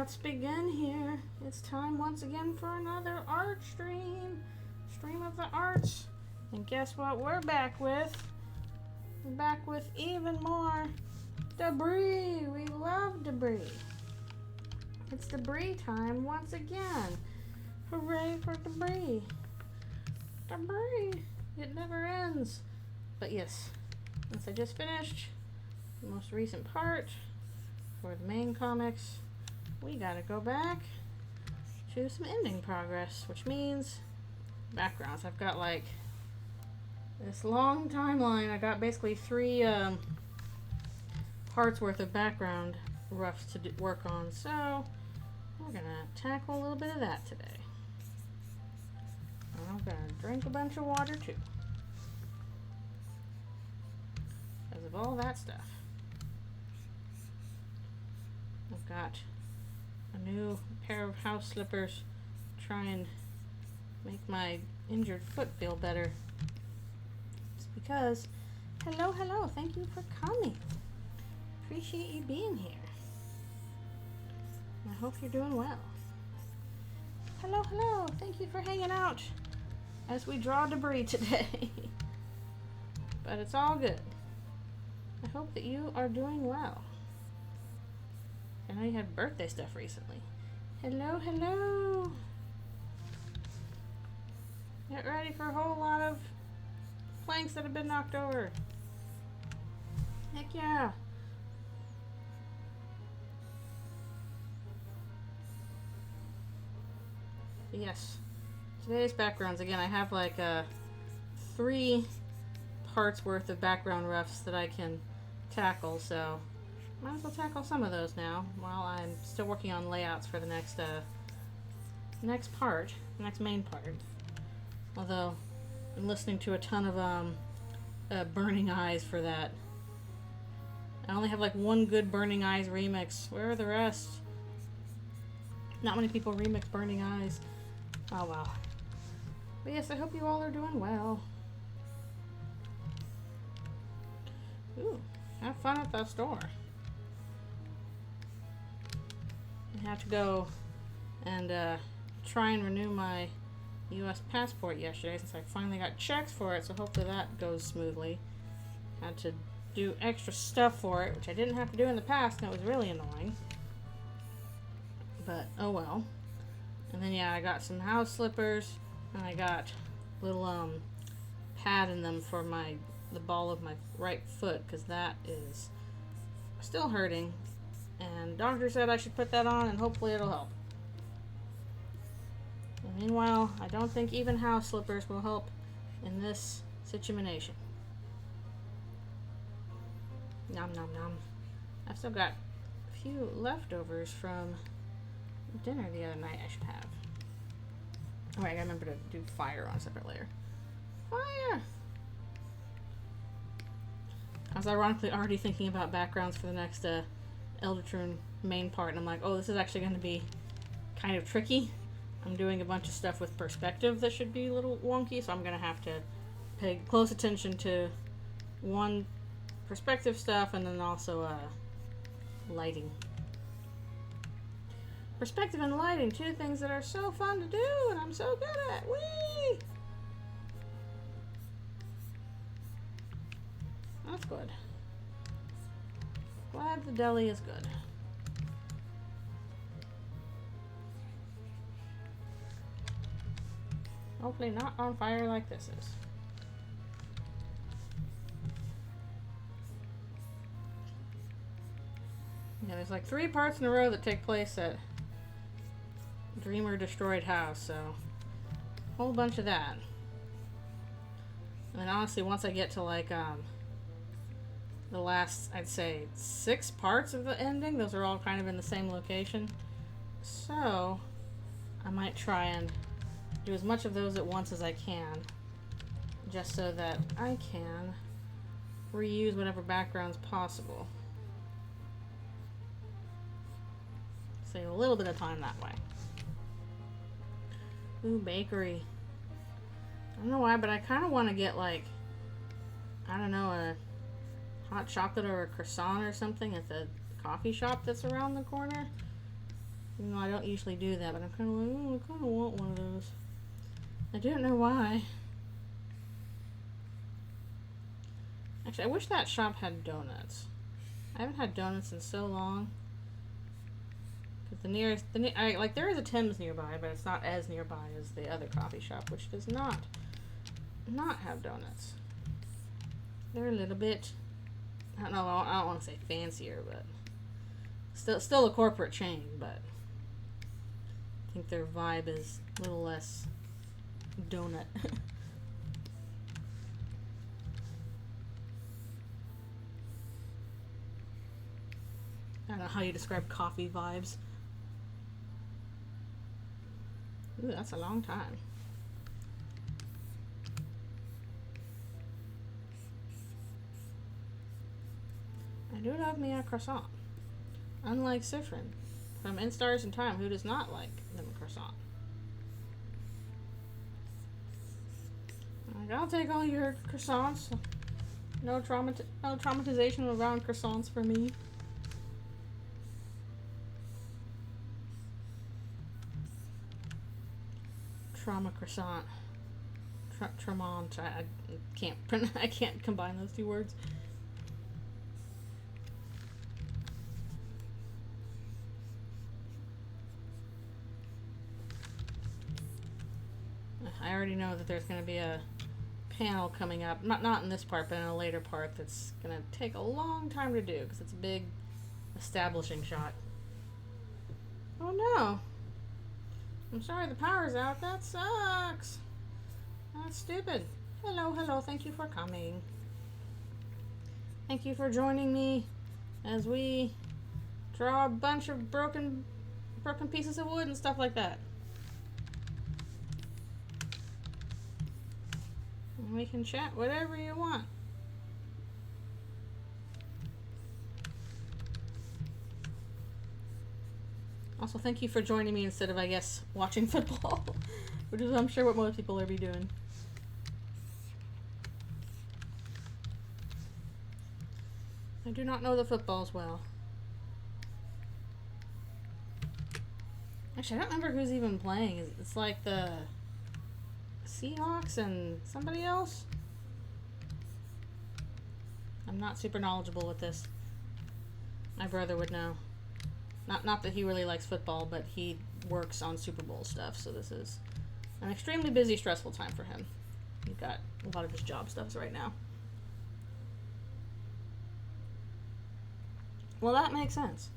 let's begin here. It's time once again for another art stream. Stream of the arts. And guess what we're back with? We're back with even more debris. We love debris. It's debris time once again. Hooray for debris. Debris. It never ends. But yes, since I just finished the most recent part for the main comics, we gotta go back to some ending progress, which means backgrounds. I've got like this long timeline. I got basically 3 parts worth of background roughs to work on, so we're gonna tackle a little bit of that today. And I'm gonna drink a bunch of water too, because of all that stuff. I've got a new pair of house slippers to try and make my injured foot feel better. It's because, hello, thank you for coming. Appreciate you being here. I hope you're doing well. Hello, thank you for hanging out as we draw debris today. But it's all good. I hope that you are doing well. I know you had birthday stuff recently. Hello. Get ready for a whole lot of planks that have been knocked over. Heck yeah. Yes. Today's backgrounds, again, I have like 3 parts worth of background roughs that I can tackle, so might as well tackle some of those now while I'm still working on layouts for the next part, the next main part. Although I'm listening to a ton of Burning Eyes for that. I only have like 1 good Burning Eyes remix. Where are the rest? Not many people remix Burning Eyes. Oh well. But yes, I hope you all are doing well. Ooh, have fun at the store. I had to go and try and renew my U.S. passport yesterday since I finally got checks for it, so hopefully that goes smoothly. Had to do extra stuff for it, which I didn't have to do in the past, and it was really annoying. But oh well. And then yeah, I got some house slippers, and I got little pad in them for the ball of my right foot, because that is still hurting. And doctor said I should put that on, and hopefully it'll help. And meanwhile, I don't think even house slippers will help in this situation. Nom nom nom. I've still got a few leftovers from dinner the other night I should have. Alright, I gotta remember to do fire on a separate layer. Fire! I was ironically already thinking about backgrounds for the next Eldritchrune main part, and I'm like, oh, this is actually going to be kind of tricky. I'm doing a bunch of stuff with perspective that should be a little wonky, so I'm going to have to pay close attention to one perspective stuff and then also lighting. Perspective and lighting, 2 things that are so fun to do and I'm so good at. Whee! That's good. Glad the deli is good. Hopefully not on fire like this is. Yeah, there's like 3 parts in a row that take place at Dreamer Destroyed House, so a whole bunch of that. And then honestly, once I get to like the last, I'd say 6 parts of the ending, those are all kind of in the same location. So I might try and do as much of those at once as I can, just so that I can reuse whatever background's possible. Save a little bit of time that way. Ooh, bakery. I don't know why, but I kind of want to get like, I don't know, a hot chocolate or a croissant or something at the coffee shop that's around the corner. Even though I don't usually do that, but I'm kind of like, oh, I kind of want one of those. I don't know why. Actually, I wish that shop had donuts. I haven't had donuts in so long. Because there is a Tim's nearby, but it's not as nearby as the other coffee shop, which does not have donuts. They're a little bit, I don't know, I don't want to say fancier, but still a corporate chain, but I think their vibe is a little less donut. I don't know how you describe coffee vibes. Ooh, that's a long time. I do love me a croissant. Unlike Sifrin from In Stars in Time, who does not like them a croissant. Like, I'll take all your croissants. No traumatization around croissants for me. Trauma croissant. Tremont. I can't combine those two words. I already know that there's going to be a panel coming up, not in this part, but in a later part that's going to take a long time to do because it's a big establishing shot. Oh no. I'm sorry the power's out. That sucks. That's stupid. Hello, thank you for coming. Thank you for joining me as we draw a bunch of broken pieces of wood and stuff like that. And we can chat whatever you want. Also, thank you for joining me instead of, I guess, watching football, which is, I'm sure, what most people are be doing. I do not know the footballs well. Actually, I don't remember who's even playing. It's like the Seahawks and somebody else? I'm not super knowledgeable with this. My brother would know. Not that he really likes football, but he works on Super Bowl stuff, so this is an extremely busy, stressful time for him. He's got a lot of his job stuffs right now. Well, that makes sense.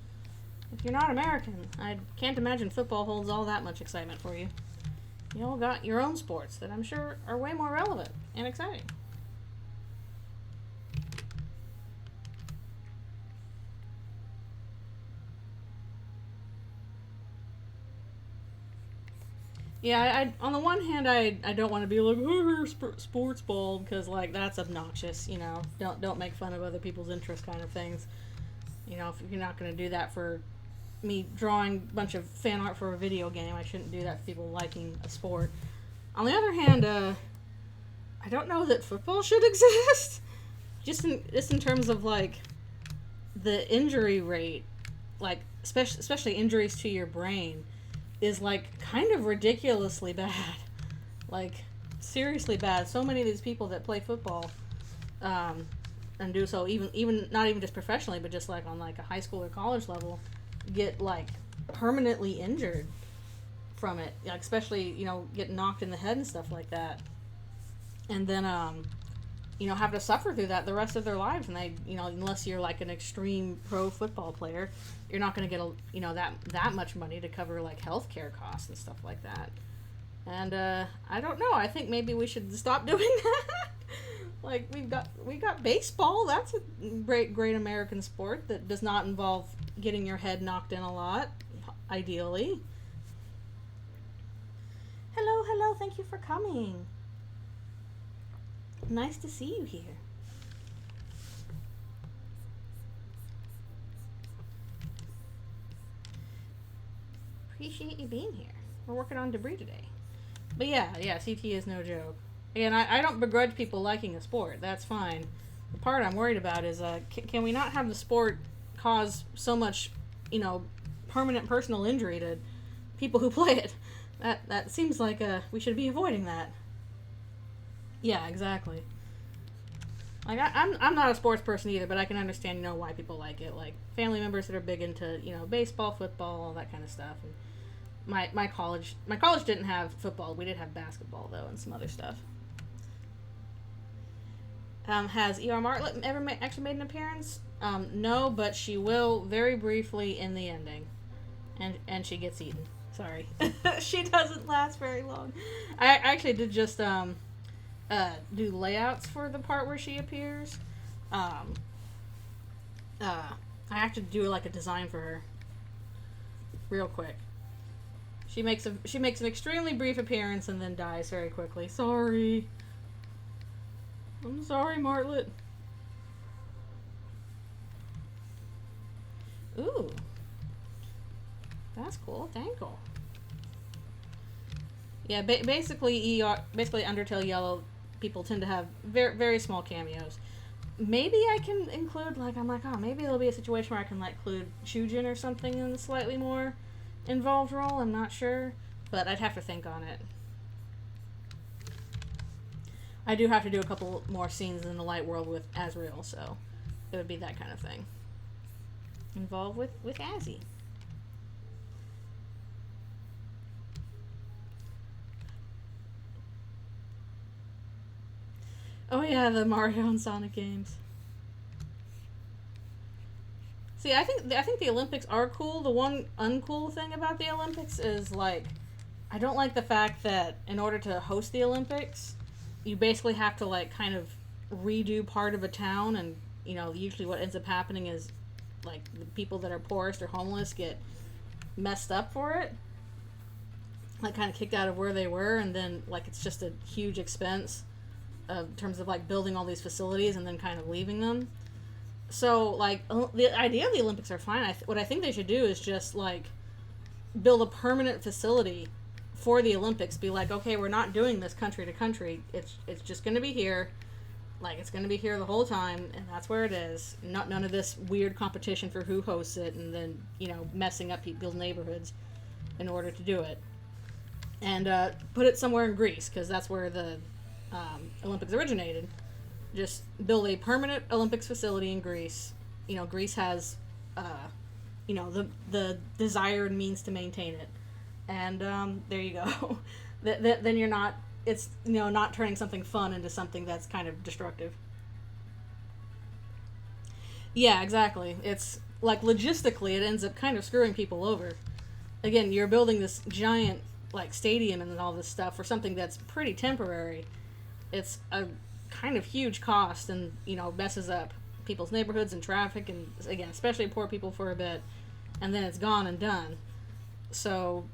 If you're not American, I can't imagine football holds all that much excitement for you. You all got your own sports that I'm sure are way more relevant and exciting. Yeah, on the one hand, I don't want to be like, oh, sports ball, because, like, that's obnoxious, you know. Don't make fun of other people's interests kind of things. You know, if you're not going to do that for me drawing a bunch of fan art for a video game, I shouldn't do that for people liking a sport. On the other hand, I don't know that football should exist. Just in terms of, like, the injury rate, like, especially injuries to your brain, is, like, kind of ridiculously bad. Like, seriously bad. So many of these people that play football, and do so even not even just professionally, but just, like, on, like, a high school or college level, get, like, permanently injured from it. Like, especially, you know, get knocked in the head and stuff like that. And then, you know, have to suffer through that the rest of their lives. And they, you know, unless you're, like, an extreme pro football player, you're not going to get, you know, that much money to cover, like, healthcare costs and stuff like that. And, I don't know. I think maybe we should stop doing that. Like, we got baseball. That's a great American sport that does not involve getting your head knocked in a lot, ideally. Hello. Thank you for coming. Nice to see you here. Appreciate you being here. We're working on debris today. But yeah, CT is no joke. And I don't begrudge people liking a sport. That's fine. The part I'm worried about is, can we not have the sport cause so much, you know, permanent personal injury to people who play it. That seems like we should be avoiding that. Yeah, exactly. Like, I'm not a sports person either, but I can understand, why people like it. Like, family members that are big into, baseball, football, all that kind of stuff. And my college didn't have football. We did have basketball, though, and some other stuff. Has E.R. Martlet ever actually made an appearance? No, but she will very briefly in the ending. And she gets eaten. Sorry. She doesn't last very long. I actually did just, do layouts for the part where she appears. I have to do like a design for her real quick. She makes an extremely brief appearance and then dies very quickly. Sorry. I'm sorry, Martlet. Ooh. That's cool. Thankful. Yeah, basically Undertale Yellow people tend to have very, very small cameos. Maybe I can include, maybe there'll be a situation where I can, include Shujin or something in a slightly more involved role. I'm not sure, but I'd have to think on it. I do have to do a couple more scenes in the Light World with Azrael, so it would be that kind of thing. Involved with Azzy. Oh yeah, the Mario and Sonic games. See, I think the Olympics are cool. The one uncool thing about the Olympics is, I don't like the fact that in order to host the Olympics, you basically have to, kind of redo part of a town, and, usually what ends up happening is, the people that are poorest or homeless get messed up for it. Kind of kicked out of where they were, and then, it's just a huge expense in terms of, building all these facilities and then kind of leaving them. So, the idea of the Olympics are fine. What I think they should do is just, build a permanent facility for the Olympics. Be like, okay, we're not doing this country to country. It's just going to be here. It's going to be here the whole time, and that's where it is. None of this weird competition for who hosts it and then, messing up people's neighborhoods in order to do it. And put it somewhere in Greece, because that's where the Olympics originated. Just build a permanent Olympics facility in Greece. Greece has, the desire and means to maintain it. And there you go. Then you're not, it's, not turning something fun into something that's kind of destructive. Yeah, exactly. It's, logistically, it ends up kind of screwing people over. Again, you're building this giant, stadium and all this stuff for something that's pretty temporary. It's a kind of huge cost and, messes up people's neighborhoods and traffic and, again, especially poor people for a bit, and then it's gone and done. So,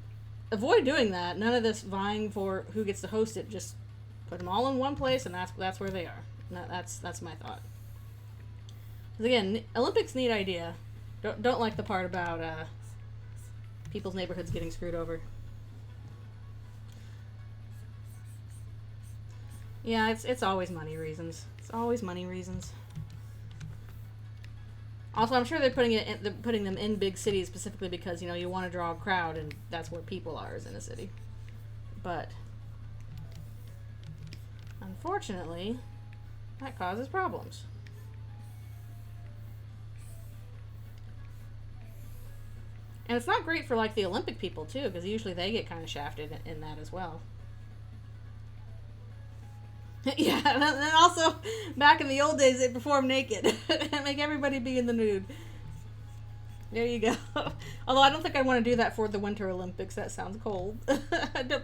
avoid doing that. None of this vying for who gets to host it. Just put them all in one place, and that's where they are. That's my thought. Because, again, Olympics, neat idea. Don't like the part about people's neighborhoods getting screwed over. Yeah, it's always money reasons. It's always money reasons. Also, I'm sure they're putting them in big cities specifically because, you want to draw a crowd, and that's where people are, is in a city. But unfortunately, that causes problems. And it's not great for, the Olympic people, too, because usually they get kind of shafted in that as well. Yeah, and also, back in the old days, they performed naked and make everybody be in the nude. There you go. Although I don't think I want to do that for the Winter Olympics. That sounds cold.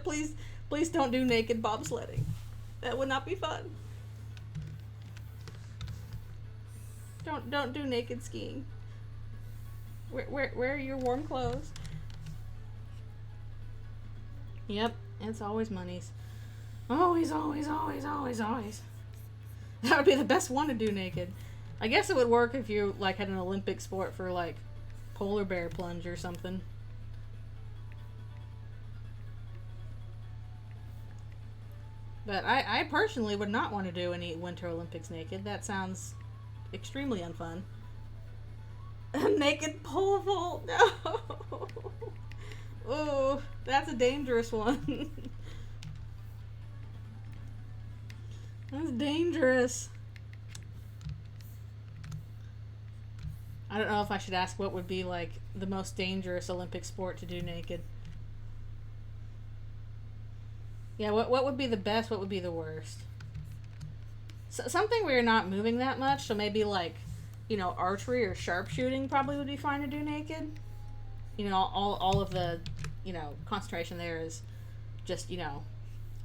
Please don't do naked bobsledding. That would not be fun. Don't do naked skiing. Wear your warm clothes. Yep, it's always monies. Always, always, always, always, always. That would be the best one to do naked. I guess it would work if you, had an Olympic sport for, polar bear plunge or something. But I personally would not want to do any Winter Olympics naked. That sounds extremely unfun. naked pole vault. No. Ooh, that's a dangerous one. That's dangerous. I don't know if I should ask what would be like the most dangerous Olympic sport to do naked. Yeah, what would be the best? What would be the worst? So, something where you're not moving that much, so maybe like, you know, archery or sharpshooting probably would be fine to do naked. You know, all of the, you know, concentration there is just, you know,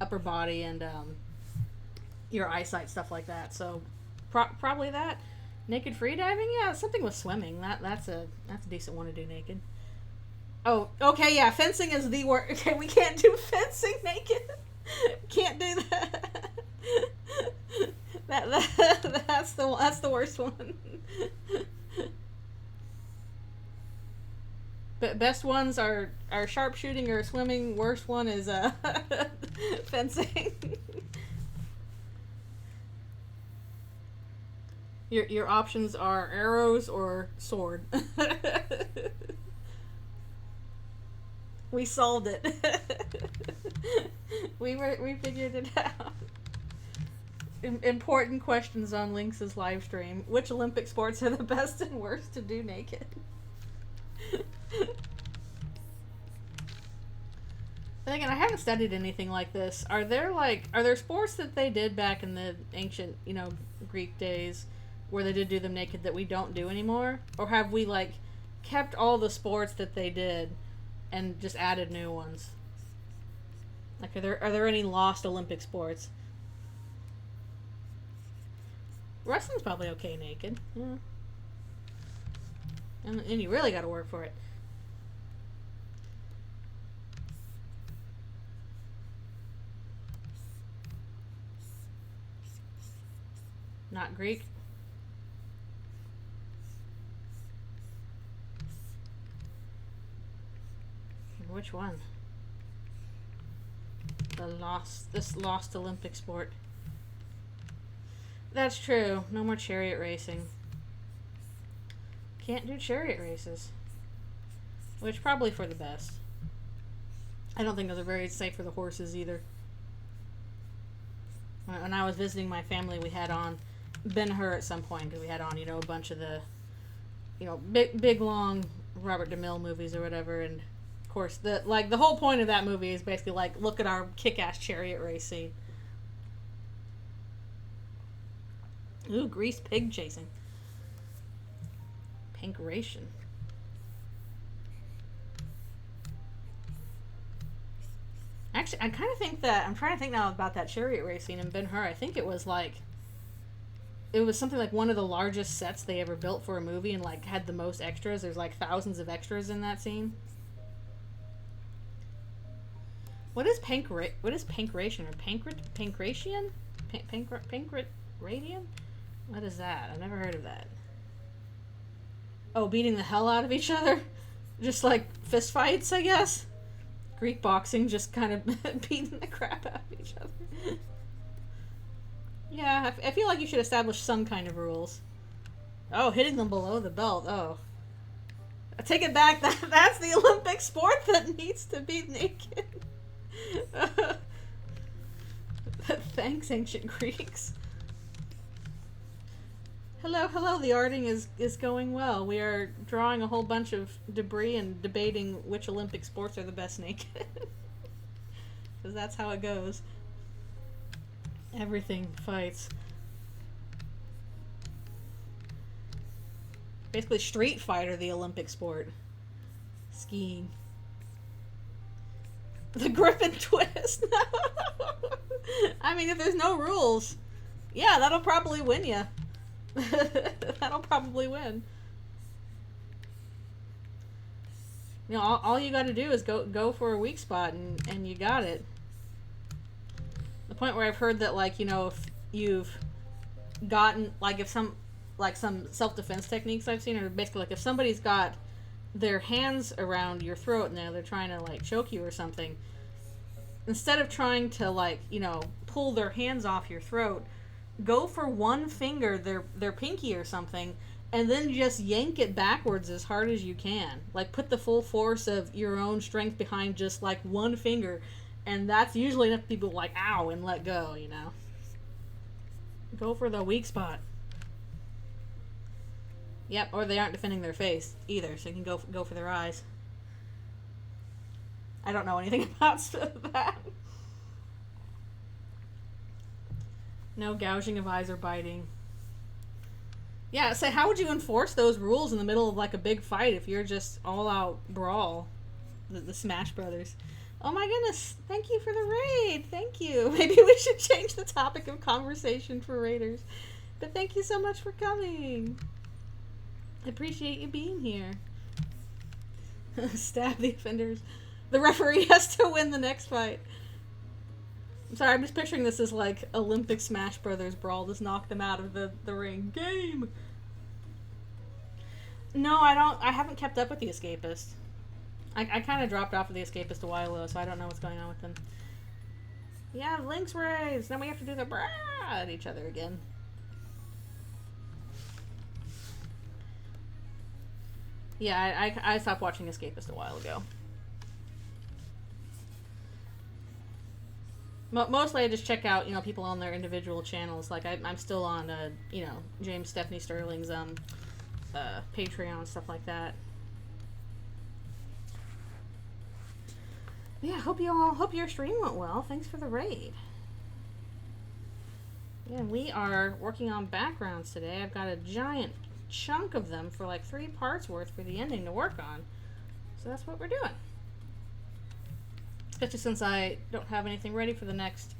upper body and your eyesight, stuff like that. So probably that. Naked freediving, yeah, something with swimming. That's a decent one to do naked. Oh, okay, yeah, fencing is the worst. Okay, we can't do fencing naked. Can't do that. That's the worst one. But best ones are sharpshooting or swimming. Worst one is fencing. Your options are arrows or sword. We solved it. We figured it out. Important questions on Lynx's live stream. Which Olympic sports are the best and worst to do naked? Then again, I haven't studied anything like this. Are there sports that they did back in the ancient, you know, Greek days where they did do them naked that we don't do anymore? Or have we like kept all the sports that they did and just added new ones? Like, are there any lost Olympic sports? Wrestling's probably okay naked. Yeah. And you really got to work for it. Not Greek. Which one? This lost Olympic sport. That's true. No more chariot racing. Can't do chariot races. Which probably for the best. I don't think those are very safe for the horses either. When I was visiting my family, we had on Ben-Hur at some point, because we had on, you know, a bunch of the, you know, big long Robert DeMille movies or whatever, and of course the whole point of that movie is basically like, look at our kick-ass chariot race scene. Ooh, greased pig chasing. Pancration. Actually, I kind of think that, I'm trying to think now about that chariot racing in Ben-Hur. I think it was something like one of the largest sets they ever built for a movie and like had the most extras. There's like thousands of extras in that scene. What is pancration or pancration? Pancratian? What is that? I've never heard of that. Oh, beating the hell out of each other? Just like fist fights, I guess? Greek boxing, just kind of beating the crap out of each other. Yeah, I feel like you should establish some kind of rules. Oh, hitting them below the belt. Oh. I take it back. That's the Olympic sport that needs to be naked. Thanks, ancient Greeks. Hello, the arting is going well. We are drawing a whole bunch of debris and debating which Olympic sports are the best naked. Because that's how it goes. Everything fights. Basically, Street Fighter, the Olympic sport. Skiing. The Griffin twist. I mean, if there's no rules, yeah, that'll probably win you. That'll probably win. You know, all you got to do is go for a weak spot, and you got it. The point where I've heard that, like, you know, if you've gotten, like, if some self-defense techniques I've seen are basically like if somebody's got their hands around your throat and they're trying to like choke you or something, instead of trying to, like, you know, pull their hands off your throat, go for one finger, their pinky or something, and then just yank it backwards as hard as you can. Like, put the full force of your own strength behind just, like, one finger, and that's usually enough people like, ow, and let go, you know? Go for the weak spot. Yep, or they aren't defending their face either, so you can go for their eyes. I don't know anything about that. No gouging of eyes or biting. Yeah, so how would you enforce those rules in the middle of like a big fight if you're just all out brawl? The Smash Brothers. Oh my goodness, thank you for the raid. Thank you. Maybe we should change the topic of conversation for raiders. But thank you so much for coming. I appreciate you being here. Stab the offenders. The referee has to win the next fight. I'm sorry, I'm just picturing this as like Olympic Smash Brothers brawl. Just knock them out of the ring. Game! No, I haven't kept up with the Escapist. I kind of dropped off of the Escapist a while ago, so I don't know what's going on with them. Yeah, Lynx raids! Then we have to do the brah at each other again. Yeah, I stopped watching Escapist a while ago. Mostly I just check out, you know, people on their individual channels. Like, I'm still on, you know, James Stephanie Sterling's, Patreon, stuff like that. Yeah, hope your stream went well. Thanks for the raid. Yeah, we are working on backgrounds today. I've got a giant chunk of them for like 3 parts worth for the ending to work on. So that's what we're doing. Especially since I don't have anything ready for the next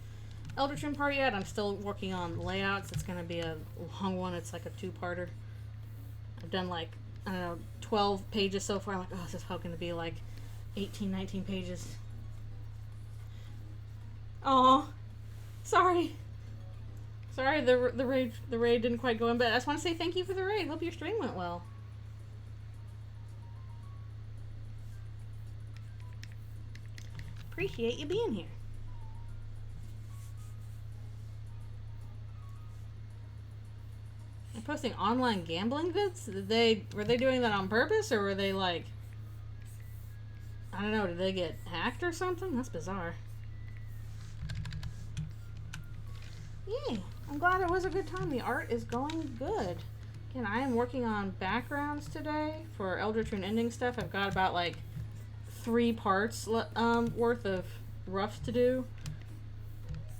Eldritchrune part yet. I'm still working on layouts. It's going to be a long one. It's like a 2-parter. I've done like, I don't know, 12 pages so far. I'm like, oh, this is how going to be like 18, 19 pages. Oh, sorry. Sorry, the raid didn't quite go in, but I just want to say thank you for the raid. Hope your stream went well. Appreciate you being here. I'm posting online gambling vids? Were they doing that on purpose, or were they like, I don't know, did they get hacked or something? That's bizarre. Yay, I'm glad it was a good time. The art is going good. Again, I am working on backgrounds today for Eldritchrune ending stuff. I've got about like 3 parts worth of roughs to do.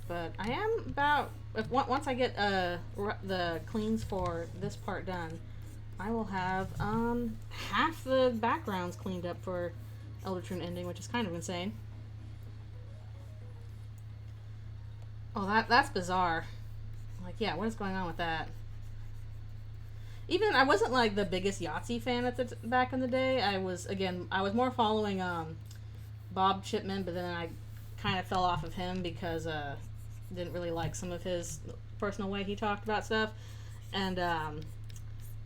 But I am about, once I get the cleans for this part done, I will have half the backgrounds cleaned up for Eldritchrune ending, which is kind of insane. Oh, that's bizarre. Like, yeah, what is going on with that? Even, I wasn't like the biggest Yahtzee fan back in the day. I was more following Bob Chipman, but then I kind of fell off of him because didn't really like some of his personal way he talked about stuff. And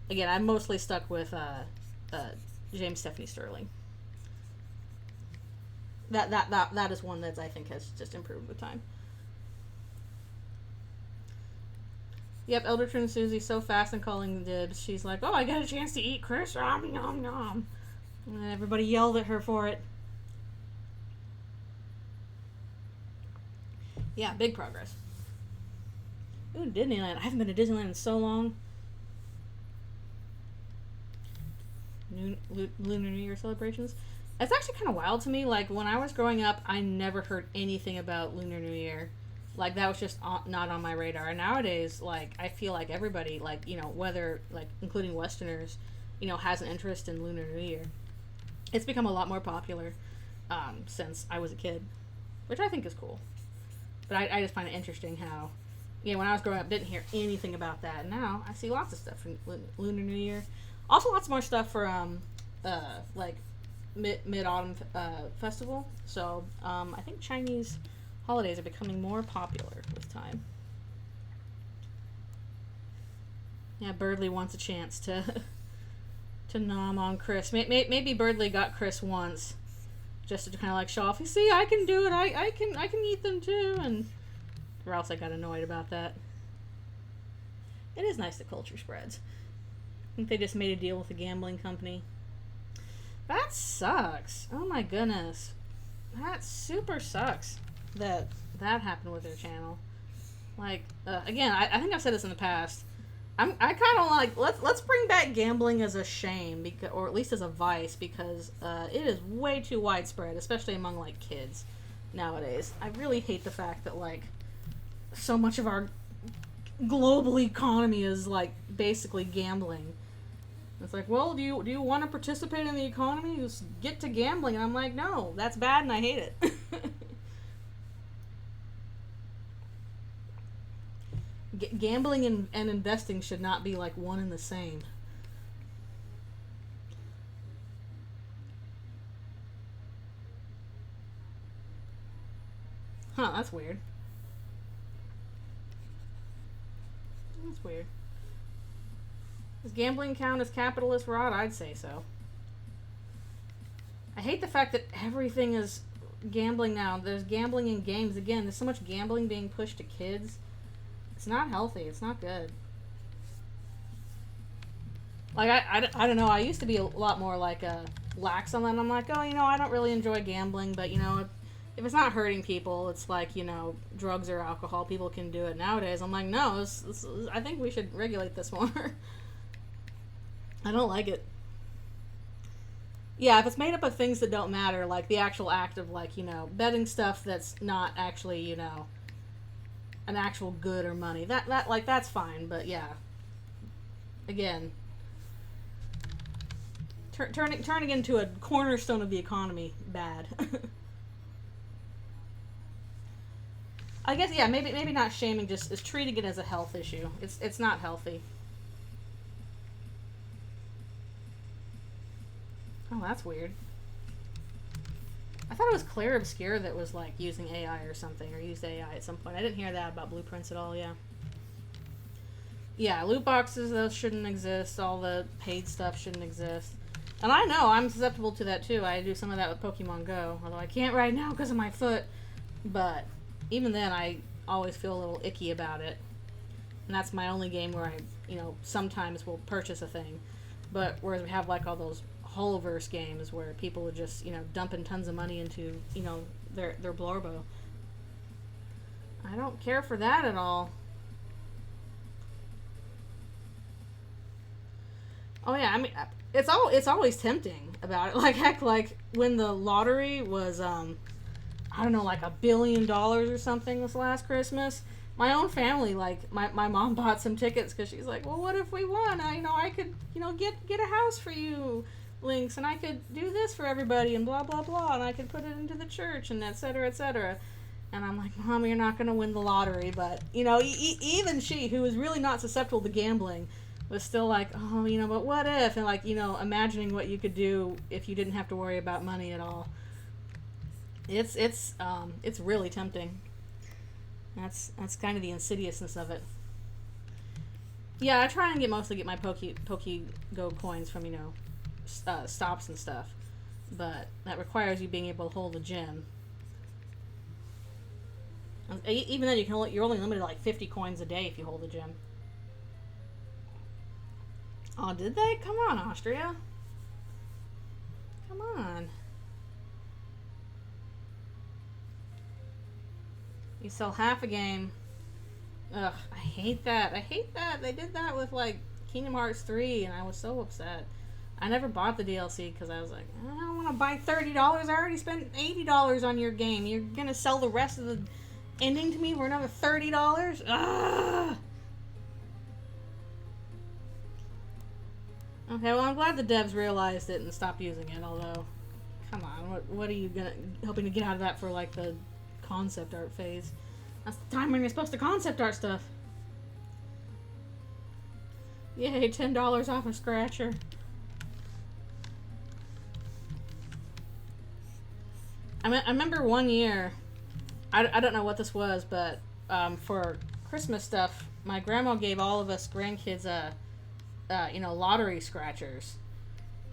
again, I'm mostly stuck with James Stephanie Sterling. That is one that I think has just improved with time. Yep, Eldritchrune Susie so fast and calling dibs. She's like, oh, I got a chance to eat Chris. Nom, nom, nom. And everybody yelled at her for it. Yeah, big progress. Ooh, Disneyland. I haven't been to Disneyland in so long. Lunar New Year celebrations. It's actually kind of wild to me. Like, when I was growing up, I never heard anything about Lunar New Year. Like, that was just not on my radar. And nowadays, like, I feel like everybody, like, you know, whether, like, including Westerners, you know, has an interest in Lunar New Year. It's become a lot more popular since I was a kid, which I think is cool. But I just find it interesting how, you know, when I was growing up, didn't hear anything about that. And now I see lots of stuff from Lunar New Year. Also lots more stuff for, like, Mid-Autumn Festival. So, I think Chinese holidays are becoming more popular with time. Yeah, Birdley wants a chance to nom on Chris. Maybe Birdley got Chris once, just to kind of like show off. You see, I can do it. I can eat them too. And or else I got annoyed about that. It is nice that culture spreads. I think they just made a deal with a gambling company. That sucks. Oh my goodness. That super sucks that happened with their channel. Like, again, I think I've said this in the past. I kind of like, let's bring back gambling as a shame, or at least as a vice, because it is way too widespread, especially among, like, kids nowadays. I really hate the fact that, like, so much of our global economy is, like, basically gambling. It's like, well, do you want to participate in the economy? Just get to gambling. And I'm like, no, that's bad and I hate it. Gambling and investing should not be like one and the same. Huh, that's weird. That's weird. Does gambling count as capitalist rot? I'd say so. I hate the fact that everything is gambling now. There's gambling in games. Again, there's so much gambling being pushed to kids. It's not healthy. It's not good. Like, I don't know. I used to be a lot more, like, lax on that. I'm like, oh, you know, I don't really enjoy gambling, but, you know, if it's not hurting people, it's like, you know, drugs or alcohol, people can do it. Nowadays, I'm like, no, I think we should regulate this more. I don't like it. Yeah, if it's made up of things that don't matter, like the actual act of, like, you know, betting stuff that's not actually, you know, an actual good or money, that like, that's fine. But yeah, again, turning into a cornerstone of the economy, bad. I guess, yeah, maybe not shaming, just is treating it as a health issue. It's not healthy. Oh, that's weird. I thought it was Claire Obscure that was, like, using AI or something, or used AI at some point. I didn't hear that about blueprints at all, yeah. Yeah, loot boxes, those shouldn't exist. All the paid stuff shouldn't exist. And I know, I'm susceptible to that, too. I do some of that with Pokemon Go, although I can't right now because of my foot. But even then, I always feel a little icky about it. And that's my only game where I, you know, sometimes will purchase a thing. But whereas we have, like, all those Holoverse games where people are just, you know, dumping tons of money into, you know, their Blorbo. I don't care for that at all. Oh yeah, I mean, it's always tempting about it. Like, heck, like when the lottery was I don't know, like $1 billion or something this last Christmas. My own family, like, my mom bought some tickets because she's like, well, what if we won? I could, you know, get a house for you, Lynx, and I could do this for everybody, and blah, blah, blah, and I could put it into the church, and et cetera, et cetera. And I'm like, Mom, you're not going to win the lottery. But, you know, even she, who was really not susceptible to gambling, was still like, oh, you know, but what if? And, like, you know, imagining what you could do if you didn't have to worry about money at all. It's really tempting. That's kind of the insidiousness of it. Yeah, I try and mostly get my Poke-Go coins from, you know, stops and stuff, but that requires you being able to hold a gym. Even then, you're only limited to like 50 coins a day if you hold a gym. Oh, did they? Come on, Austria. Come on. You sell half a game. Ugh, I hate that. I hate that. They did that with, like, Kingdom Hearts 3, and I was so upset. I never bought the DLC because I was like, I don't want to buy $30. I already spent $80 on your game. You're going to sell the rest of the ending to me for another $30? Ugh! Okay, well, I'm glad the devs realized it and stopped using it, although, come on, what are you hoping to get out of that for, like, the concept art phase? That's the time when you're supposed to concept art stuff. Yay, $10 off a scratcher. I remember one year, I don't know what this was, but for Christmas stuff, my grandma gave all of us grandkids you know, lottery scratchers.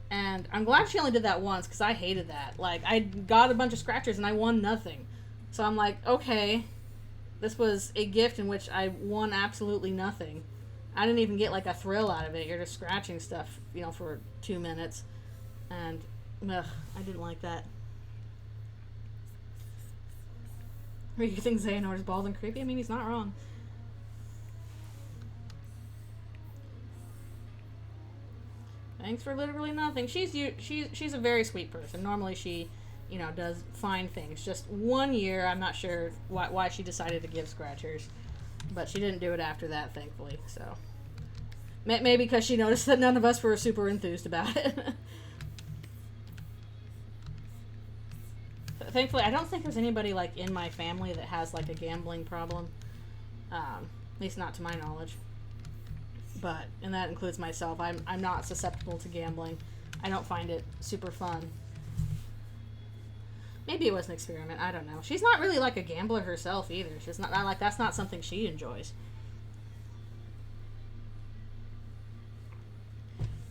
And I'm glad she only did that once, because I hated that. Like, I got a bunch of scratchers and I won nothing. So I'm like, okay, this was a gift in which I won absolutely nothing. I didn't even get like a thrill out of it. You're just scratching stuff, you know, for 2 minutes. And, ugh, I didn't like that. Or you think Xehanort is bald and creepy? I mean, he's not wrong. Thanks for literally nothing. She's a very sweet person. Normally she, you know, does fine things. Just 1 year, I'm not sure why she decided to give scratchers. But she didn't do it after that, thankfully. So maybe because she noticed that none of us were super enthused about it. Thankfully, I don't think there's anybody like in my family that has like a gambling problem. At least not to my knowledge. But, and that includes myself, I'm not susceptible to gambling. I don't find it super fun. Maybe it was an experiment, I don't know. She's not really like a gambler herself either. She's not like, that's not something she enjoys.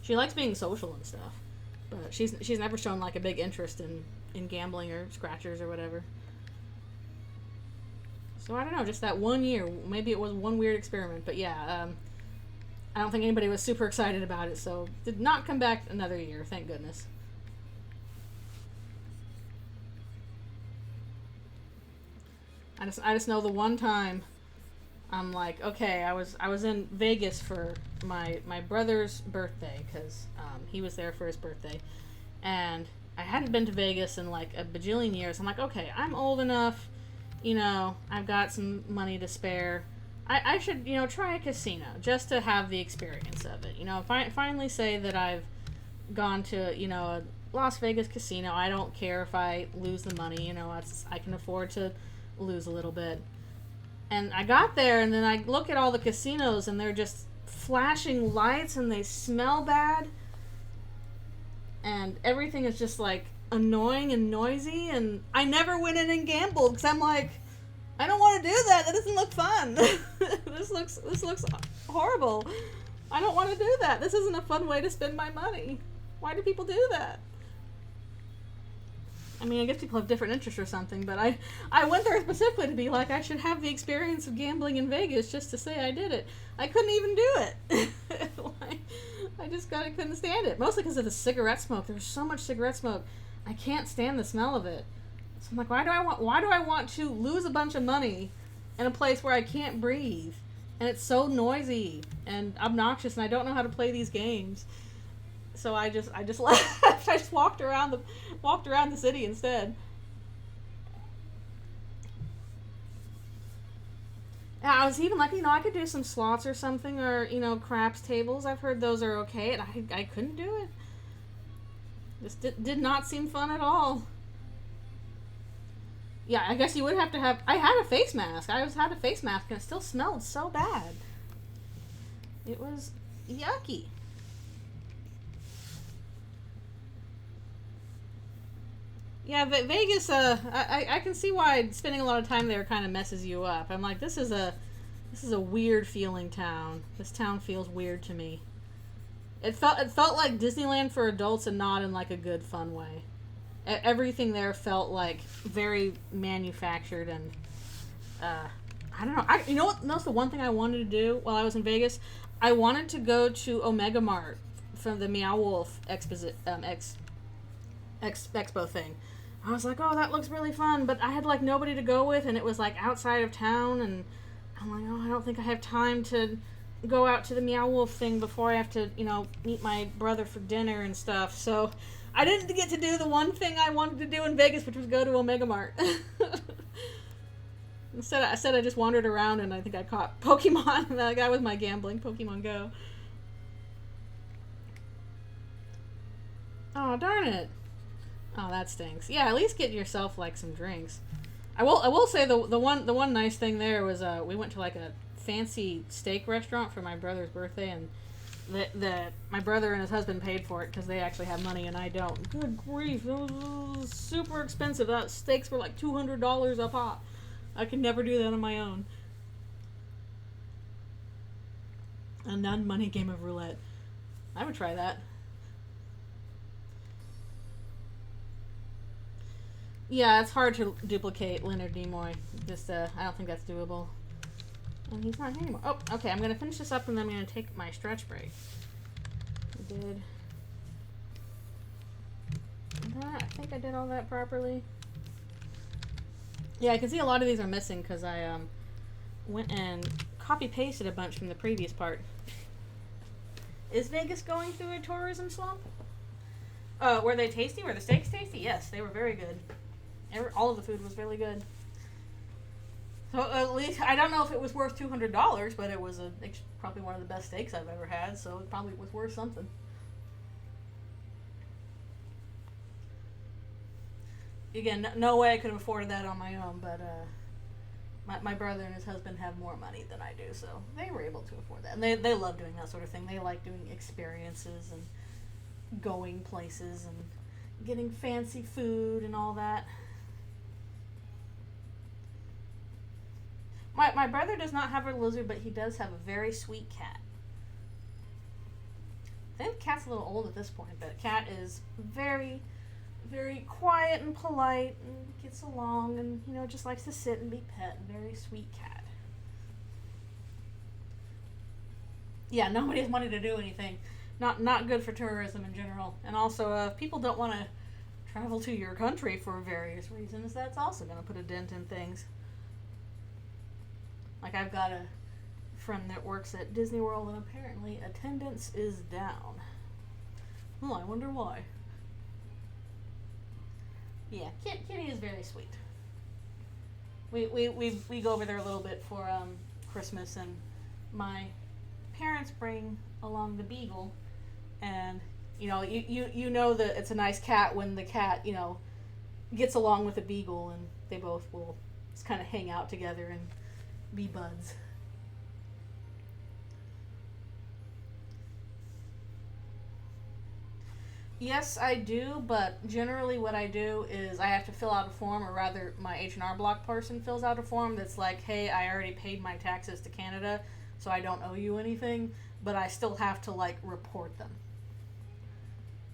She likes being social and stuff. But she's never shown like a big interest in gambling or scratchers or whatever. So I don't know, just that 1 year, maybe it was one weird experiment, but yeah, I don't think anybody was super excited about it, so did not come back another year, thank goodness. I just know the one time I'm like, okay, I was in Vegas for my brother's birthday, because he was there for his birthday, and I hadn't been to Vegas in like a bajillion years. I'm like, okay, I'm old enough, you know, I've got some money to spare. I should, you know, try a casino just to have the experience of it. You know, finally say that I've gone to, you know, a Las Vegas casino. I don't care if I lose the money, you know, I can afford to lose a little bit. And I got there, and then I look at all the casinos, and they're just flashing lights, and they smell bad. And everything is just, like, annoying and noisy, and I never went in and gambled, because I'm like, I don't want to do that. That doesn't look fun. This looks horrible. I don't want to do that. This isn't a fun way to spend my money. Why do people do that? I mean, I guess people have different interests or something, but I went there specifically to be like, I should have the experience of gambling in Vegas just to say I did it. I couldn't even do it. I just couldn't stand it. Mostly because of the cigarette smoke. There's so much cigarette smoke. I can't stand the smell of it. So I'm like, why do I want to lose a bunch of money in a place where I can't breathe? And it's so noisy and obnoxious, and I don't know how to play these games. So I just left. I just walked around the city instead. And I was even like, you know, I could do some slots or something, or, you know, craps tables. I've heard those are okay, and I couldn't do it. Just did not seem fun at all. Yeah, I guess you would have to have... I had a face mask. I had a face mask, and it still smelled so bad. It was yucky. Yeah, but Vegas, I can see why spending a lot of time there kind of messes you up. I'm like, this is a weird feeling town. This town feels weird to me. It felt like Disneyland for adults, and not in like a good fun way. Everything there felt like very manufactured, and I don't know. You know what? That's the one thing I wanted to do while I was in Vegas. I wanted to go to Omega Mart from the Meow Wolf expo thing. I was like, oh, that looks really fun, but I had like nobody to go with, and it was like outside of town, and I'm like, oh, I don't think I have time to go out to the Meow Wolf thing before I have to, you know, meet my brother for dinner and stuff. So I didn't get to do the one thing I wanted to do in Vegas, which was go to Omega Mart. Instead, I just wandered around, and I think I caught Pokemon. That guy was my gambling Pokemon Go. Oh, darn it. Oh, that stinks. Yeah, at least get yourself like some drinks. I will say the one nice thing there was we went to like a fancy steak restaurant for my brother's birthday, and my brother and his husband paid for it because they actually have money and I don't. Good grief, it was super expensive. That steaks were like $200 a pop. I could never do that on my own. A non-money game of roulette. I would try that. Yeah, it's hard to duplicate Leonard Nimoy. Just, I don't think that's doable. And he's not here anymore. Oh, okay, I'm going to finish this up and then I'm going to take my stretch break. I did that. I think I did all that properly. Yeah, I can see a lot of these are missing because I went and copy-pasted a bunch from the previous part. Is Vegas going through a tourism slump? Were they tasty? Were the steaks tasty? Yes, they were very good. All of the food was really good. So at least, I don't know if it was worth $200, but it was probably one of the best steaks I've ever had, so it probably was worth something. Again, no way I could have afforded that on my own, but my brother and his husband have more money than I do, so they were able to afford that. And they love doing that sort of thing. They like doing experiences and going places and getting fancy food and all that. My brother does not have a lizard, but he does have a very sweet cat. I think the cat's a little old at this point, but the cat is very, very quiet and polite and gets along and, you know, just likes to sit and be pet. Very sweet cat. Yeah, nobody has money to do anything. Not good for tourism in general. And also, if people don't want to travel to your country for various reasons, that's also going to put a dent in things. Like, I've got a friend that works at Disney World, and apparently attendance is down. Oh, I wonder why. Yeah, Kitty is very sweet. We go over there a little bit for Christmas, and my parents bring along the beagle, and you know that it's a nice cat when the cat gets along with the beagle, and they both will just kind of hang out together and be buds. Yes, I do, but generally what I do is I have to fill out a form, or rather my H&R Block person fills out a form that's like, hey, I already paid my taxes to Canada, so I don't owe you anything, but I still have to, report them.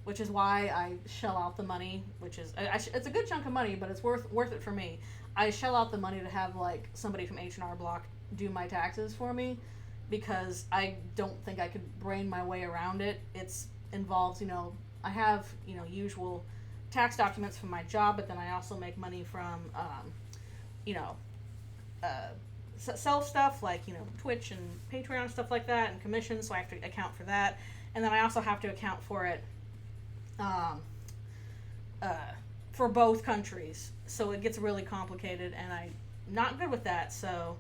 Which is why I shell out the money, which is, it's a good chunk of money, but it's worth it for me. I shell out the money to have, somebody from H&R Block do my taxes for me, because I don't think I could brain my way around it. Involves, I have, usual tax documents from my job, but then I also make money from, self stuff like, Twitch and Patreon, stuff like that, and commissions, so I have to account for that. And then I also have to account for it for both countries. So it gets really complicated, and I'm not good with that, so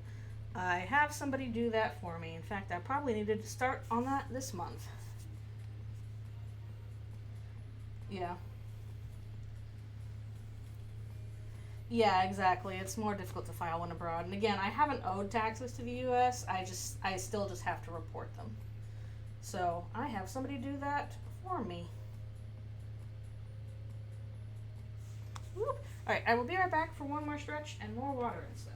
I have somebody do that for me. In fact, I probably needed to start on that this month. Yeah. Yeah, exactly. It's more difficult to file one abroad. And again, I haven't owed taxes to the U.S. I still just have to report them. So I have somebody do that for me. Whoop. All right, I will be right back for one more stretch and more water and stuff.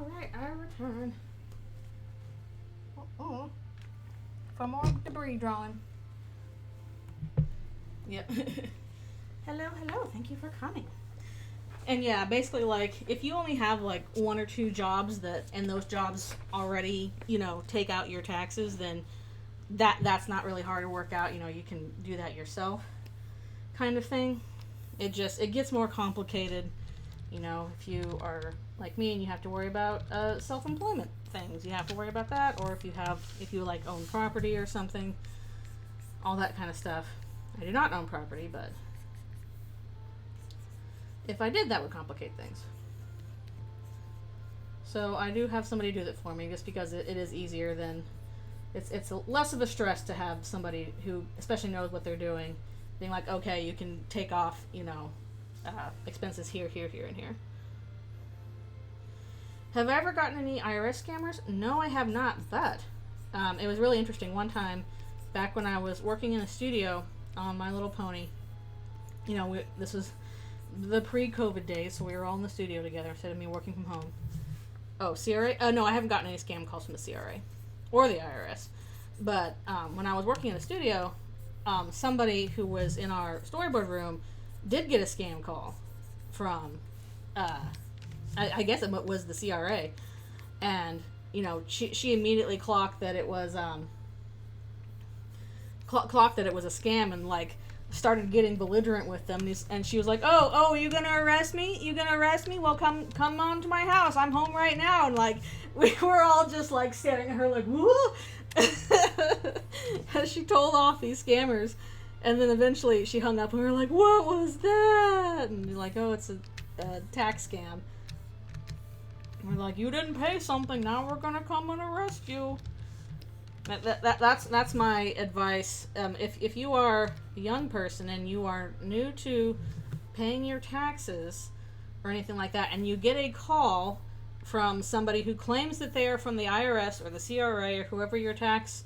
Alright, I return. For more debris drawing. Yep. Hello, thank you for coming. And yeah, basically, like, if you only have, like, 1 or 2 jobs and those jobs already, take out your taxes, then that's not really hard to work out. You can do that yourself kind of thing. It gets more complicated, if you are like me and you have to worry about self-employment things. You have to worry about that, or if you like own property or something, all that kind of stuff. I do not own property, but if I did, that would complicate things. So I do have somebody do that for me, just because it is easier than it's less of a stress to have somebody who especially knows what they're doing, being like, okay, you can take off, expenses here, and here. Have I ever gotten any IRS scammers? No, I have not, but it was really interesting. One time, back when I was working in a studio on My Little Pony, this was the pre-COVID days, so we were all in the studio together instead of me working from home. Oh, CRA? No, I haven't gotten any scam calls from the CRA or the IRS. But when I was working in the studio, somebody who was in our storyboard room did get a scam call from, I guess it was the CRA. And, she immediately clocked that it was, clocked that it was a scam, and, like, started getting belligerent with them, and she was like, oh, you gonna arrest me? Well, come on to my house. I'm home right now. And, like, we were all just, like, staring at her like, woo! As she told off these scammers. And then eventually she hung up, and we were like, what was that? And you're like, oh, it's a tax scam. And we're like, you didn't pay something, now we're gonna come and arrest you. That's my advice. If you are a young person and you are new to paying your taxes or anything like that, and you get a call from somebody who claims that they are from the IRS or the CRA or whoever your tax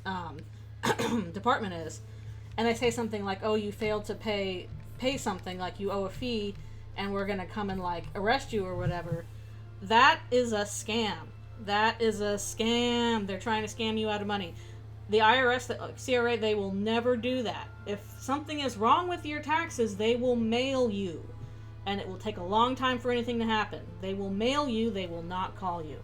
department is, and they say something like, oh, you failed to pay something, like you owe a fee and we're gonna come and, like, arrest you or whatever, that is a scam. That is a scam. They're trying to scam you out of money. The IRS, the CRA, they will never do that. If something is wrong with your taxes, they will mail you. And it will take a long time for anything to happen. They will mail you, they will not call you.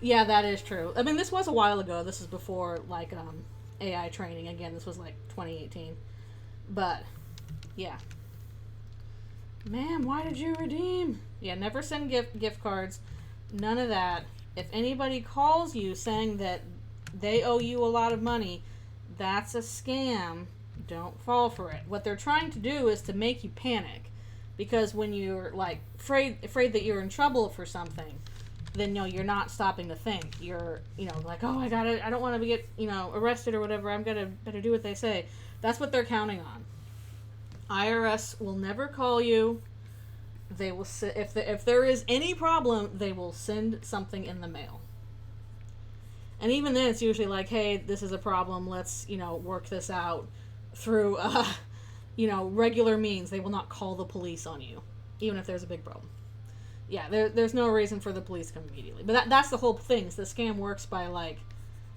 Yeah, that is true. I mean, this was a while ago. This is before, like, AI training. Again, this was, like, 2018. But, yeah. Man, why did you redeem? Yeah, never send gift cards. None of that. If anybody calls you saying that they owe you a lot of money, that's a scam. Don't fall for it. What they're trying to do is to make you panic. Because when you're, like, afraid that you're in trouble for something, then, no, you're not stopping to think. You're, like, oh, I don't want to get, arrested or whatever. I'm going to better do what they say. That's what they're counting on. IRS will never call you. They will, if there is any problem, they will send something in the mail. And even then, it's usually like, hey, this is a problem. Let's, work this out through, regular means. They will not call the police on you, even if there's a big problem. Yeah, there's no reason for the police to come immediately. But that's the whole thing. So the scam works by, like,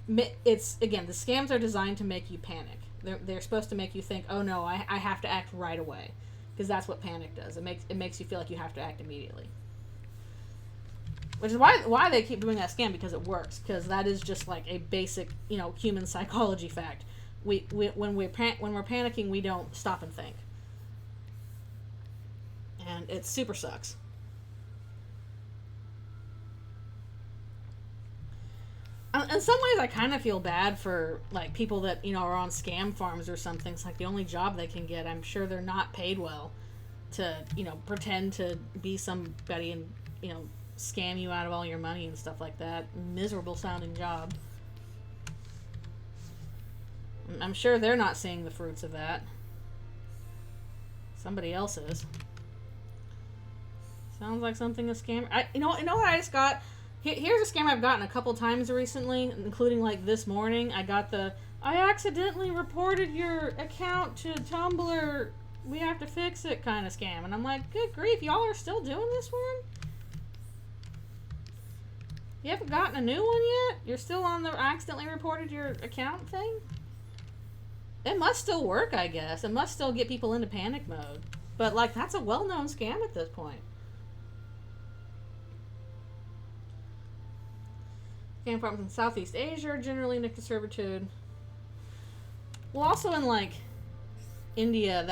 the scams are designed to make you panic. They're supposed to make you think, oh no, I have to act right away. Because that's what panic does. It makes you feel like you have to act immediately. Which is why they keep doing that scam, because it works. Because that is just like a basic, human psychology fact. When we're panicking, we don't stop and think. And it super sucks. In some ways, I kind of feel bad for, like, people that, are on scam farms or something. It's like the only job they can get. I'm sure they're not paid well to, pretend to be somebody and, scam you out of all your money and stuff like that. Miserable sounding job. I'm sure they're not seeing the fruits of that. Somebody else is. Sounds like something a scammer... You know what I just got? Here's a scam I've gotten a couple times recently, including, like, this morning. I got I accidentally reported your account to Tumblr we have to fix it kind of scam. And I'm like, good grief, y'all are still doing this one? You haven't gotten a new one yet? You're still on the accidentally reported your account thing? It must still work, I guess. It must still get people into panic mode. But, like, that's a well-known scam at this point. Scam farms in Southeast Asia are generally linked to servitude. Well, also in, like, India,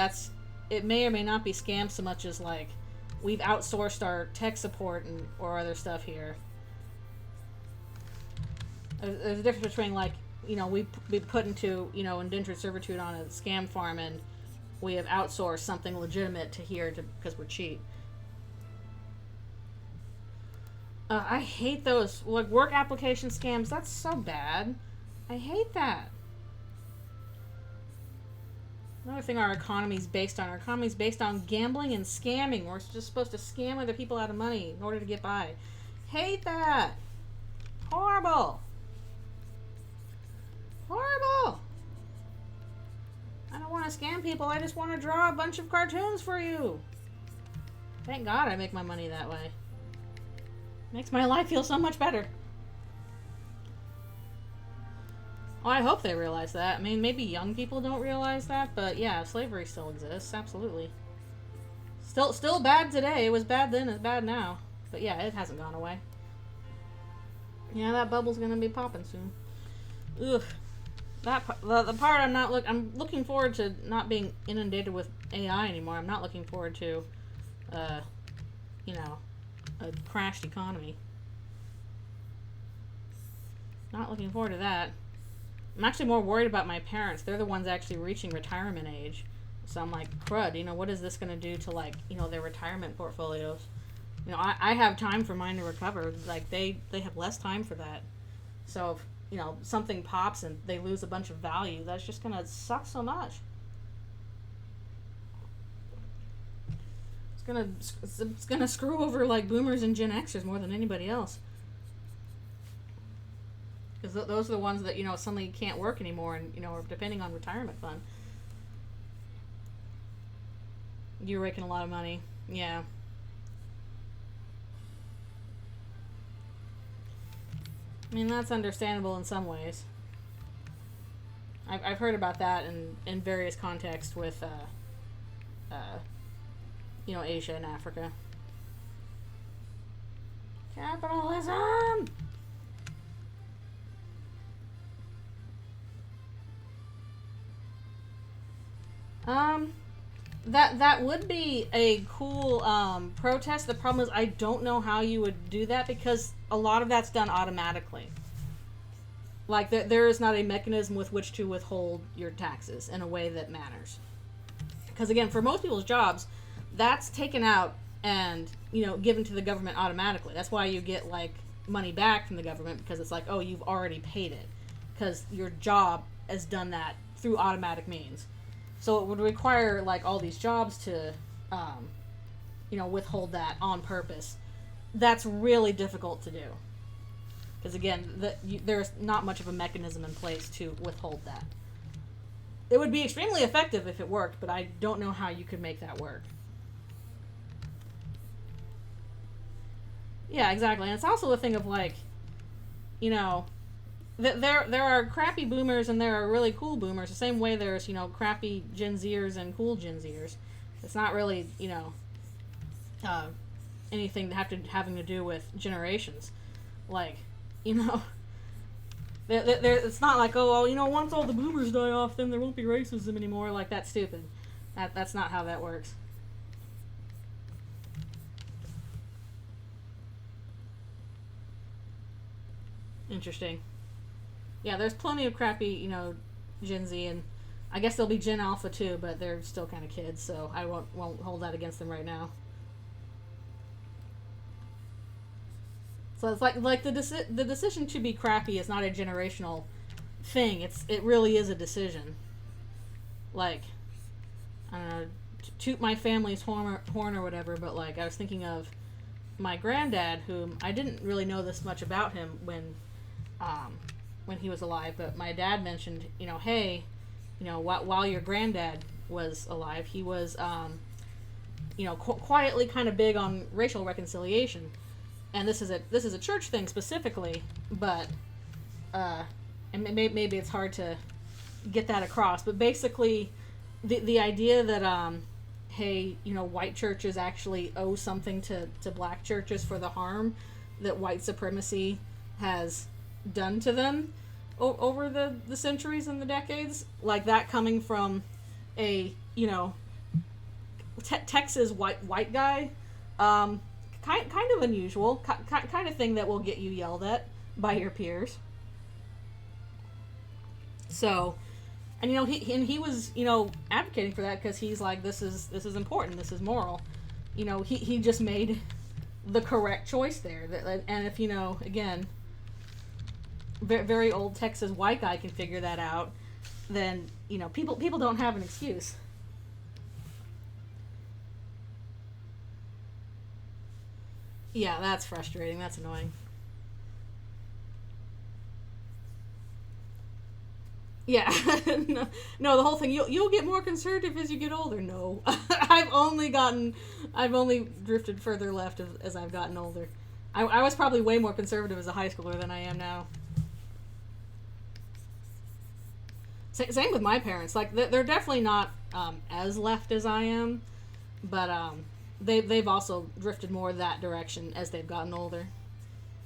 it may or may not be scams so much as, like, we've outsourced our tech support or other stuff here. There's a difference between, like, you know, we put into, you know, indentured servitude on a scam farm, and we have outsourced something legitimate to here because we're cheap. I hate those, like, work application scams. That's so bad. I hate that. Another thing our economy's based on. Our economy's based on gambling and scamming. We're just supposed to scam other people out of money in order to get by. Hate that. Horrible. Horrible! I don't want to scam people, I just want to draw a bunch of cartoons for you. Thank God I make my money that way. Makes my life feel so much better. Oh, I hope they realize that. I mean, maybe young people don't realize that, but yeah, slavery still exists, absolutely. Still bad today. It was bad then, it's bad now. But yeah, it hasn't gone away. Yeah, that bubble's gonna be popping soon. Ugh. The part I'm looking forward to not being inundated with AI anymore. I'm not looking forward to, you know, a crashed economy. Not looking forward to that. I'm actually more worried about my parents. They're the ones actually reaching retirement age. So I'm like, crud, you know, what is this going to do to, like, you know, their retirement portfolios? You know, I have time for mine to recover. Like, they have less time for that. So if, you know, something pops and they lose a bunch of value, that's just gonna suck so much. It's gonna screw over, like, boomers and Gen Xers more than anybody else. Because those are the ones that, you know, suddenly can't work anymore and, you know, are depending on retirement fund. You're raking a lot of money. Yeah. I mean, that's understandable in some ways. I've heard about that in various contexts with, you know, Asia and Africa. Capitalism! That would be a cool protest. The problem is I don't know how you would do that because a lot of that's done automatically. Like, there is not a mechanism with which to withhold your taxes in a way that matters. Because, again, for most people's jobs, that's taken out and, you know, given to the government automatically. That's why you get, like, money back from the government, because it's like, oh, you've already paid it. Because your job has done that through automatic means. So it would require, like, all these jobs to, you know, withhold that on purpose. That's really difficult to do. Because, again, there's not much of a mechanism in place to withhold that. It would be extremely effective if it worked, but I don't know how you could make that work. Yeah, exactly. And it's also a thing of, like, you know, there are crappy boomers and there are really cool boomers. The same way there's, you know, crappy Gen Zers and cool Gen Zers. It's not really, you know, anything having to do with generations. Like, you know, it's not like, oh, well, you know, once all the boomers die off, then there won't be racism anymore. Like, that's stupid. That's not how that works. Interesting. Yeah, there's plenty of crappy, you know, Gen Z, and I guess there'll be Gen Alpha too, but they're still kind of kids, so I won't hold that against them right now. So it's like the decision to be crappy is not a generational thing. It really is a decision. Like, I don't know, toot my family's horn or whatever, but, like, I was thinking of my granddad, whom I didn't really know this much about him when he was alive, but my dad mentioned, you know, hey, you know, while your granddad was alive, he was, quietly kind of big on racial reconciliation. And this is a church thing specifically, but and maybe it's hard to get that across. But basically, the idea that hey, white churches actually owe something to black churches for the harm that white supremacy has done to them over the centuries and the decades, like that coming from a Texas white guy, kind of unusual, kind of thing that will get you yelled at by your peers. So, and he was advocating for that because he's like, this is important, this is moral. He just made the correct choice there. And if again, very old Texas white guy can figure that out, then people don't have an excuse. Yeah, that's frustrating. That's annoying. Yeah, no, the whole thing. You'll get more conservative as you get older. No, I've only drifted further left as I've gotten older. I was probably way more conservative as a high schooler than I am now. Same with my parents. Like they're definitely not as left as I am, but they've also drifted more that direction as they've gotten older,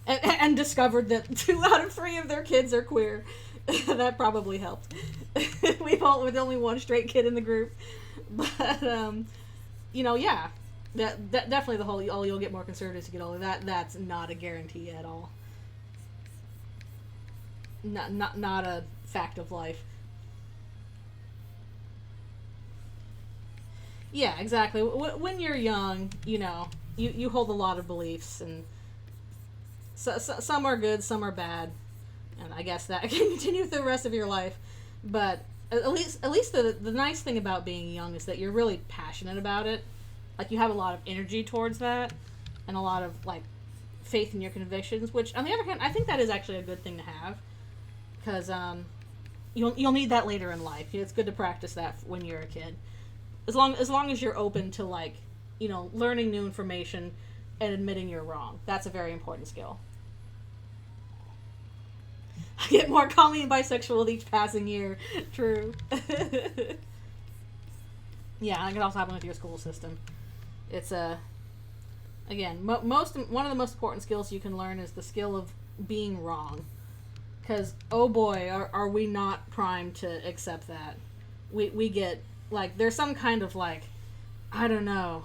and discovered that 2 out of 3 of their kids are queer. That probably helped. We've all with only one straight kid in the group, but yeah, that definitely the whole you'll get more conservative as you get older. That's not a guarantee at all. Not a fact of life. Yeah, exactly. When you're young, you hold a lot of beliefs, and so some are good, some are bad, and I guess that can continue for the rest of your life. But at least the nice thing about being young is that you're really passionate about it. Like you have a lot of energy towards that, and a lot of like faith in your convictions. Which, on the other hand, I think that is actually a good thing to have, because you'll need that later in life. It's good to practice that when you're a kid. As long as you're open to learning new information and admitting you're wrong. That's a very important skill. I get more calming and bisexual with each passing year. True. Yeah, that can also happen with your school system. It's again, one of the most important skills you can learn is the skill of being wrong. Because, oh boy, are we not primed to accept that. We get... there's some kind of, I don't know,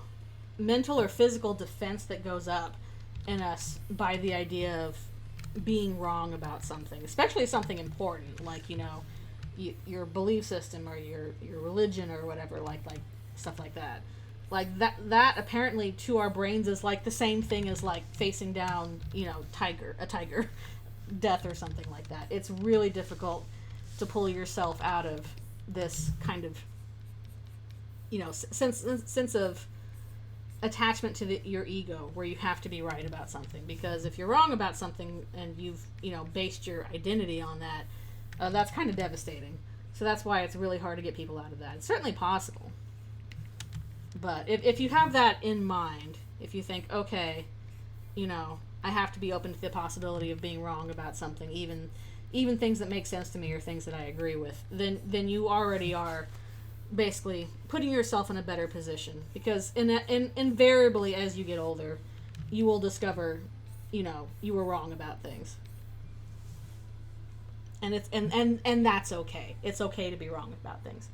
mental or physical defense that goes up in us by the idea of being wrong about something, especially something important, your belief system or your religion or whatever, stuff like that. That apparently to our brains is, the same thing as, facing down, a tiger, death or something like that. It's really difficult to pull yourself out of this kind of sense of attachment to your ego, where you have to be right about something. Because if you're wrong about something and you've based your identity on that, that's kind of devastating. So that's why it's really hard to get people out of that. It's certainly possible, but if you have that in mind, if you think, okay, I have to be open to the possibility of being wrong about something, even things that make sense to me or things that I agree with, then you already are basically putting yourself in a better position, because invariably as you get older, you will discover, you were wrong about things, and it's and that's okay. It's okay to be wrong about things.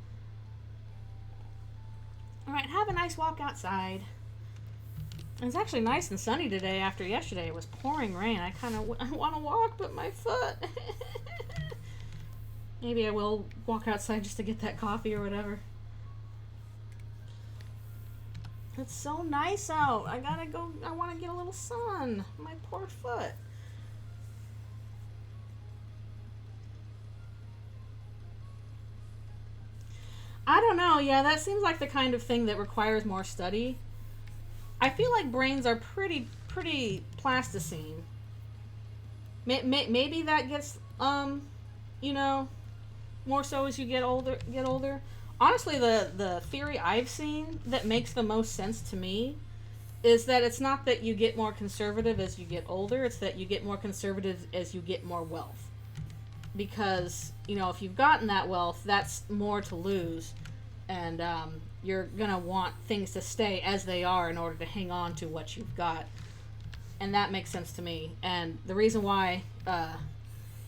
All right, have a nice walk outside. It's actually nice and sunny today after yesterday. It was pouring rain. I want to walk, but my foot. Maybe I will walk outside just to get that coffee or whatever. It's so nice out. I gotta go. I want to get a little sun. My poor foot. I don't know. Yeah, that seems like the kind of thing that requires more study. I feel like brains are pretty plasticine. Maybe that gets more so as you get older. honestly, the theory I've seen that makes the most sense to me is that it's not that you get more conservative as you get older, it's that you get more conservative as you get more wealth. Because, you know, if you've gotten that wealth, that's more to lose. And you're going to want things to stay as they are in order to hang on to what you've got. And that makes sense to me. And the reason why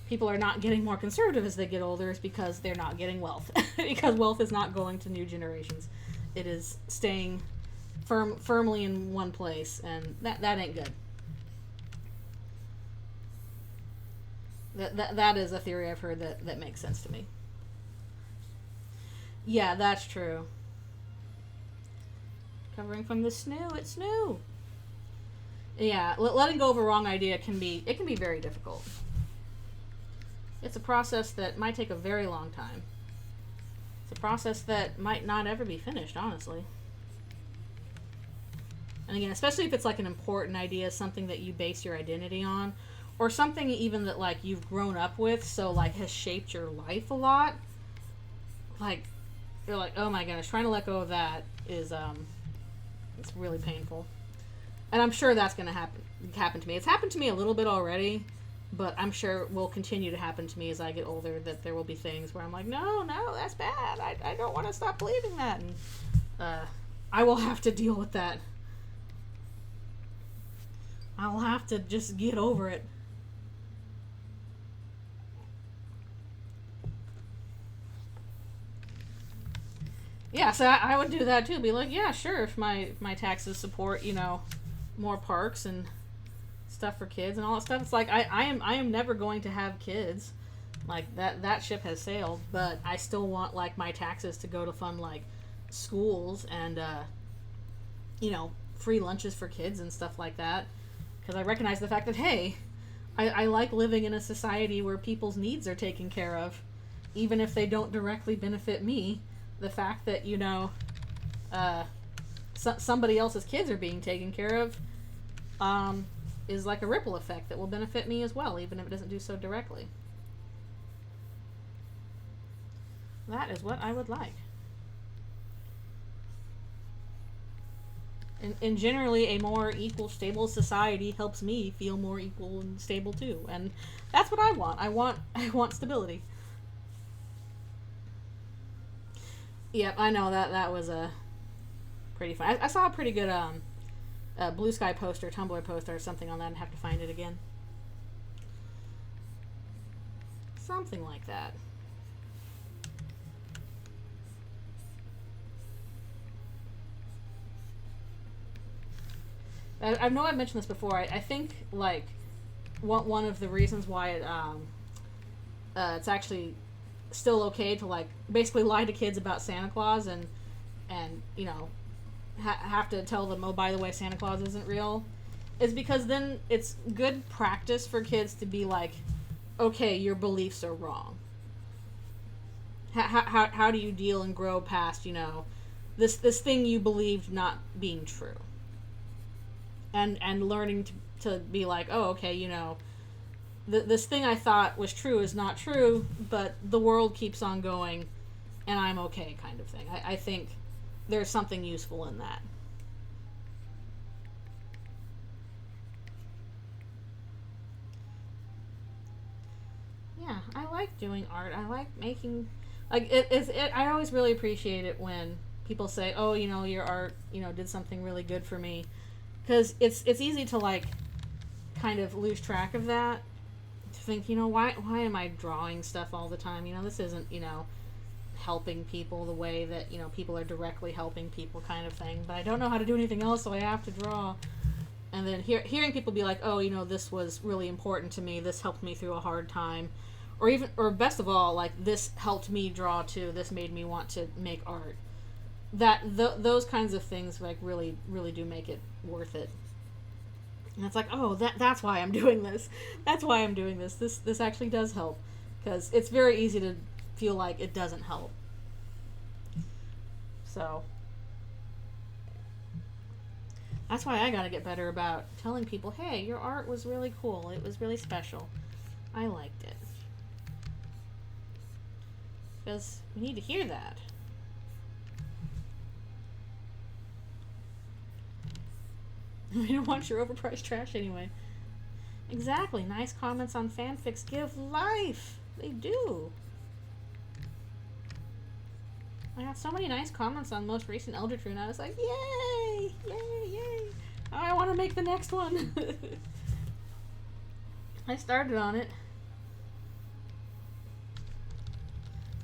people are not getting more conservative as they get older is because they're not getting wealth. Because wealth is not going to new generations. It is staying firmly in one place. And that ain't good. That is a theory I've heard that makes sense to me. Yeah, that's true. Covering from the snow, it's new. Yeah, letting go of a wrong idea can be very difficult. It's a process that might take a very long time. It's a process that might not ever be finished, honestly. And again, especially if it's like an important idea, something that you base your identity on, or something even that like you've grown up with, so like has shaped your life a lot. Like you're like, oh my goodness, trying to let go of that is it's really painful. And I'm sure that's going to happen to me. It's happened to me a little bit already, but I'm sure it will continue to happen to me as I get older, that there will be things where I'm like, no, that's bad. I don't want to stop believing that. And I will have to deal with that. I'll have to just get over it. Yeah, so I would do that too. Be like, yeah, sure, if my taxes support, you know, more parks and stuff for kids and all that stuff. It's like I am never going to have kids. Like that ship has sailed, but I still want like my taxes to go to fund like schools and you know, free lunches for kids and stuff like that. Because I recognize the fact that, hey, I like living in a society where people's needs are taken care of, even if they don't directly benefit me. The fact that, you know, somebody else's kids are being taken care of is like a ripple effect that will benefit me as well, even if it doesn't do so directly. That is what I would like. And generally, a more equal, stable society helps me feel more equal and stable too. And that's what I want. I want stability. Yep, I know that was a pretty fun. I saw a pretty good Blue Sky poster, Tumblr poster, or something on that, and have to find it again. Something like that. I know I've mentioned this before. I think like one of the reasons why it's actually still okay to like basically lie to kids about Santa Claus and you know have to tell them, oh, by the way, Santa Claus isn't real, is because then it's good practice for kids to be like, okay, your beliefs are wrong. How do you deal and grow past, you know, this thing you believed not being true? And learning to be like, oh, okay, you know, this thing I thought was true is not true, but the world keeps on going, and I'm okay, kind of thing. I think there's something useful in that. Yeah, I like doing art. I like making, like, I always really appreciate it when people say, oh, you know, your art, you know, did something really good for me. Because it's easy to, like, kind of lose track of that. To think, you know, why am I drawing stuff all the time? You know, this isn't, you know, helping people the way that, you know, people are directly helping people kind of thing. But I don't know how to do anything else, so I have to draw. And then hearing people be like, oh, you know, this was really important to me. This helped me through a hard time. Or best of all, like, this helped me draw too. This made me want to make art. Those kinds of things, like, really, really do make it worth it. And it's like, oh, that's why I'm doing this. That's why I'm doing this. This actually does help. Because it's very easy to feel like it doesn't help. So that's why I gotta get better about telling people, hey, your art was really cool. It was really special. I liked it. Because we need to hear that. We don't want your overpriced trash anyway. Exactly. Nice comments on fanfics give life. They do. I got so many nice comments on most recent Eldritchrune. I was like, yay! Yay! Yay! I want to make the next one. I started on it.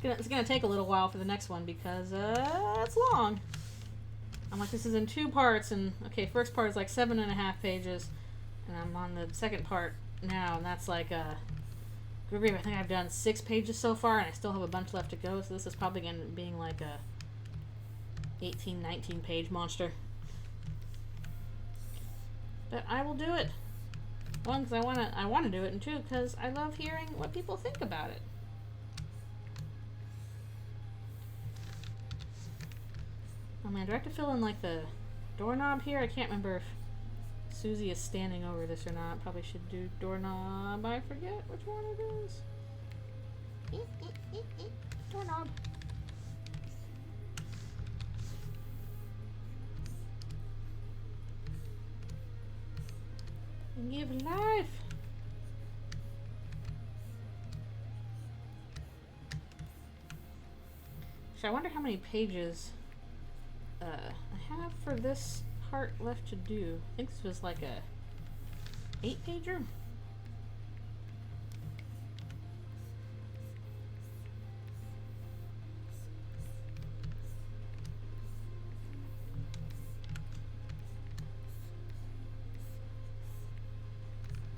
It's gonna take a little while for the next one because it's long. I'm like, this is in 2 parts, and okay, first part is like 7.5 pages, and I'm on the second part now, and that's like good grief, I think I've done 6 pages so far, and I still have a bunch left to go. So this is probably gonna be being like a 18, 19 page monster. But I will do it. 1, because I wanna do it, and 2, because I love hearing what people think about it. Oh man, do I have to fill in like the doorknob here? I can't remember if Susie is standing over this or not. Probably should do doorknob. I forget which one it is. Doorknob. And give life. So I wonder how many pages I have for this part left to do. I think this was like a 8-pager.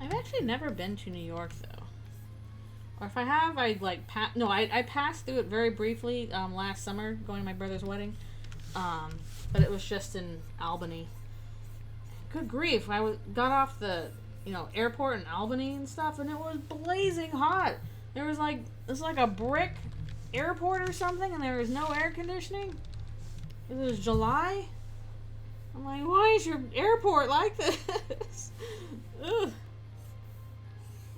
I've actually never been to New York though. Or if I have, I like I passed through it very briefly last summer going to my brother's wedding. But it was just in Albany. Good grief, I got off the, airport in Albany and stuff, and it was blazing hot. It was like a brick airport or something, and there was no air conditioning. It was July. I'm like, why is your airport like this? Ugh.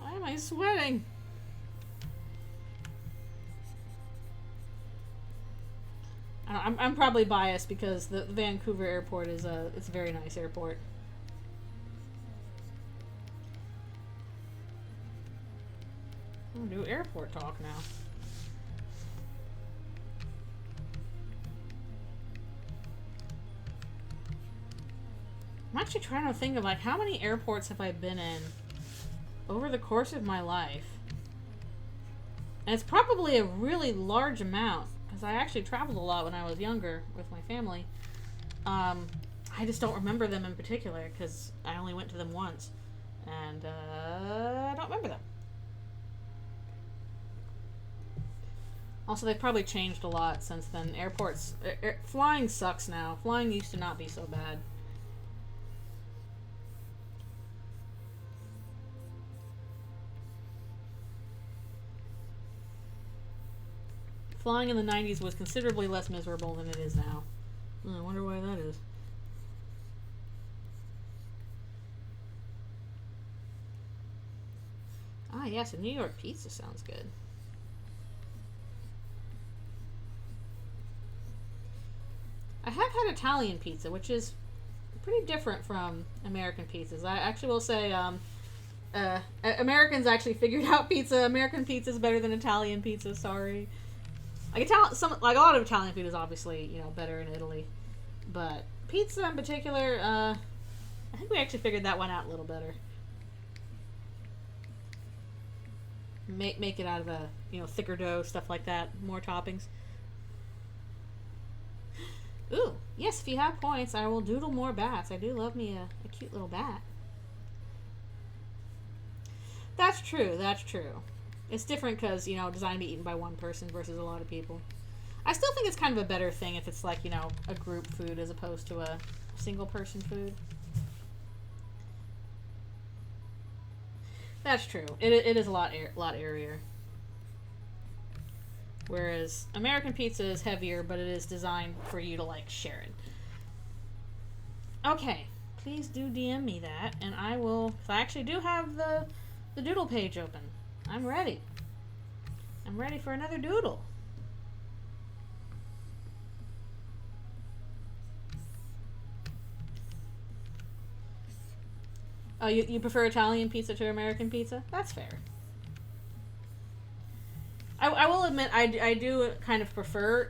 Why am I sweating? I'm probably biased because the Vancouver airport is it's a very nice airport. I'm gonna do airport talk now. I'm actually trying to think of like how many airports have I been in over the course of my life. And it's probably a really large amount. Because I actually traveled a lot when I was younger with my family. I just don't remember them in particular because I only went to them once. And I don't remember them. Also, they've probably changed a lot since then. Airports... flying sucks now. Flying used to not be so bad. Flying in the 90s was considerably less miserable than it is now. I wonder why that is. Ah, yes, a New York pizza sounds good. I have had Italian pizza, which is pretty different from American pizzas. I actually will say, Americans actually figured out pizza. American pizza is better than Italian pizza, sorry. Like a lot of Italian food is obviously, better in Italy, but pizza in particular, I think we actually figured that one out a little better. Make it out of a thicker dough, stuff like that, more toppings. Ooh, yes, if you have points, I will doodle more bats. I do love me a cute little bat. That's true. That's true. It's different because, designed to be eaten by one person versus a lot of people. I still think it's kind of a better thing if it's like, a group food as opposed to a single person food. That's true. It is a lot airier. Whereas American pizza is heavier, but it is designed for you to, share it. Okay. Please do DM me that, and I will... 'cause I actually do have the doodle page open. I'm ready. I'm ready for another doodle. Oh, you prefer Italian pizza to American pizza? That's fair. I will admit I do kind of prefer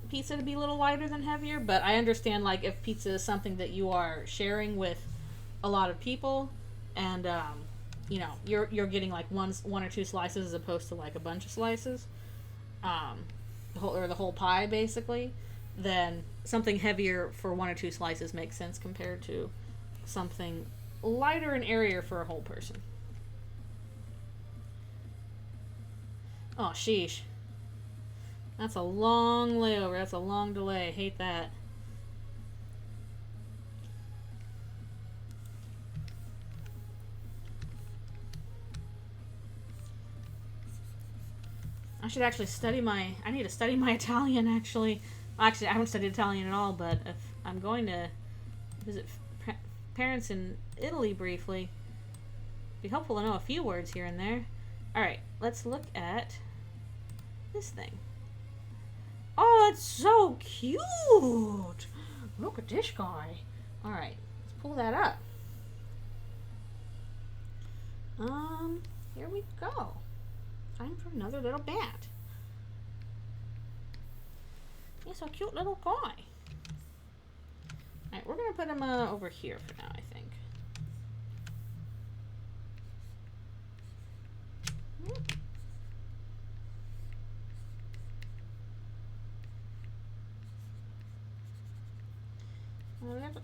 pizza to be a little lighter than heavier, but I understand like if pizza is something that you are sharing with a lot of people, and you know you're getting like one or two slices as opposed to like a bunch of slices, the whole pie basically, then something heavier for one or two slices makes sense compared to something lighter and airier for a whole person. Oh, sheesh. That's a long layover. That's a long delay. Hate that. I should actually study my... I need to study my Italian, actually. Actually, I haven't studied Italian at all, but if I'm going to visit parents in Italy briefly, it'd be helpful to know a few words here and there. Alright, let's look at this thing. Oh, it's so cute! Look at this guy. Alright, let's pull that up. Here we go. Time for another little bat. He's a cute little guy. Alright, we're gonna put him over here for now, I think.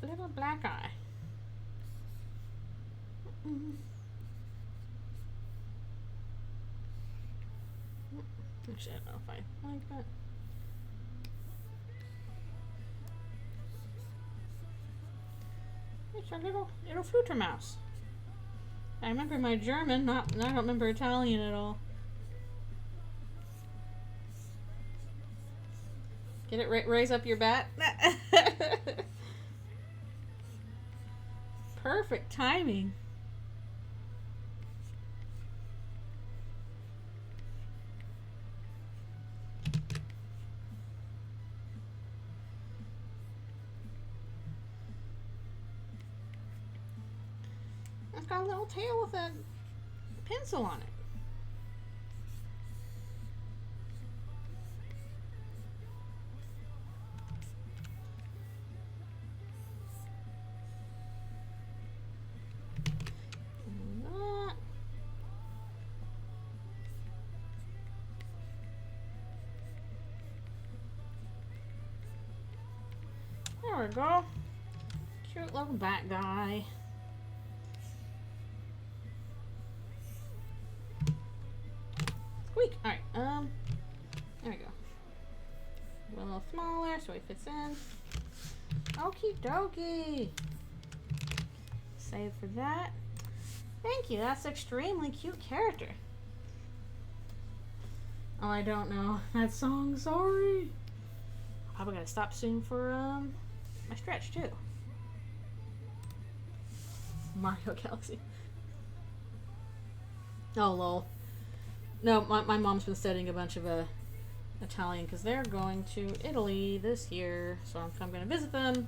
A little black eye. Actually, I don't know if I like that. It's a little Fluter mouse. I remember my German, I don't remember Italian at all. Get it? Raise up your bat. Perfect timing. It's got a little tail with a pencil on it. There we go. Cute little bat guy. Squeak. Alright, there we go. A little smaller so he fits in. Okie dokie. Save for that. Thank you, that's an extremely cute character. Oh, I don't know that song, sorry. Probably gotta stop soon for my stretch too. Mario Galaxy. Oh lol. No, my mom's been studying a bunch of Italian because they're going to Italy this year, so I'm going to visit them.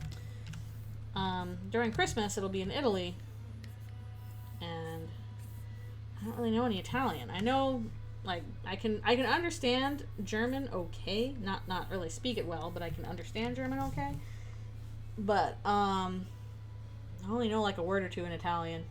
During Christmas, it'll be in Italy, and I don't really know any Italian. I know, like, I can understand German okay, not really speak it well, but I can understand German okay. But I only know like a word or two in Italian.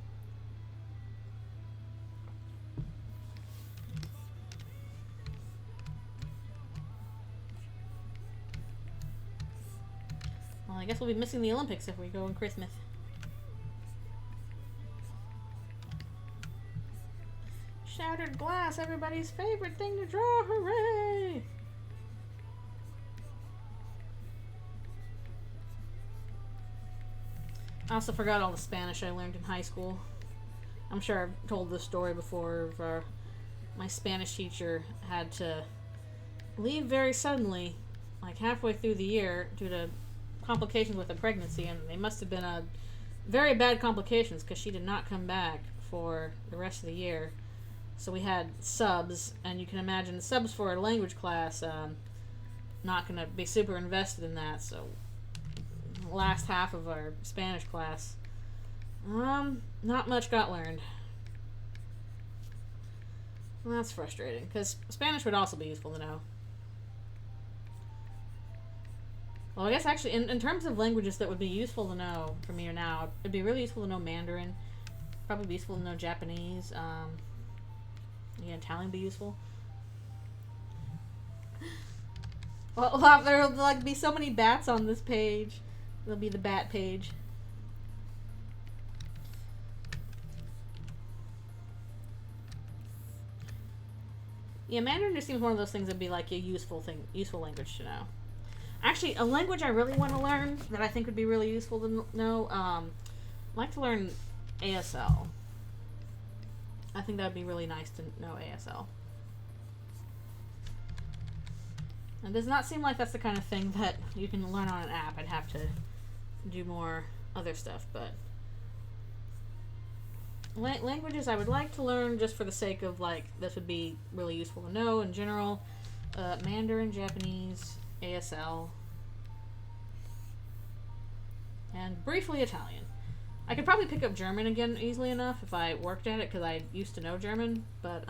Well, I guess we'll be missing the Olympics if we go in Christmas. Shattered glass, everybody's favorite thing to draw, hooray! I also forgot all the Spanish I learned in high school. I'm sure I've told this story before of my Spanish teacher had to leave very suddenly, like halfway through the year, due to complications with a pregnancy, and they must have been very bad complications because she did not come back for the rest of the year. So we had subs, and you can imagine the subs for a language class not going to be super invested in that, so last half of our Spanish class, Not much got learned. Well, that's frustrating, because Spanish would also be useful to know. Well, I guess actually, in terms of languages that would be useful to know for me or now, it'd be really useful to know Mandarin. Probably be useful to know Japanese. Yeah, Italian would be useful. Well, there'll like be so many bats on this page. It'll be the bat page. Yeah, Mandarin just seems one of those things that'd be like a useful language to know. Actually, a language I really want to learn that I think would be really useful to know, I'd like to learn ASL. I think that would be really nice to know ASL. It does not seem like that's the kind of thing that you can learn on an app. I'd have to do more other stuff, but languages I would like to learn just for the sake of, like, this would be really useful to know in general. Mandarin, Japanese, ASL, and briefly Italian. I could probably pick up German again easily enough if I worked at it, because I used to know German, but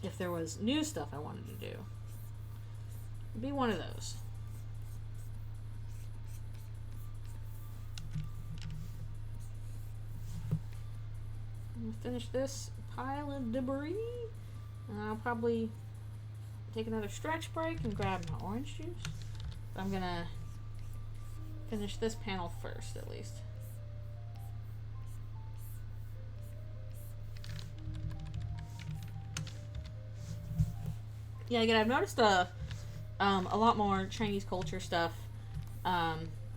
if there was new stuff I wanted to do, it'd be one of those. I'm gonna finish this pile of debris, and I'll probably take another stretch break and grab my orange juice. But I'm gonna finish this panel first, at least. Yeah, again, I've noticed a lot more Chinese culture stuff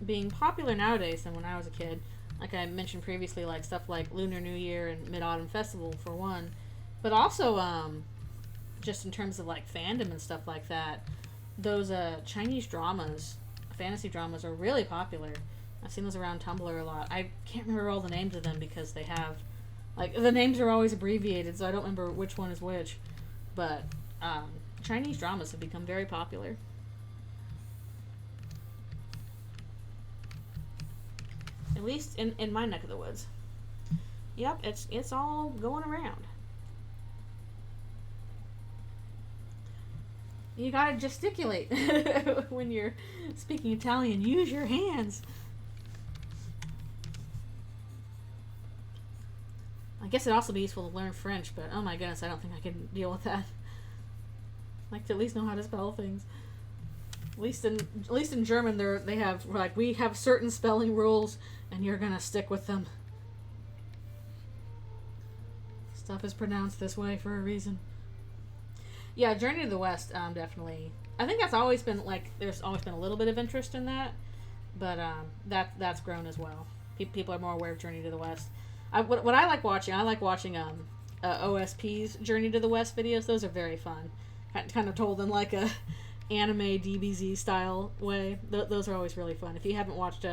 being popular nowadays than when I was a kid. Like I mentioned previously, like stuff like Lunar New Year and Mid-Autumn Festival for one, but also just in terms of like fandom and stuff like that, those Chinese dramas, fantasy dramas, are really popular. I've seen those around Tumblr a lot. I can't remember all the names of them because they have, like, the names are always abbreviated, so I don't remember which one is which. But Chinese dramas have become very popular. At least in my neck of the woods. Yep, it's all going around. You gotta gesticulate when you're speaking Italian. Use your hands. I guess it'd also be useful to learn French, but oh my goodness, I don't think I can deal with that. I like to at least know how to spell things. At least in German, they have, like, we have certain spelling rules, and you're gonna stick with them. Stuff is pronounced this way for a reason. Yeah, Journey to the West, definitely. I think that's always been, like, there's always been a little bit of interest in that, but that's grown as well. People are more aware of Journey to the West. What I like watching OSP's Journey to the West videos. Those are very fun. Kind of told in like a anime DBZ style way. Those are always really fun. If you haven't watched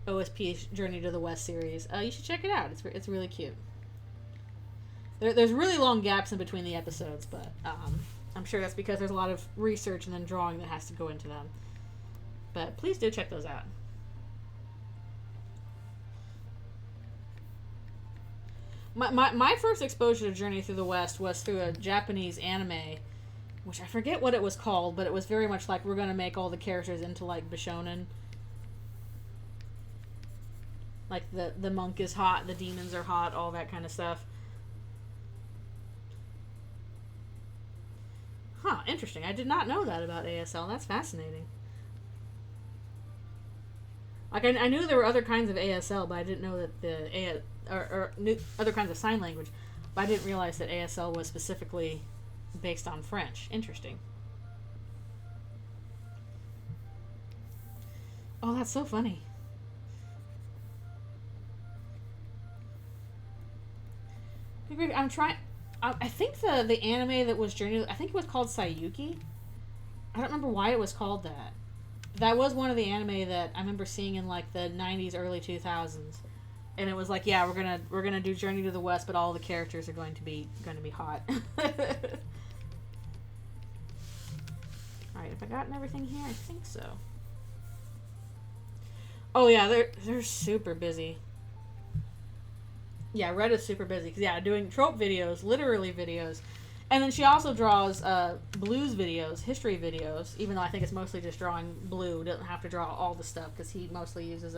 OSP's Journey to the West series, you should check it out. It's really cute. There's really long gaps in between the episodes, but I'm sure that's because there's a lot of research and then drawing that has to go into them. But please do check those out. My first exposure to Journey Through the West was through a Japanese anime, which I forget what it was called, but it was very much like we're going to make all the characters into, like, Bishonen. Like, the monk is hot, the demons are hot, all that kind of stuff. Huh, interesting. I did not know that about ASL. That's fascinating. Like, I knew there were other kinds of ASL, but I didn't know that the other kinds of sign language, but I didn't realize that ASL was specifically based on French. Interesting. Oh, that's so funny. I'm trying. I think the anime that was Journey, I think it was called Sayuki. I don't remember why it was called that. That was one of the anime that I remember seeing in, like, the 90s, early 2000s. And it was like, yeah, we're gonna do Journey to the West, but all the characters are going to be hot. Alright, have I gotten everything here? I think so. Oh yeah, they're super busy. Yeah, Red is super busy. 'Cause, yeah, doing trope videos, literally videos. And then she also draws blues videos, history videos, even though I think it's mostly just drawing blue. Doesn't have to draw all the stuff because he mostly uses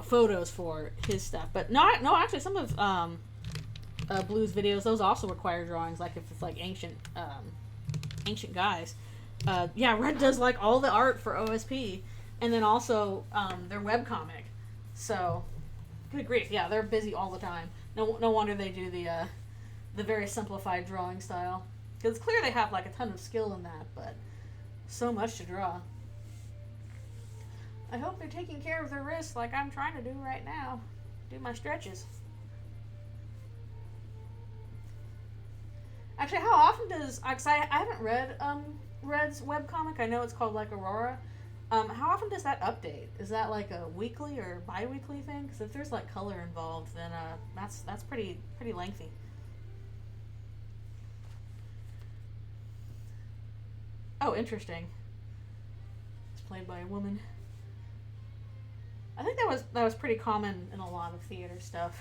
photos for his stuff. But no, actually, some of blues videos, those also require drawings. Like if it's like ancient guys. Yeah, Red does like all the art for OSP, and then also their webcomic. So, good grief, yeah, they're busy all the time. No wonder they do the very simplified drawing style. Because it's clear they have like a ton of skill in that, but so much to draw. I hope they're taking care of their wrists like I'm trying to do right now. Do my stretches. Actually, how often does... Cause I haven't read Red's webcomic. I know it's called like Aurora. How often does that update? Is that like a weekly or bi-weekly thing? Because if there's like color involved, then that's pretty lengthy. Oh, interesting. It's played by a woman. I think that was pretty common in a lot of theater stuff.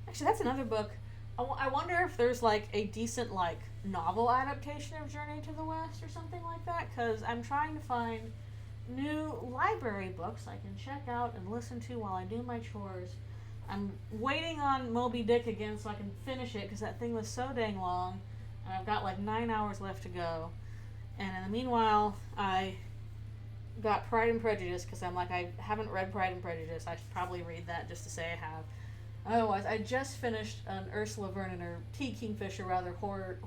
Actually, that's another book. I wonder if there's like a decent like novel adaptation of Journey to the West or something like that. Because I'm trying to find new library books I can check out and listen to while I do my chores. I'm waiting on Moby Dick again so I can finish it because that thing was so dang long, and I've got like 9 hours left to go. And in the meanwhile, I got Pride and Prejudice because I'm like, I haven't read Pride and Prejudice. I should probably read that just to say I have. Otherwise, I just finished an Ursula Vernon or T. Kingfisher rather horror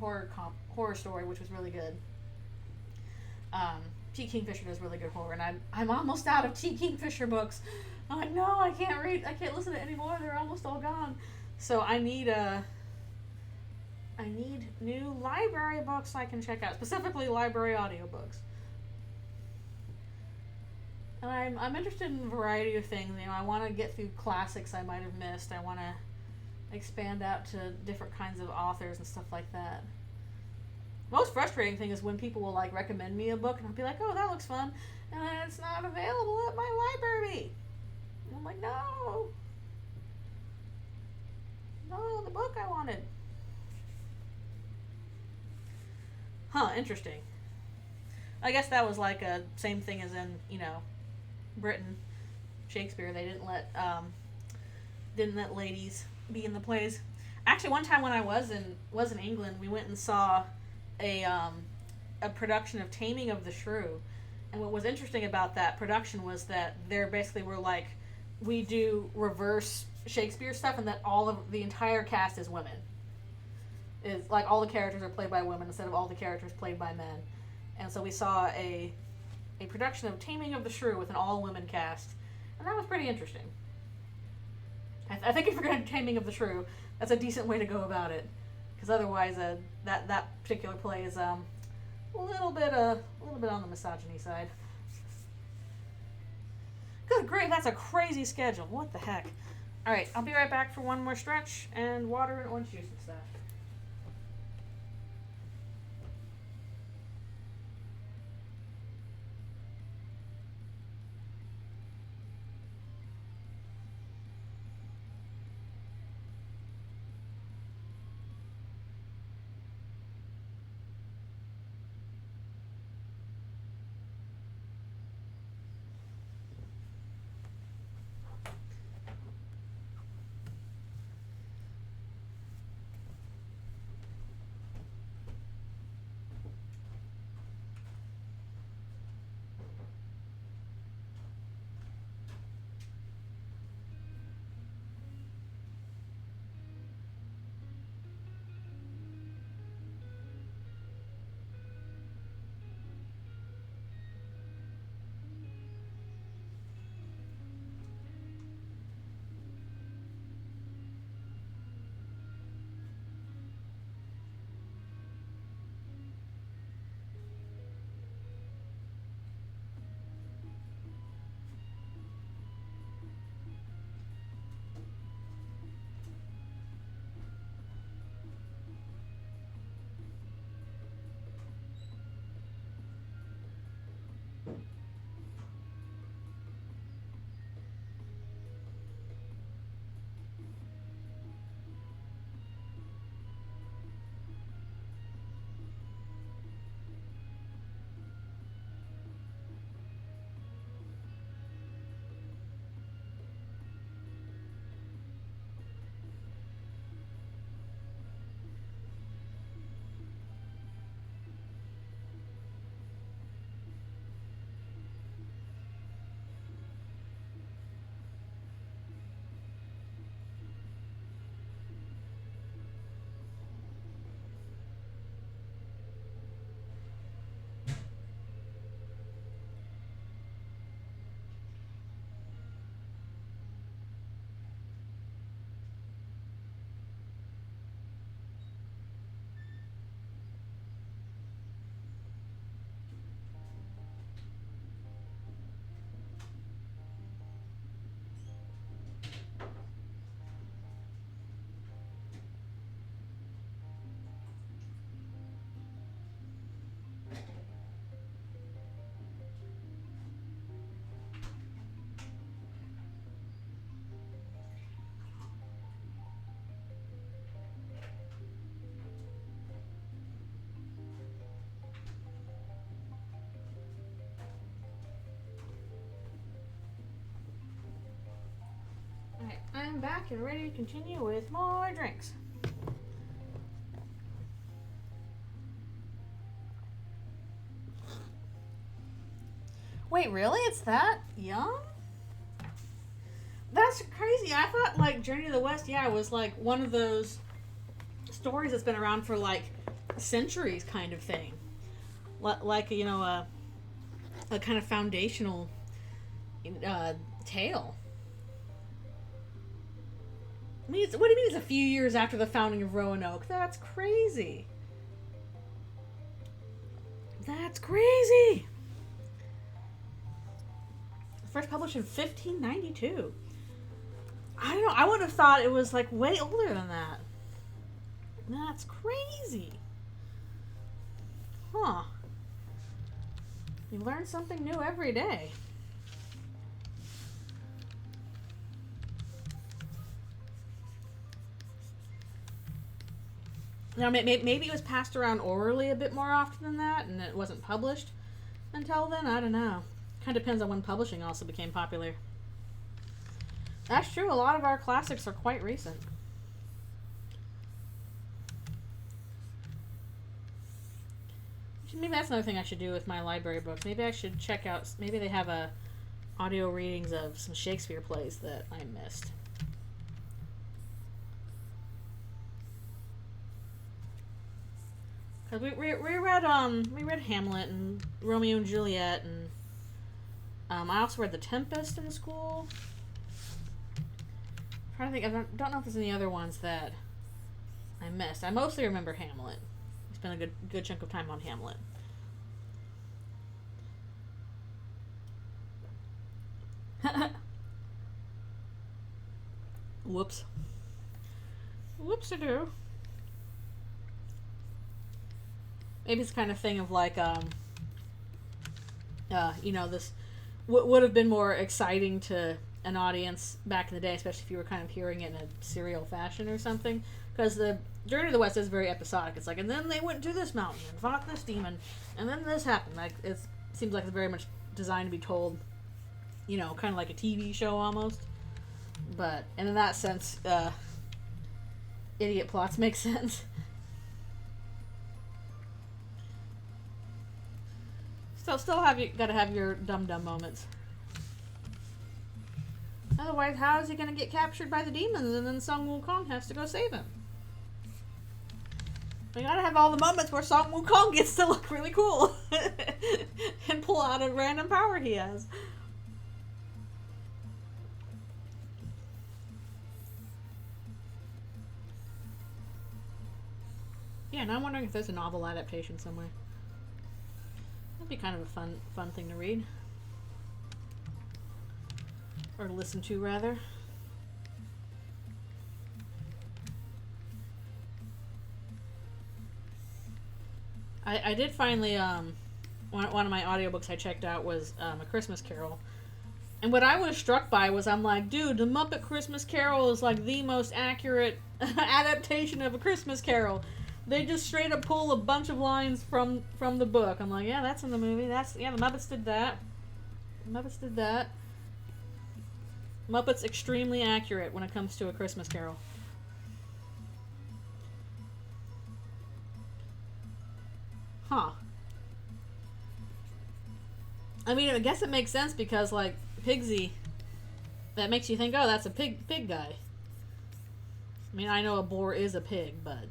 story, which was really good. T. Kingfisher does really good horror, and I'm almost out of T. Kingfisher books. I'm like, no, I can't listen to it anymore. They're almost all gone. So I need new library books I can check out, specifically library audiobooks. And I'm interested in a variety of things. You know, I want to get through classics I might have missed. I want to expand out to different kinds of authors and stuff like that. Most frustrating thing is when people will like recommend me a book and I'll be like, oh, that looks fun, and then it's not available at my library. And I'm like, no, the book I wanted. Huh, interesting. I guess that was like a same thing as in, Britain, Shakespeare. They didn't let ladies be in the plays. Actually, one time when I was in England, we went and saw a production of Taming of the Shrew. And what was interesting about that production was that there basically were like, we do reverse Shakespeare stuff, and that all of the entire cast is women. Is like all the characters are played by women instead of all the characters played by men. And so we saw a production of Taming of the Shrew with an all-women cast, and that was pretty interesting. I think if you're going to Taming of the Shrew, that's a decent way to go about it, because otherwise, that particular play is a little bit on the misogyny side. Good grief, that's a crazy schedule. What the heck? All right, I'll be right back for one more stretch and water and orange juice and stuff. I'm back and ready to continue with more drinks. Wait, really? It's that young? That's crazy. I thought, like, Journey to the West, yeah, was, like, one of those stories that's been around for, like, centuries kind of thing. Like, you know, a kind of foundational tale. I mean, what do you mean it's a few years after the founding of Roanoke? That's crazy. That's crazy. First published in 1592. I don't know. I would have thought it was like way older than that. That's crazy. Huh. You learn something new every day. Now, maybe it was passed around orally a bit more often than that, and it wasn't published until then. I don't know. Kind of depends on when publishing also became popular. That's true. A lot of our classics are quite recent. Maybe that's another thing I should do with my library books. Maybe I should check out. Maybe they have audio readings of some Shakespeare plays that I missed. Cause we read Hamlet and Romeo and Juliet, and I also read The Tempest in school. I'm trying to think. I don't know if there's any other ones that I missed. I mostly remember Hamlet. I spent a good chunk of time on Hamlet. Whoops. Whoops-a-doo. Maybe it's the kind of thing of like, you know, this would have been more exciting to an audience back in the day, especially if you were kind of hearing it in a serial fashion or something. Because the Journey to the West is very episodic. It's like, and then they went to this mountain and fought this demon, and then this happened. Like, it seems like it's very much designed to be told, you know, kind of like a TV show almost. But, and in that sense, idiot plots make sense. Still gotta have your dumb moments. Otherwise, how is he gonna get captured by the demons and then Sun Wukong has to go save him? We gotta have all the moments where Sun Wukong gets to look really cool and pull out a random power he has. Yeah, and I'm wondering if there's a novel adaptation somewhere. That'd be kind of a fun thing to read. Or to listen to, rather. I did finally, one of my audiobooks I checked out was A Christmas Carol. And what I was struck by was, I'm like, dude, The Muppet Christmas Carol is like the most accurate adaptation of A Christmas Carol. They just straight up pull a bunch of lines from the book. I'm like, yeah, that's in the movie. The Muppets did that. Muppets extremely accurate when it comes to A Christmas Carol. Huh. I mean, I guess it makes sense because, like, Pigsy, that makes you think, oh, that's a pig guy. I mean, I know a boar is a pig, but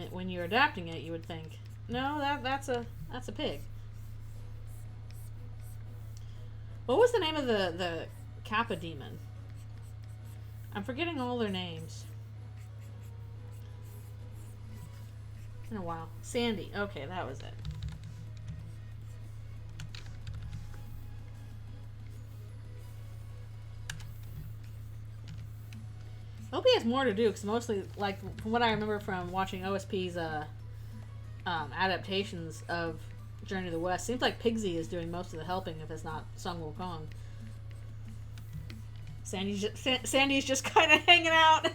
when you're adapting it, you would think, no, that's a pig. What was the name of the Kappa demon? I'm forgetting all their names. It's been a while. Sandy. Okay, that was it. I hope he has more to do, because mostly, like, from what I remember from watching OSP's adaptations of Journey to the West, seems like Pigsy is doing most of the helping if it's not Sun Wukong. Sandy's just kind of hanging out.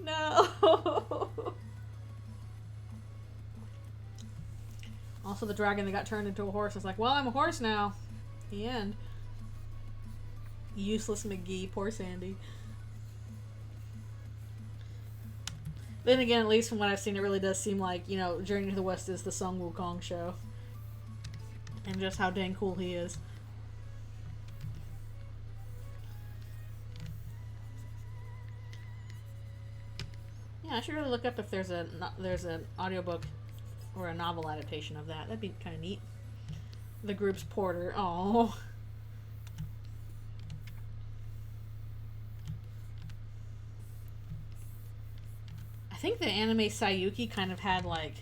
No. Also, the dragon that got turned into a horse is like, well, I'm a horse now. The end. Useless McGee. Poor Sandy. Then again, at least from what I've seen, it really does seem like, you know, Journey to the West is the Sun Wukong show. And just how dang cool he is. Yeah, I should really look up if there's an audiobook or a novel adaptation of that. That'd be kind of neat. The group's porter. Oh. I think the anime Sayuki kind of had like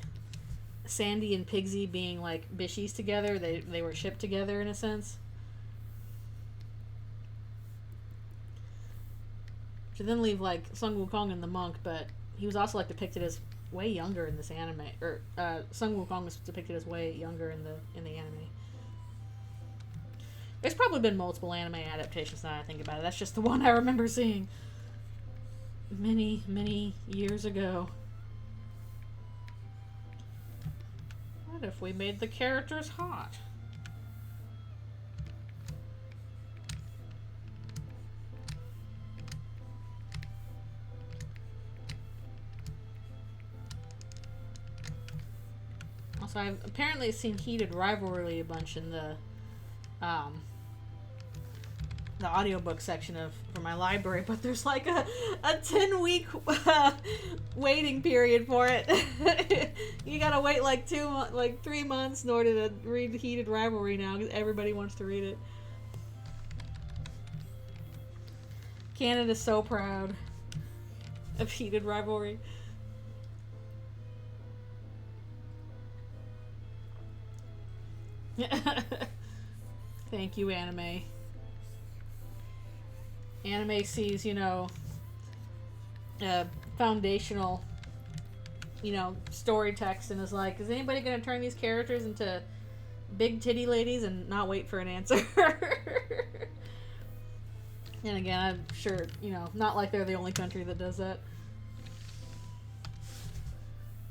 Sandy and Pigsy being like bishies together. They were shipped together in a sense. To then leave like Sun Wukong and the monk, but he was also like depicted as way younger in this anime. Or Sun Wukong was depicted as way younger in the anime. There's probably been multiple anime adaptations now that I think about it. That's just the one I remember seeing many, many years ago. What if we made the characters hot? Also, I've apparently seen Heated Rivalry a bunch in the audiobook section for my library, but there's like a 10-week waiting period for it. You gotta wait like 3 months in order to read Heated Rivalry now, because everybody wants to read it. Canada's so proud of Heated Rivalry. Thank you, anime. Anime sees, you know, foundational, you know, story text and is like, is anybody going to turn these characters into big titty ladies and not wait for an answer? And again, I'm sure, you know, not like they're the only country that does that.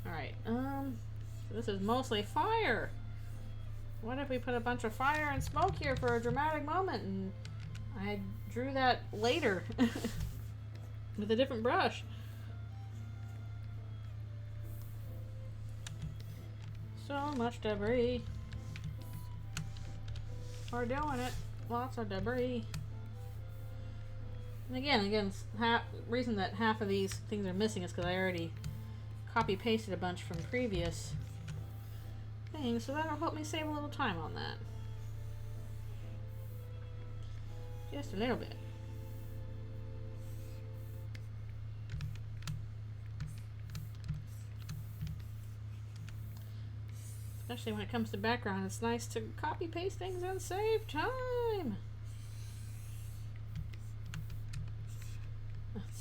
Alright, this is mostly fire. What if we put a bunch of fire and smoke here for a dramatic moment, and I drew that later with a different brush? So much debris. We're doing it. Lots of debris. And again, reason that half of these things are missing is because I already copy-pasted a bunch from previous things, so that'll help me save a little time on that. Just a little bit. Especially when it comes to background, it's nice to copy-paste things and save time.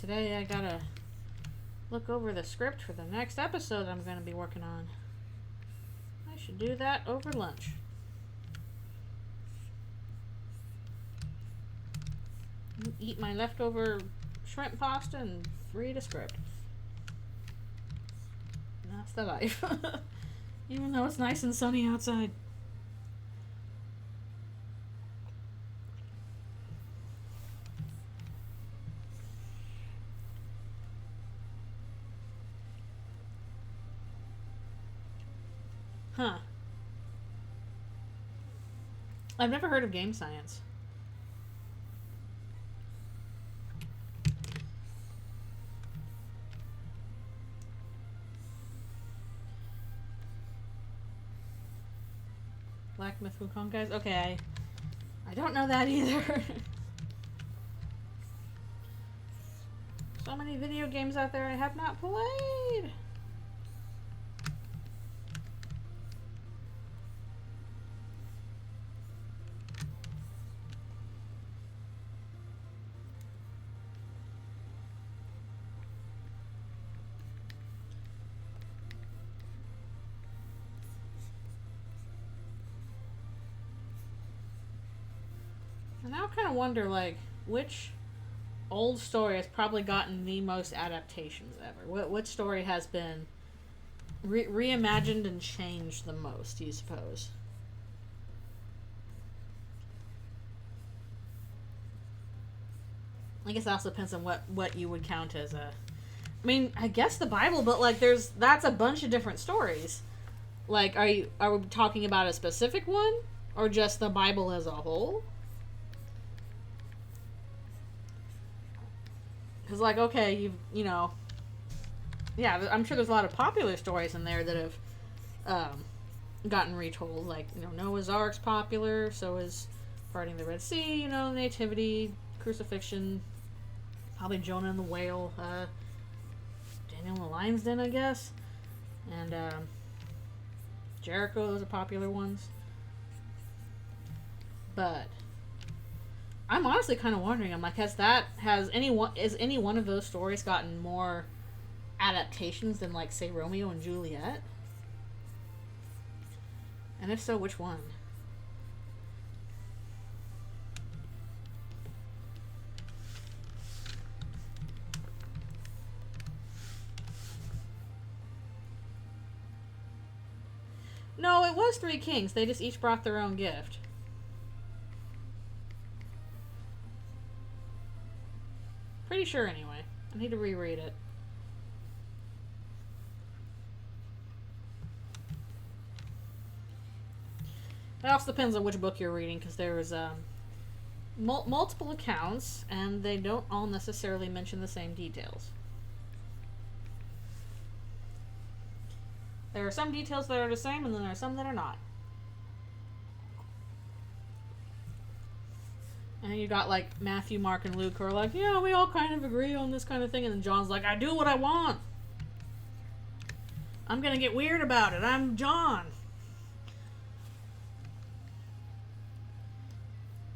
Today I gotta look over the script for the next episode I'm gonna be working on. I should do that over lunch. Eat my leftover shrimp pasta and read a script. That's the life. Even though it's nice and sunny outside. Huh. I've never heard of game science. Black Myth Wukong guys? Okay. I don't know that either. So many video games out there I have not played. I now kind of wonder, like, which old story has probably gotten the most adaptations ever? What story has been reimagined and changed the most, do you suppose? I guess it also depends on what you would count as a... I mean, I guess the Bible, but like that's a bunch of different stories. Like, are we talking about a specific one? Or just the Bible as a whole? Because, like, okay, you know... Yeah, I'm sure there's a lot of popular stories in there that have gotten retold. Like, you know, Noah's Ark's popular, so is parting the Red Sea, you know, Nativity, Crucifixion, probably Jonah and the Whale, Daniel and the Lion's Den, I guess. And, Jericho, those are popular ones. But I'm honestly kind of wondering, I'm like, is any one of those stories gotten more adaptations than, like, say, Romeo and Juliet? And if so, which one? No, it was three kings. They just each brought their own gift. Pretty sure, anyway. I need to reread it. It also depends on which book you're reading, because there's multiple accounts, and they don't all necessarily mention the same details. There are some details that are the same, and then there are some that are not. And you got, like, Matthew, Mark, and Luke who are like, yeah, we all kind of agree on this kind of thing. And then John's like, I do what I want. I'm gonna get weird about it. I'm John.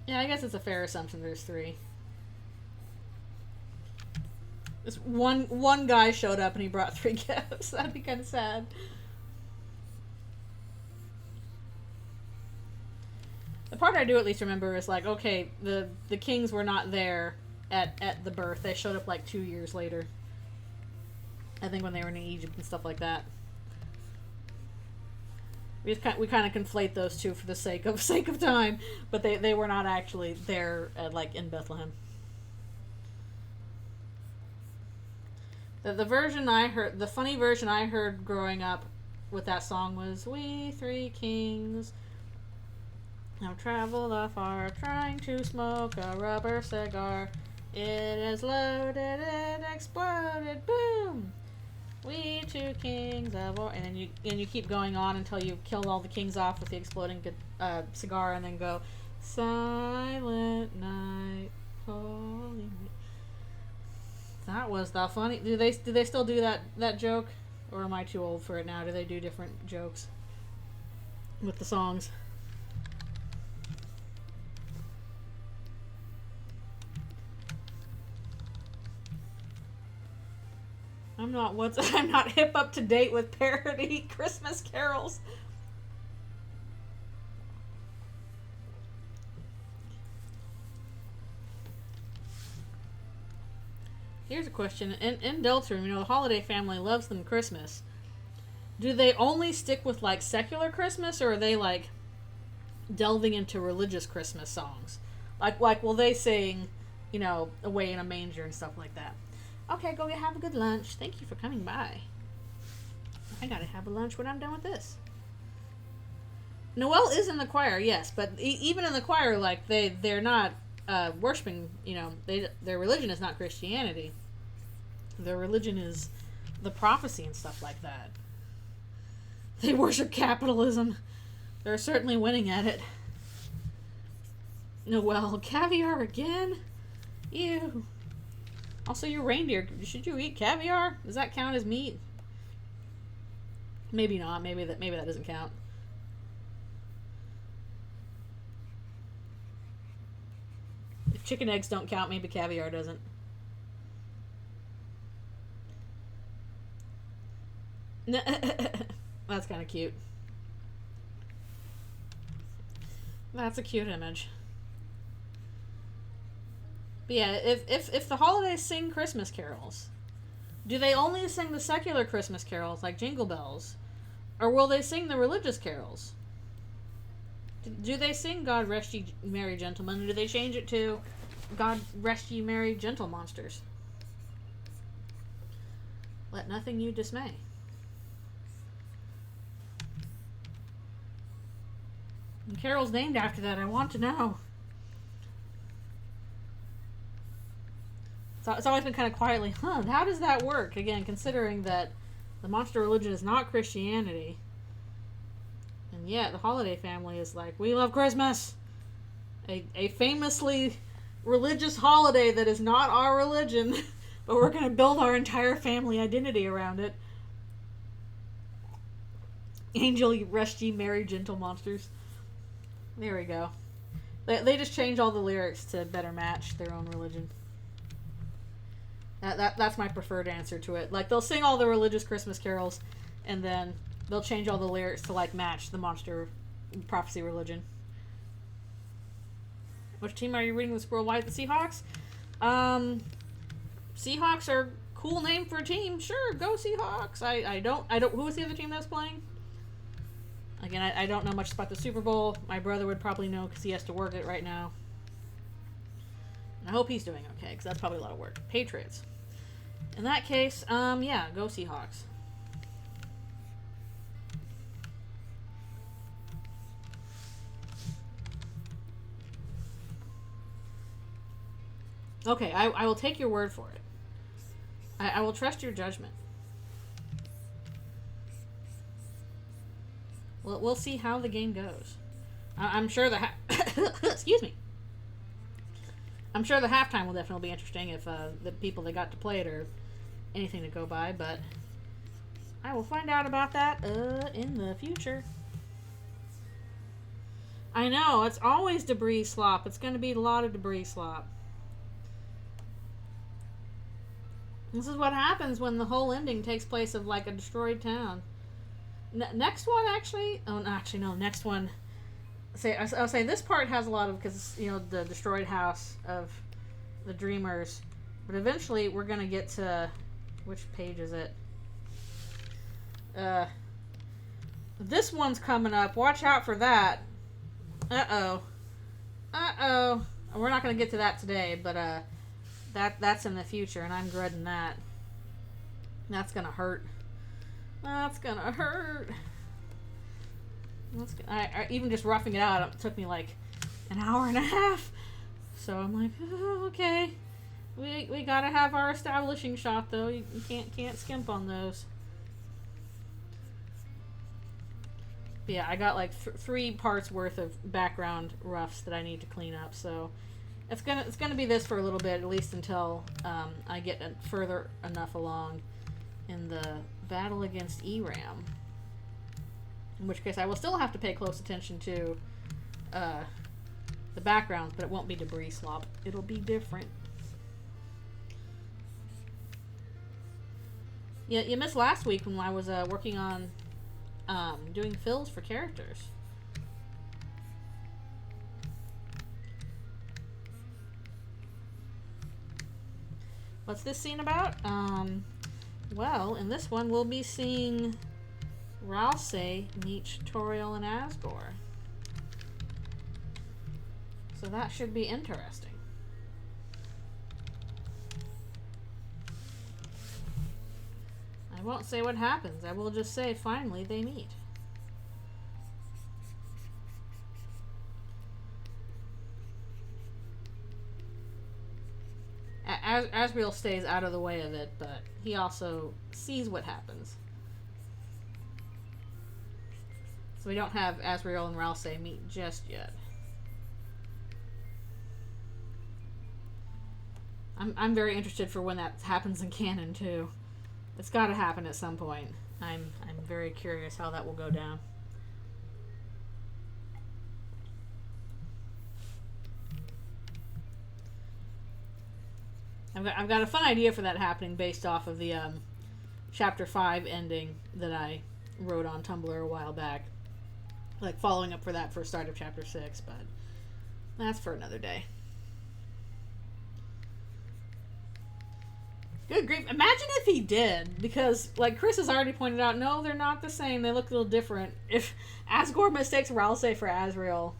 Yeah, I guess it's a fair assumption there's three. This one guy showed up and he brought 3 gifts. That'd be kind of sad. The part I do at least remember is, like, okay, the kings were not there at the birth. They showed up like 2 years later. I think when they were in Egypt and stuff like that. We kind of conflate those two for the sake of time, but they were not actually there like in Bethlehem. The version I heard, the funny version I heard growing up with that song was, "We 3 kings have traveled afar, trying to smoke a rubber cigar. It is loaded, it exploded, boom! We 2 kings of war," and then you keep going on until you've killed all the kings off with the exploding cigar, and then go, "Silent night, holy night." That was the funny. Do they still do that joke, or am I too old for it now? Do they do different jokes with the songs? I'm not hip up to date with parody Christmas carols. Here's a question. In Eldritchrune, you know, the holiday family loves them Christmas. Do they only stick with, like, secular Christmas, or are they, like, delving into religious Christmas songs? Like will they sing, you know, Away in a Manger and stuff like that? Okay, go have a good lunch. Thank you for coming by. I gotta have a lunch when I'm done with this. Noel is in the choir, yes, but even in the choir, like, they're not worshiping, you know, their religion is not Christianity. Their religion is the prophecy and stuff like that. They worship capitalism. They're certainly winning at it. Noel, caviar again? Ew. Also, your reindeer, should you eat caviar? Does that count as meat? Maybe not. Maybe that doesn't count. If chicken eggs don't count, maybe caviar doesn't. That's kind of cute. That's a cute image. But yeah, if the holidays sing Christmas carols, do they only sing the secular Christmas carols like Jingle Bells? Or will they sing the religious carols? Do they sing God Rest Ye Merry Gentlemen? Or do they change it to God rest ye merry gentle monsters. Let nothing you dismay. And Carol's named after that. I want to know. So it's always been kind of quietly, how does that work? Again, considering that the monster religion is not Christianity. And yet the Holiday family is like, we love Christmas. A famously religious holiday that is not our religion, but we're going to build our entire family identity around it. Angel, rest ye merry gentle monsters. There we go. They just change all the lyrics to better match their own religion. That's my preferred answer to it. Like, they'll sing all the religious Christmas carols, and then they'll change all the lyrics to, like, match the monster prophecy religion. Which team are you reading this worldwide? The Seahawks? Seahawks are a cool name for a team. Sure, go Seahawks. I don't. Who was the other team that was playing? Again, I don't know much about the Super Bowl. My brother would probably know because he has to work it right now. And I hope he's doing okay, because that's probably a lot of work. Patriots. In that case, yeah, go Seahawks. Okay, I will take your word for it. I will trust your judgment. We'll see how the game goes. I'm sure the excuse me. I'm sure the halftime will definitely be interesting if the people that got to play it are anything to go by, but I will find out about that in the future. I know, it's always debris slop. It's going to be a lot of debris slop. This is what happens when the whole ending takes place of, like, a destroyed town. Next one, actually... Oh, actually, no. Next one... I'll say this part has a lot of... Because, you know, the destroyed house of the Dreamers. But eventually, we're going to get to... Which page is it? This one's coming up. Watch out for that. Uh-oh. Uh-oh. We're not going to get to that today, but, that's in the future, and I'm dreading that. That's gonna hurt. That's gonna hurt. Even just roughing it out, it took me like an hour and a half. So I'm like, oh, okay. We gotta have our establishing shot, though. You can't skimp on those. But yeah, I got like 3 parts worth of background roughs that I need to clean up, so... It's gonna be this for a little bit, at least until I get further enough along in the battle against ERAM. In which case, I will still have to pay close attention to the backgrounds, but it won't be debris slop. It'll be different. Yeah, you missed last week when I was working on doing fills for characters. What's this scene about? Well, in this one, we'll be seeing Ralsei meet Toriel and Asgore. So that should be interesting. I won't say what happens. I will just say, finally, they meet. Asriel stays out of the way of it, but he also sees what happens. So we don't have Asriel and Ralsei meet just yet. I'm very interested for when that happens in canon too. It's got to happen at some point. I'm very curious how that will go down. I've got a fun idea for that happening based off of the Chapter 5 ending that I wrote on Tumblr a while back. Like, following up for that for start of Chapter 6, but that's for another day. Good grief. Imagine if he did, because, like Chris has already pointed out, no, they're not the same. They look a little different. If Asgore mistakes Ralsei for Asriel,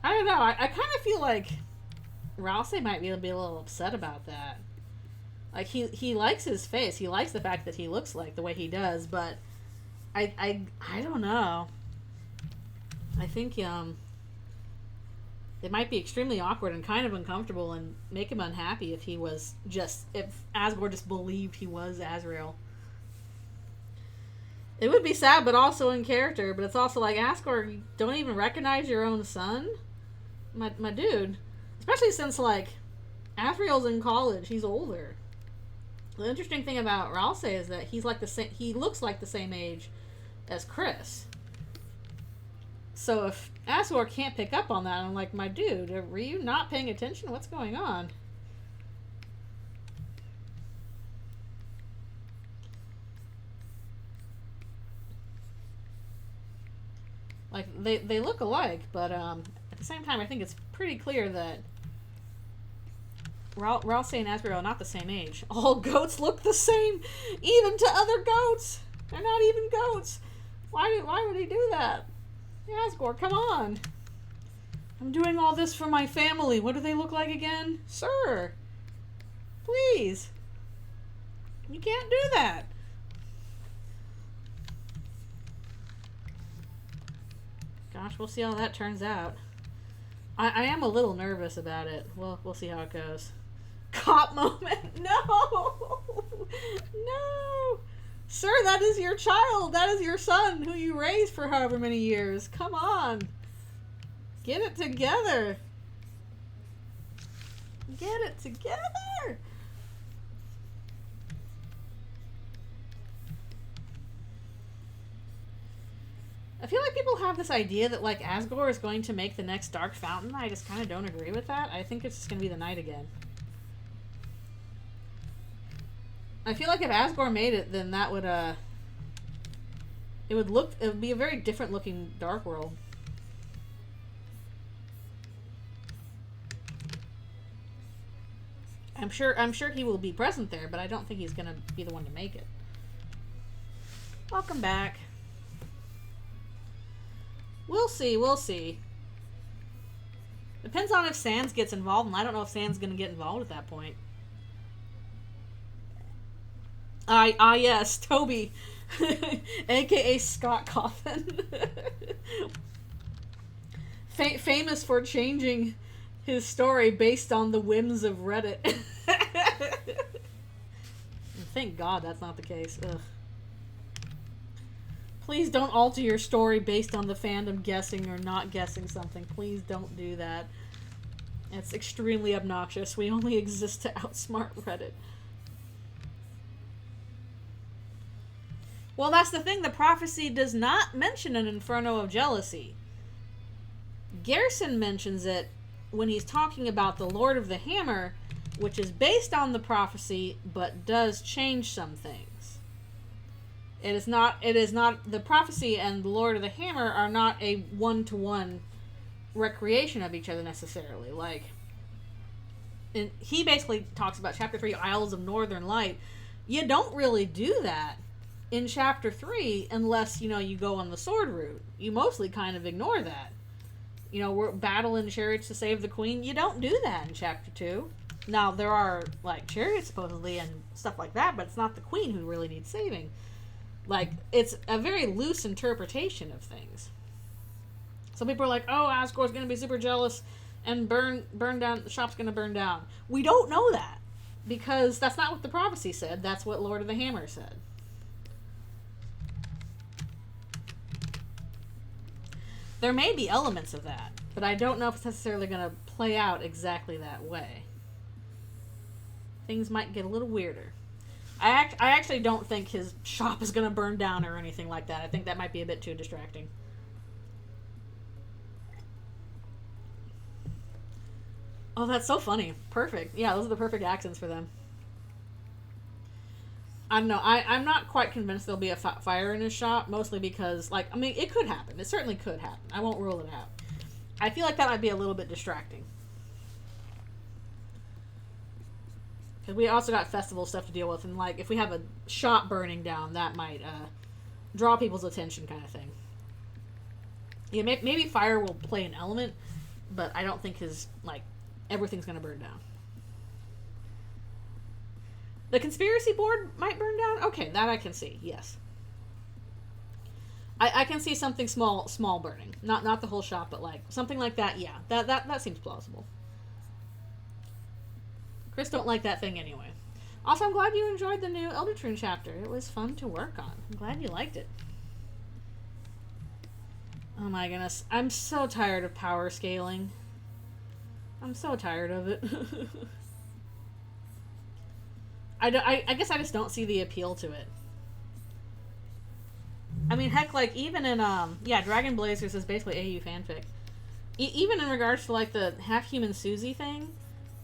I don't know. I kind of feel like Rousey might be a little upset about that. Like, he likes his face. He likes the fact that he looks like the way he does, but I don't know. I think it might be extremely awkward and kind of uncomfortable and make him unhappy if Asgore just believed he was Azrael. It would be sad, but also in character. But it's also like, Asgore, you don't even recognize your own son? My dude. Especially since, like, Azrael's in college. He's older. The interesting thing about Rousey is that he looks like the same age as Chris. So if Asgore can't pick up on that, I'm like, my dude, were you not paying attention? What's going on? Like, they look alike, but at the same time, I think it's pretty clear that Rousey and Azrael are not the same age. All goats look the same, even to other goats. They're not even goats. Why would he do that? Asgore, come on. I'm doing all this for my family. What do they look like again? Sir, please. You can't do that. Gosh, we'll see how that turns out. I am a little nervous about it. We'll see how it goes. Cop moment. No. No. Sir, that is your child. That is your son who you raised for however many years. Come on. Get it together. Get it together. I feel like people have this idea that, like, Asgore is going to make the next Dark Fountain. I just kind of don't agree with that. I think it's just going to be the night again. I feel like if Asgore made it, then that would, it would be a very different looking Dark World. I'm sure he will be present there, but I don't think he's going to be the one to make it. Welcome back. We'll see, we'll see. Depends on if Sans gets involved, and I don't know if Sans is going to get involved at that point. Yes, Toby. A.K.A. Scott Coffin. Famous for changing his story based on the whims of Reddit. Thank God that's not the case. Ugh. Please don't alter your story based on the fandom guessing or not guessing something. Please don't do that. It's extremely obnoxious. We only exist to outsmart Reddit. Well, that's the thing. The prophecy does not mention an inferno of jealousy. Garrison mentions it when he's talking about the Lord of the Hammer, which is based on the prophecy, but does change some things. It is not, the prophecy and the Lord of the Hammer are not a one-to-one recreation of each other necessarily. Like, he basically talks about Chapter 3, Isles of Northern Light. You don't really do that in Chapter 3 unless, you go on the sword route. You mostly kind of ignore that. We're battling chariots to save the queen. You don't do that in Chapter 2. Now, there are, like, chariots supposedly and stuff like that, but it's not the queen who really needs saving. Like, it's a very loose interpretation of things. Some people are like, oh, Asgore's going to be super jealous and burn down, the shop's going to burn down. We don't know that, because that's not what the prophecy said. That's what Lord of the Hammer said. There may be elements of that, but I don't know if it's necessarily going to play out exactly that way. Things might get a little weirder. I actually don't think his shop is going to burn down or anything like that. I think that might be a bit too distracting. Oh, that's so funny. Perfect. Yeah, those are the perfect accents for them. I don't know. I'm not quite convinced there'll be a fire in his shop, mostly because, like, I mean, it could happen. It certainly could happen. I won't rule it out. I feel like that might be a little bit distracting. Because we also got festival stuff to deal with, and, like, if we have a shop burning down, that might draw people's attention kind of thing. Yeah, maybe fire will play an element, But I don't think his, like, everything's gonna burn down. The conspiracy board might burn down? Okay, that I can see, yes. I can see something small burning. Not the whole shop, but like something like that, yeah. That seems plausible. Chris don't like that thing anyway. Also, I'm glad you enjoyed the new Eldritchrune chapter. It was fun to work on. I'm glad you liked it. Oh my goodness. I'm so tired of power scaling. I'm so tired of it. I guess I just don't see the appeal to it. I mean, heck, like, even in, Dragon Blazers is basically AU fanfic. Even in regards to, like, the half-human Susie thing,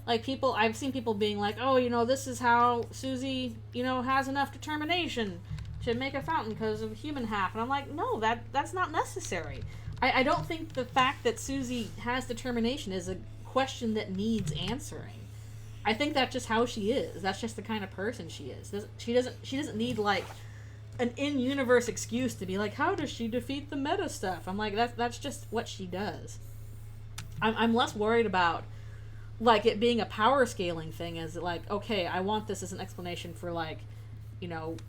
like, I've seen people being like, oh, this is how Susie, has enough determination to make a fountain because of human half. And I'm like, no, that's not necessary. I don't think the fact that Susie has determination is a question that needs answering. I think that's just how she is. That's just the kind of person she is. She doesn't need, like, an in-universe excuse to be like, how does she defeat the meta stuff? I'm like, that's just what she does. I'm less worried about, like, it being a power scaling thing as, like, okay, I want this as an explanation for, like,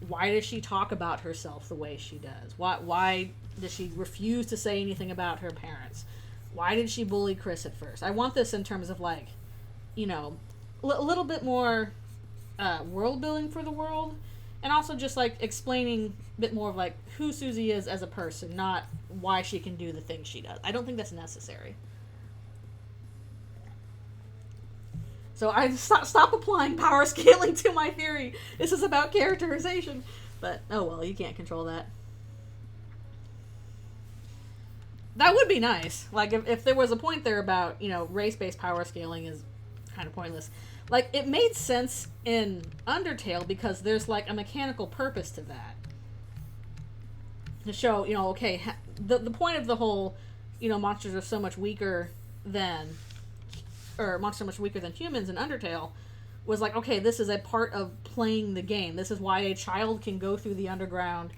why does she talk about herself the way she does? Why does she refuse to say anything about her parents? Why did she bully Chris at first? I want this in terms of, like, a little bit more world building for the world. And also just, like, explaining a bit more of, like, who Susie is as a person, not why she can do the things she does. I don't think that's necessary. So I stop applying power scaling to my theory. This is about characterization. But, oh well, you can't control that. That would be nice. Like, if there was a point there about, race-based power scaling is kind of pointless. Like, it made sense in Undertale because there's, like, a mechanical purpose to that. To show, okay, the point of the whole, monsters are so much weaker than humans in Undertale was like, okay, this is a part of playing the game. This is why a child can go through the underground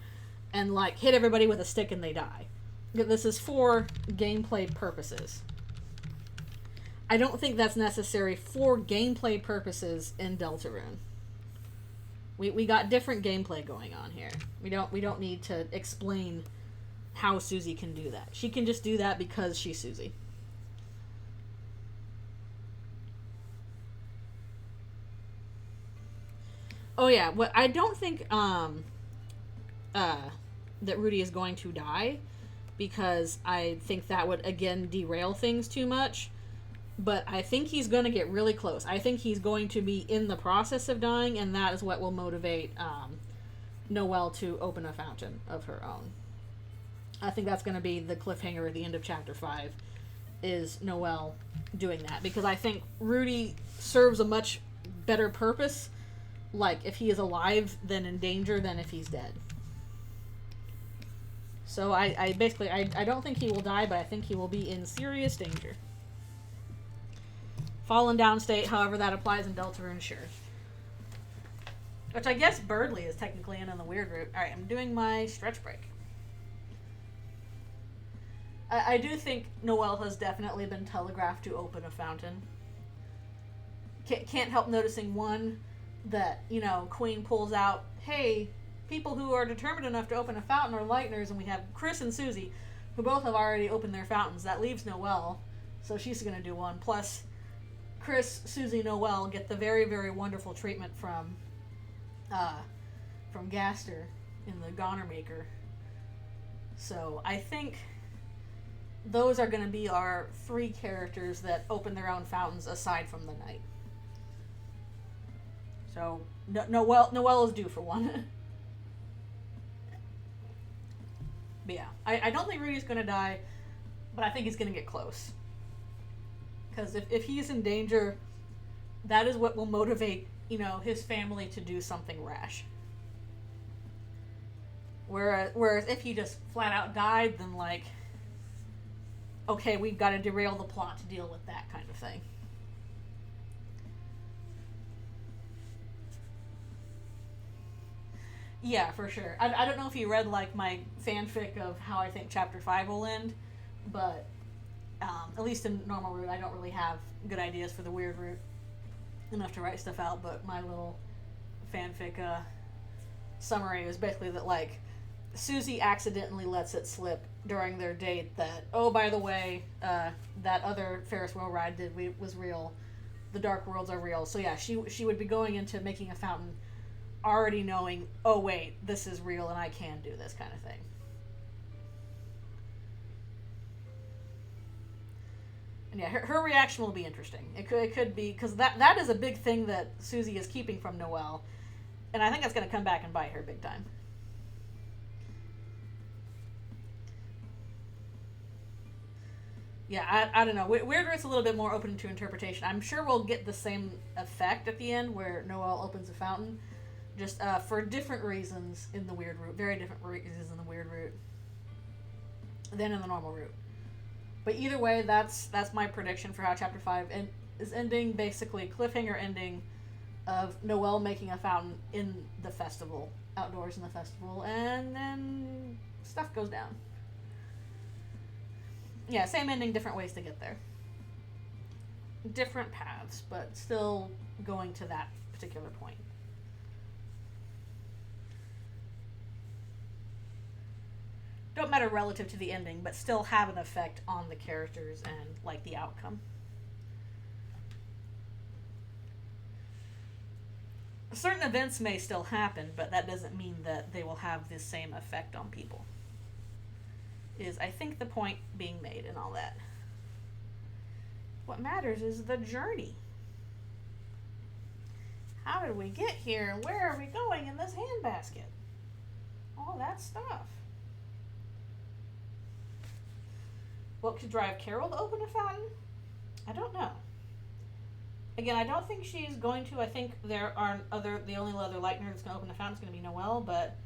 and, like, hit everybody with a stick and they die. This is for gameplay purposes. I don't think that's necessary for gameplay purposes in Deltarune. We got different gameplay going on here. We don't need to explain how Susie can do that. She can just do that because she's Susie. Oh yeah, what I don't think that Rudy is going to die because I think that would again derail things too much. But I think he's going to get really close. I think he's going to be in the process of dying, and that is what will motivate Noelle to open a fountain of her own. I think that's going to be the cliffhanger at the end of Chapter 5, is Noelle doing that. Because I think Rudy serves a much better purpose, like, if he is alive than in danger than if he's dead. So I don't think he will die, but I think he will be in serious danger. Fallen down state, however that applies in Deltarune, sure. Which I guess Birdley is technically in on the weird route. Alright, I'm doing my stretch break. I do think Noelle has definitely been telegraphed to open a fountain. Can't help noticing, one, that, Queen pulls out, hey, people who are determined enough to open a fountain are Lightners, and we have Chris and Susie, who both have already opened their fountains. That leaves Noelle, so she's going to do one. Plus, Chris, Susie, Noelle get the very, very wonderful treatment from Gaster in the Goner Maker. So I think those are going to be our 3 characters that open their own fountains aside from the Knight. So Noelle is due for one. But yeah, I don't think Rudy's going to die, but I think he's going to get close. Because if he's in danger, that is what will motivate, his family to do something rash. Whereas if he just flat out died, then, like, okay, we've got to derail the plot to deal with that kind of thing. Yeah, for sure. I don't know if you read, like, my fanfic of how I think Chapter 5 will end, but At least in normal route, I don't really have good ideas for the weird route enough to write stuff out, but my little fanfic summary is basically that, like, Susie accidentally lets it slip during their date that, oh, by the way, that other Ferris wheel ride was real. The dark worlds are real. So yeah, she would be going into making a fountain already knowing, oh wait, this is real and I can do this kind of thing. And yeah, her reaction will be interesting. It could be, because that is a big thing that Susie is keeping from Noelle, and I think that's going to come back and bite her big time. Yeah, I don't know. Weird Root's a little bit more open to interpretation. I'm sure we'll get the same effect at the end where Noelle opens a fountain, just for different reasons in the Weird Root. Very different reasons in the Weird Root than in the normal route. But either way, that's my prediction for how Chapter 5 is ending. Basically, cliffhanger ending of Noelle making a fountain in the festival, outdoors in the festival, and then stuff goes down. Yeah, same ending, different ways to get there. Different paths, but still going to that particular point. Don't matter relative to the ending, but still have an effect on the characters and, like, the outcome. Certain events may still happen, but that doesn't mean that they will have the same effect on people. Is, I think, the point being made and all that. What matters is the journey. How did we get here, and where are we going in this handbasket? All that stuff. What could drive Carol to open a fountain? I don't know. Again, I don't think she's going to. I think the only other Lightner that's going to open a fountain is going to be Noelle, but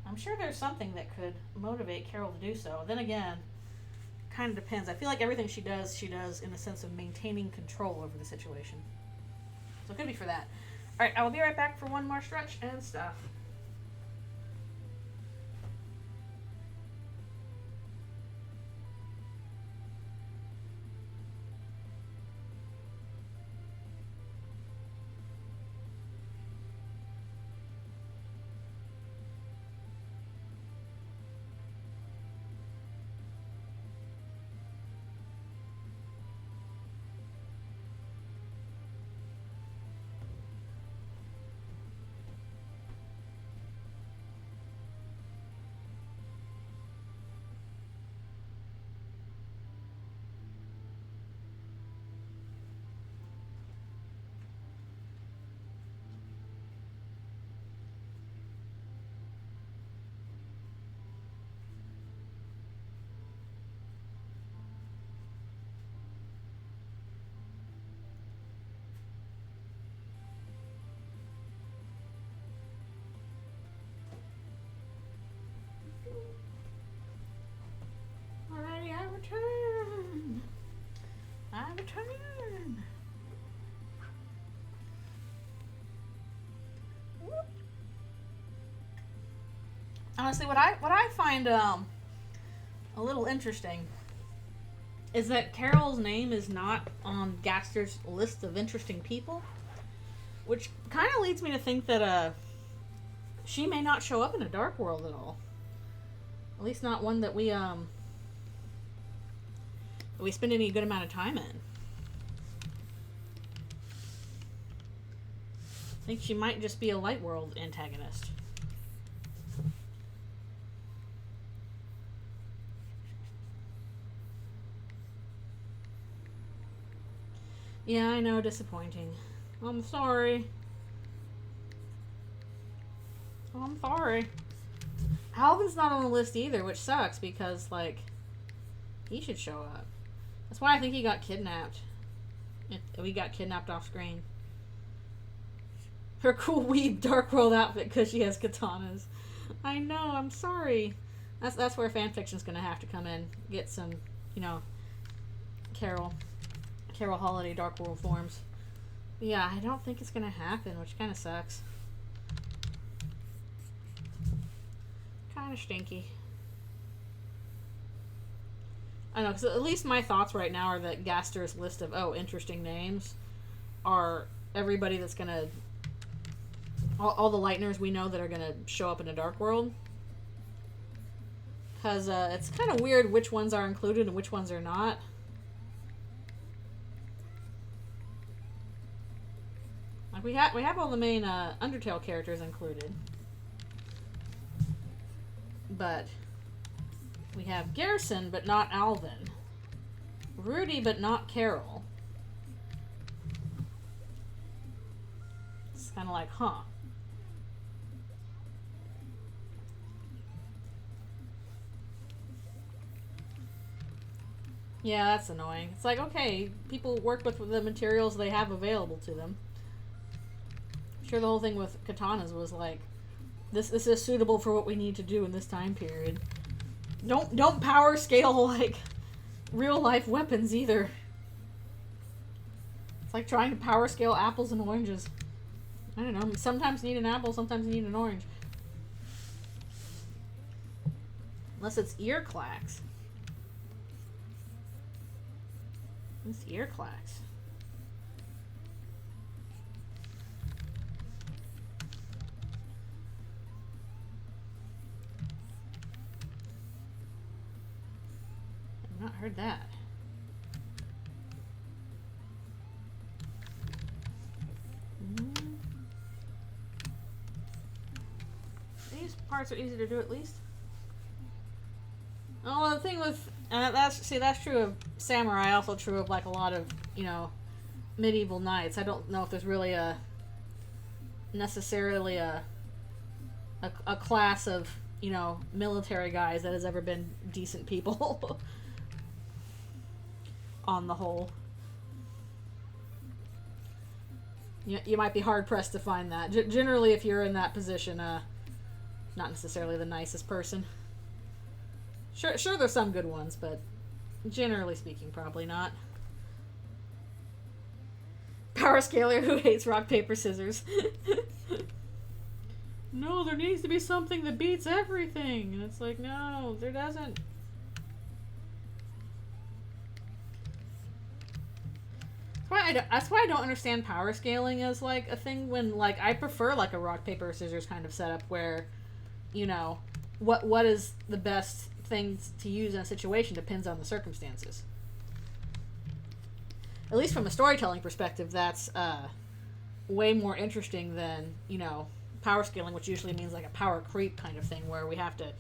I'm sure there's something that could motivate Carol to do so. Then again, kind of depends. I feel like everything she does in a sense of maintaining control over the situation. So it could be for that. Alright, I will be right back for one more stretch and stuff. Alrighty, I return. Whoop. Honestly, what I find a little interesting is that Carol's name is not on Gaster's list of interesting people, which kind of leads me to think that she may not show up in a dark world at all. At least not one that we spend any good amount of time in. I think she might just be a light world antagonist. Yeah, I know, disappointing. I'm sorry. I'm sorry. Alvin's not on the list either, which sucks because, like, he should show up. That's why I think he got kidnapped. We got kidnapped off screen. Her cool weed dark world outfit because she has katanas. I know, I'm sorry. That's where fanfiction's gonna have to come in. Get some, Carol Holiday dark world forms. But yeah, I don't think it's gonna happen, which kind of sucks. Kind of stinky. I know, because at least my thoughts right now are that Gaster's list of, interesting names are everybody that's going to... All the Lightners we know that are going to show up in a Dark World. Because it's kind of weird which ones are included and which ones are not. Like we have all the main Undertale characters included. But we have Garrison, but not Alvin. Rudy, but not Carol. It's kind of like, huh. Yeah, that's annoying. It's like, okay, people work with the materials they have available to them. I'm sure the whole thing with katanas was like, this is suitable for what we need to do in this time period. Don't power scale like real life weapons either. It's like trying to power scale apples and oranges. I don't know. Sometimes you need an apple, sometimes you need an orange. Unless it's ear clacks. It's ear clacks. I've not heard that. These parts are easy to do at least. Oh, well, the thing with that's true of samurai. Also true of like a lot of medieval knights. I don't know if there's really necessarily a class of military guys that has ever been decent people. On the whole, you might be hard pressed to find that. Generally, if you're in that position, not necessarily the nicest person. Sure, there's some good ones, but generally speaking, probably not. Power scaler who hates rock, paper, scissors. No, there needs to be something that beats everything. And it's like, no, there doesn't. That's why I don't understand power scaling as like a thing when like I prefer like a rock, paper, scissors kind of setup where, what is the best things to use in a situation depends on the circumstances. At least from a storytelling perspective, that's way more interesting than power scaling, which usually means like a power creep kind of thing where we have to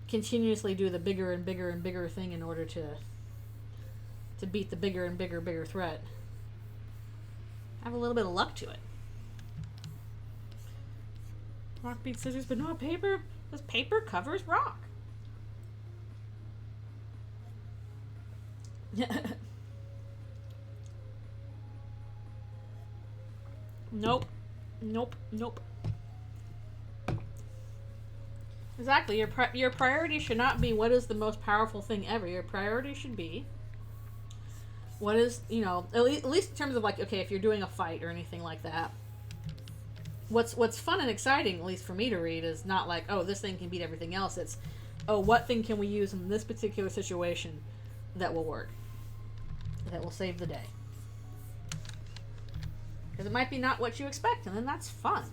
continuously do the bigger and bigger and bigger thing in order to beat the bigger and bigger threat. Have a little bit of luck to it. Rock beats scissors, but not paper, because paper covers rock. Nope. Exactly. Your priority should not be what is the most powerful thing ever. Your priority should be what is, at least in terms of like, okay, if you're doing a fight or anything like that, what's fun and exciting, at least for me to read, is not like, oh, this thing can beat everything else. It's, oh, what thing can we use in this particular situation that will work, that will save the day. Because it might be not what you expect, and then that's fun.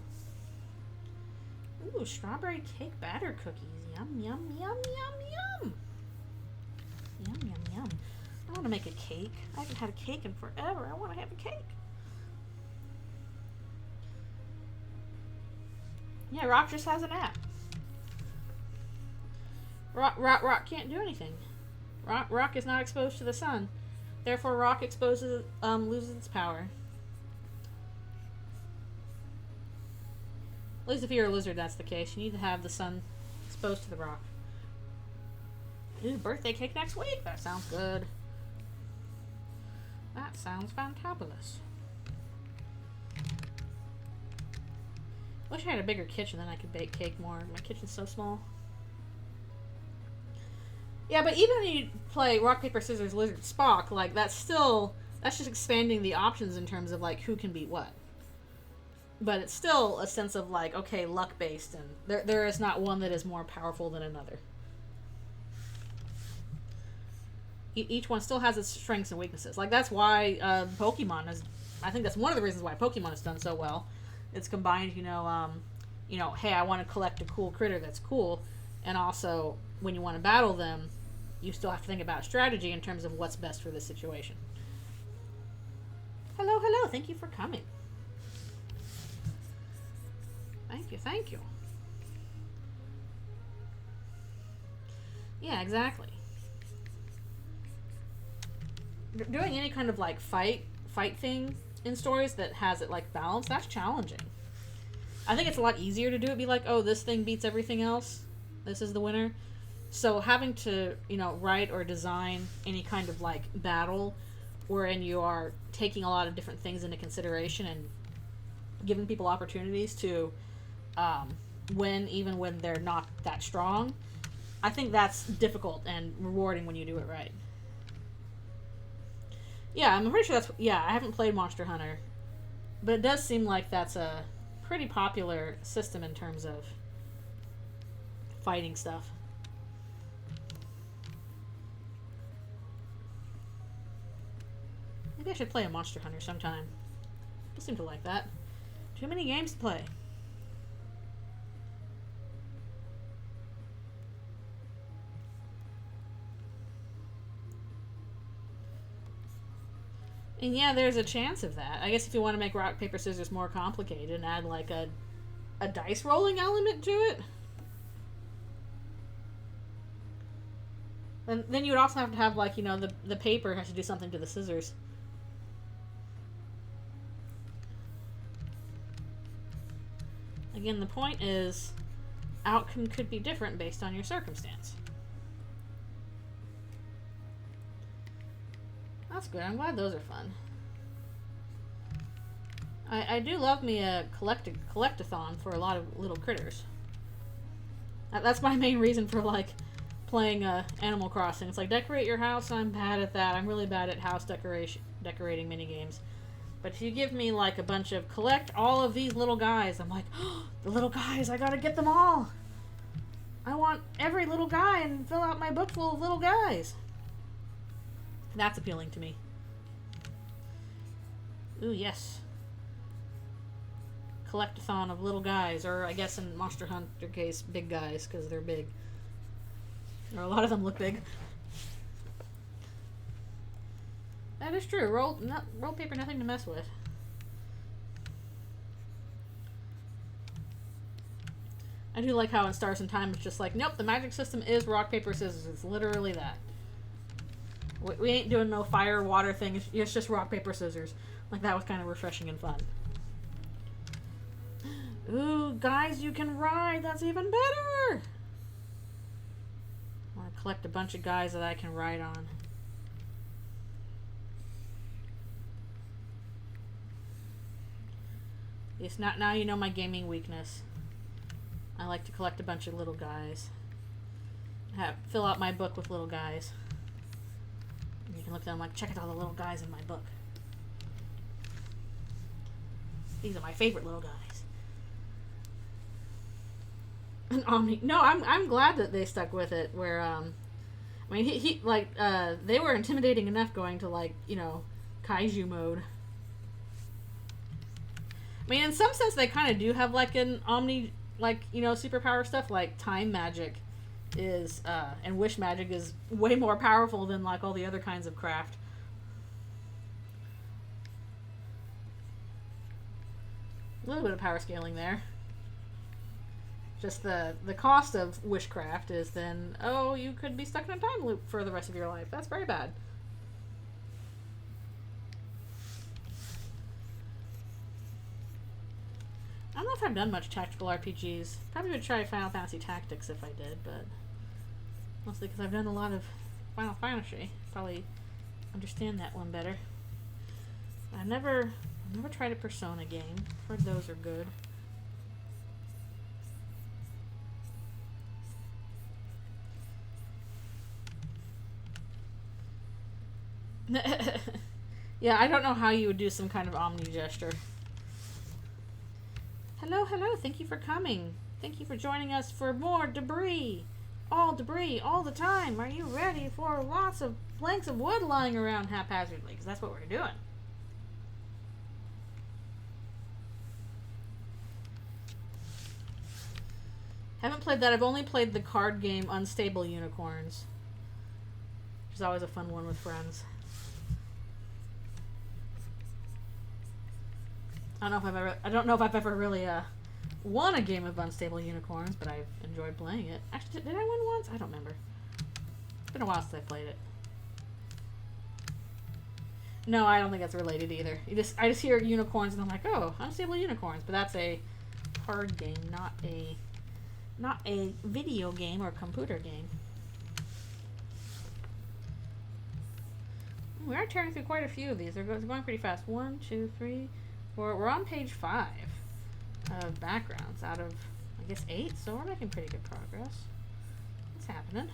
Ooh, strawberry cake batter cookies. Yum, yum, yum, yum, yum. Yum, yum, yum. I want to make a cake. I haven't had a cake in forever. I want to have a cake. Yeah, Rock just has an app. Rock can't do anything. Rock is not exposed to the sun. Therefore, Rock loses its power. At least if you're a lizard, that's the case. You need to have the sun exposed to the rock. Ooh, birthday cake next week. That sounds good. That sounds fantabulous. Wish I had a bigger kitchen, then I could bake cake more. My kitchen's so small. Yeah, but even when you play rock, paper, scissors, lizard, Spock, like that's just expanding the options in terms of like who can beat what. But it's still a sense of like, okay, luck based, and there is not one that is more powerful than another. each one still has its strengths and weaknesses. Like that's why Pokemon is. I think that's one of the reasons why Pokemon has done so well. It's combined, hey, I want to collect a cool critter that's cool, and also when you want to battle them, you still have to think about strategy in terms of what's best for the situation. Hello, hello. Thank you for coming. Thank you, thank you. Yeah, exactly. Doing any kind of like fight thing in stories that has it like balanced, that's challenging. I think it's a lot easier to do it, be like, oh, this thing beats everything else. This is the winner. So having to, write or design any kind of like battle wherein you are taking a lot of different things into consideration and giving people opportunities to win even when they're not that strong, I think that's difficult and rewarding when you do it right. Yeah, I'm pretty sure that's... Yeah, I haven't played Monster Hunter, but it does seem like that's a pretty popular system in terms of fighting stuff. Maybe I should play a Monster Hunter sometime. People seem to like that. Too many games to play. And yeah, there's a chance of that. I guess if you want to make rock, paper, scissors more complicated and add like a dice rolling element to it, then you would also have to have like, the paper has to do something to the scissors. Again, the point is, outcome could be different based on your circumstance. That's good. I'm glad those are fun. I do love me a collectathon for a lot of little critters. That's my main reason for like playing Animal Crossing. It's like, decorate your house. I'm bad at that. I'm really bad at house decorating minigames. But if you give me like a bunch of collect all of these little guys, I'm like, oh, the little guys, I gotta get them all. I want every little guy and fill out my book full of little guys. That's appealing to me. Ooh, yes. Collectathon of little guys, or I guess in Monster Hunter case, big guys, because they're big. Or a lot of them look big. That is true. Roll paper, nothing to mess with. I do like how in Stars and Time it's just like, nope, the magic system is rock, paper, scissors. It's literally that. We ain't doing no fire, water thing. It's just rock, paper, scissors. Like, that was kind of refreshing and fun. Ooh, guys, you can ride. That's even better. I want to collect a bunch of guys that I can ride on. It's not, now you know my gaming weakness. I like to collect a bunch of little guys. Fill out my book with little guys. You can look at them like, check out all the little guys in my book. These are my favorite little guys. And Omni. No, I'm glad that they stuck with it. Where I mean, he they were intimidating enough going to like kaiju mode. I mean, in some sense, they kind of do have like an Omni superpower stuff. Like time magic is and wish magic is way more powerful than like all the other kinds of craft. A little bit of power scaling there. Just the cost of wishcraft is then, oh, you could be stuck in a time loop for the rest of your life. That's very bad. I don't know if I've done much tactical RPGs. Probably would try Final Fantasy Tactics if I did, but mostly because I've done a lot of Final Fantasy. Probably understand that one better. I've never tried a Persona game. Heard those are good. Yeah, I don't know how you would do some kind of Omni gesture. Hello, hello. Thank you for coming. Thank you for joining us for more debris. all debris all the time. Are you ready for lots of planks of wood lying around haphazardly? Because that's what we're doing. Haven't played that. I've only played the card game Unstable Unicorns, which is always a fun one with friends. I don't know if I've ever really won a game of Unstable Unicorns, but I've enjoyed playing it. Actually, did I win once? I don't remember. It's been a while since I played it. No, I don't think that's related either. I just hear unicorns and I'm like, oh, Unstable Unicorns, but that's a card game, not a video game or computer game. We are tearing through quite a few of these. They're going pretty fast. 1, 2, 3, 4. We're on page 5 of backgrounds out of, I guess, 8. So we're making pretty good progress. What's happening?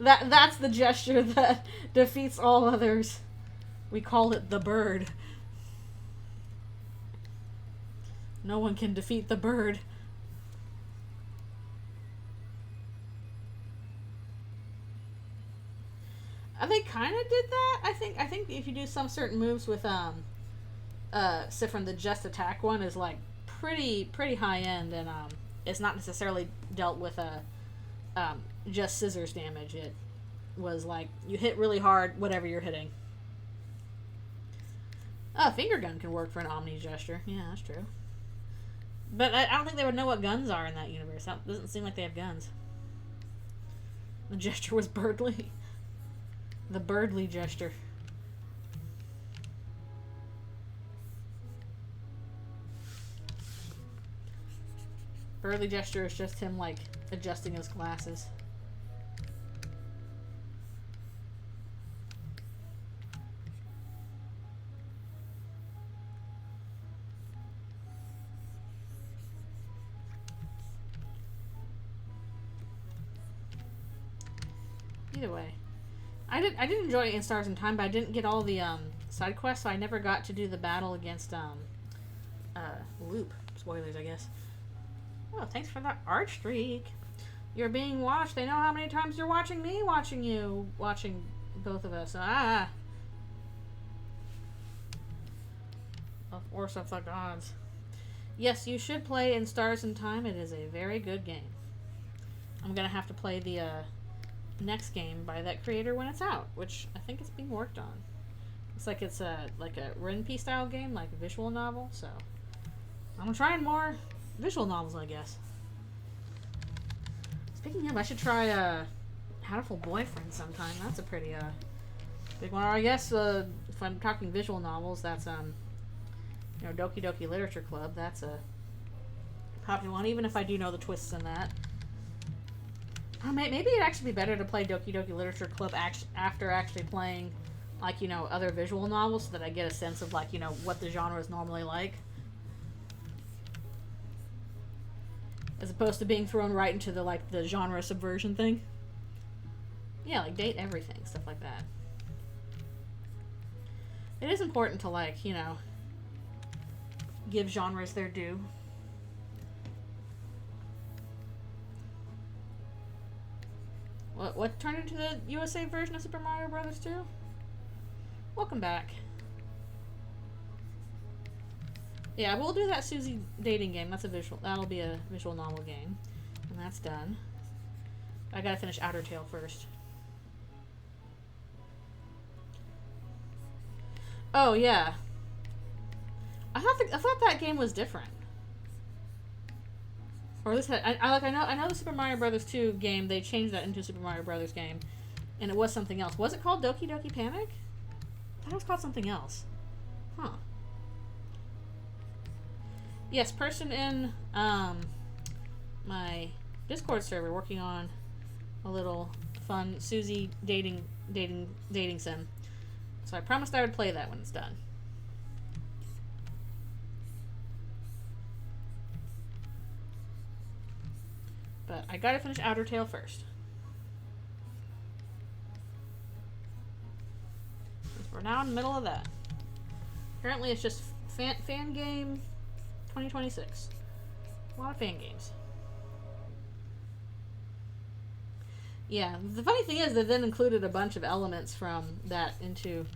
That's the gesture that defeats all others. We call it the bird. No one can defeat the bird. They kind of did that. I think if you do some certain moves with Sifrin, the just attack one is like pretty high end, and it's not necessarily dealt with just scissors damage. It was like you hit really hard, whatever you're hitting. Finger gun can work for an Omni gesture. Yeah, that's true. But I don't think they would know what guns are in that universe. That doesn't seem like they have guns. The gesture was birdly. The birdly gesture. Birdly gesture is just him, like, adjusting his glasses. Either way. I did enjoy it in Stars in Time, but I didn't get all the side quests, so I never got to do the battle against Loop. Spoilers, I guess. Oh, thanks for that art streak. You're being watched. They know how many times you're watching me, watching you, watching both of us. A force of the gods. Yes, you should play in Stars in Time. It is a very good game. I'm gonna have to play the next game by that creator when it's out, which I think it's being worked on. Looks like it's like a Ren'Py style game, like a visual novel, so I'm trying more visual novels, I guess. Speaking of, I should try Hatful Boyfriend sometime. That's a pretty big one. Or I guess if I'm talking visual novels, that's you know, Doki Doki Literature Club. That's a popular one, even if I do know the twists in that. Maybe it'd actually be better to play Doki Doki Literature Club after actually playing, like, you know, other visual novels, so that I get a sense of, like, you know, what the genre is normally like. As opposed to being thrown right into the, like, the genre subversion thing. Yeah, like, date everything, stuff like that. It is important to, like, you know, give genres their due. What turned into the USA version of Super Mario Brothers 2? Welcome back. Yeah, we'll do that Susie dating game. That'll be a visual novel game. And that's done. I gotta finish Outer Tail first. Oh yeah. I thought that game was different. Or this I know the Super Mario Brothers 2 game, they changed that into a Super Mario Brothers game, and it was something else. Was it called Doki Doki Panic? I thought it was called something else. Huh. Yes, person in my Discord server working on a little fun Susie dating sim. So I promised I would play that when it's done. But I gotta finish Outer Tail first. We're now in the middle of that. Apparently it's just fan game, 2026. A lot of fan games. Yeah, the funny thing is they then included a bunch of elements from that into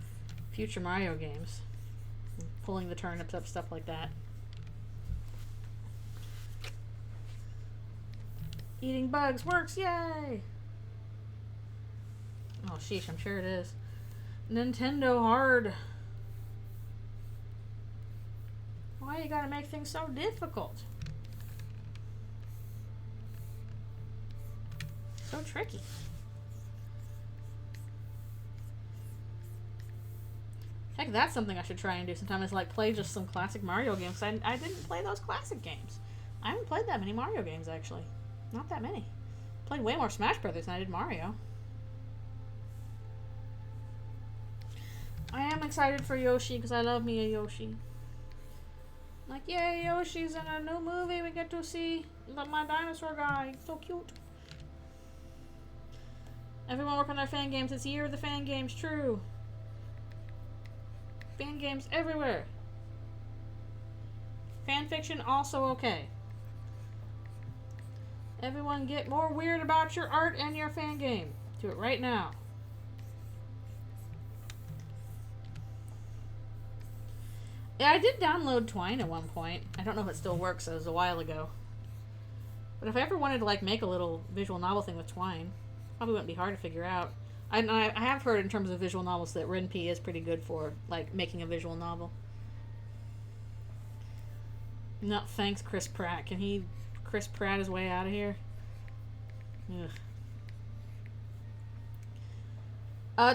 future Mario games. Pulling the turnips up, stuff like that. Eating bugs works, yay! Oh, sheesh, I'm sure it is. Nintendo hard. Why you gotta make things so difficult? So tricky. Heck, that's something I should try and do sometime, is like play just some classic Mario games. I didn't play those classic games. I haven't played that many Mario games, actually. Not that many. Played way more Smash Brothers than I did Mario. I am excited for Yoshi because I love me a Yoshi. Like, yay, Yoshi's in a new movie. We get to see my dinosaur guy. So cute. Everyone work on their fan games. It's year of the fan games. True. Fan games everywhere. Fan fiction also okay. Everyone get more weird about your art and your fan game. Do it right now. Yeah, I did download Twine at one point. I don't know if it still works. It was a while ago. But if I ever wanted to like make a little visual novel thing with Twine, probably wouldn't be hard to figure out. I have heard in terms of visual novels that RenP is pretty good for like making a visual novel. No, thanks, Chris Pratt. Can he Chris Pratt his way out of here? Ugh.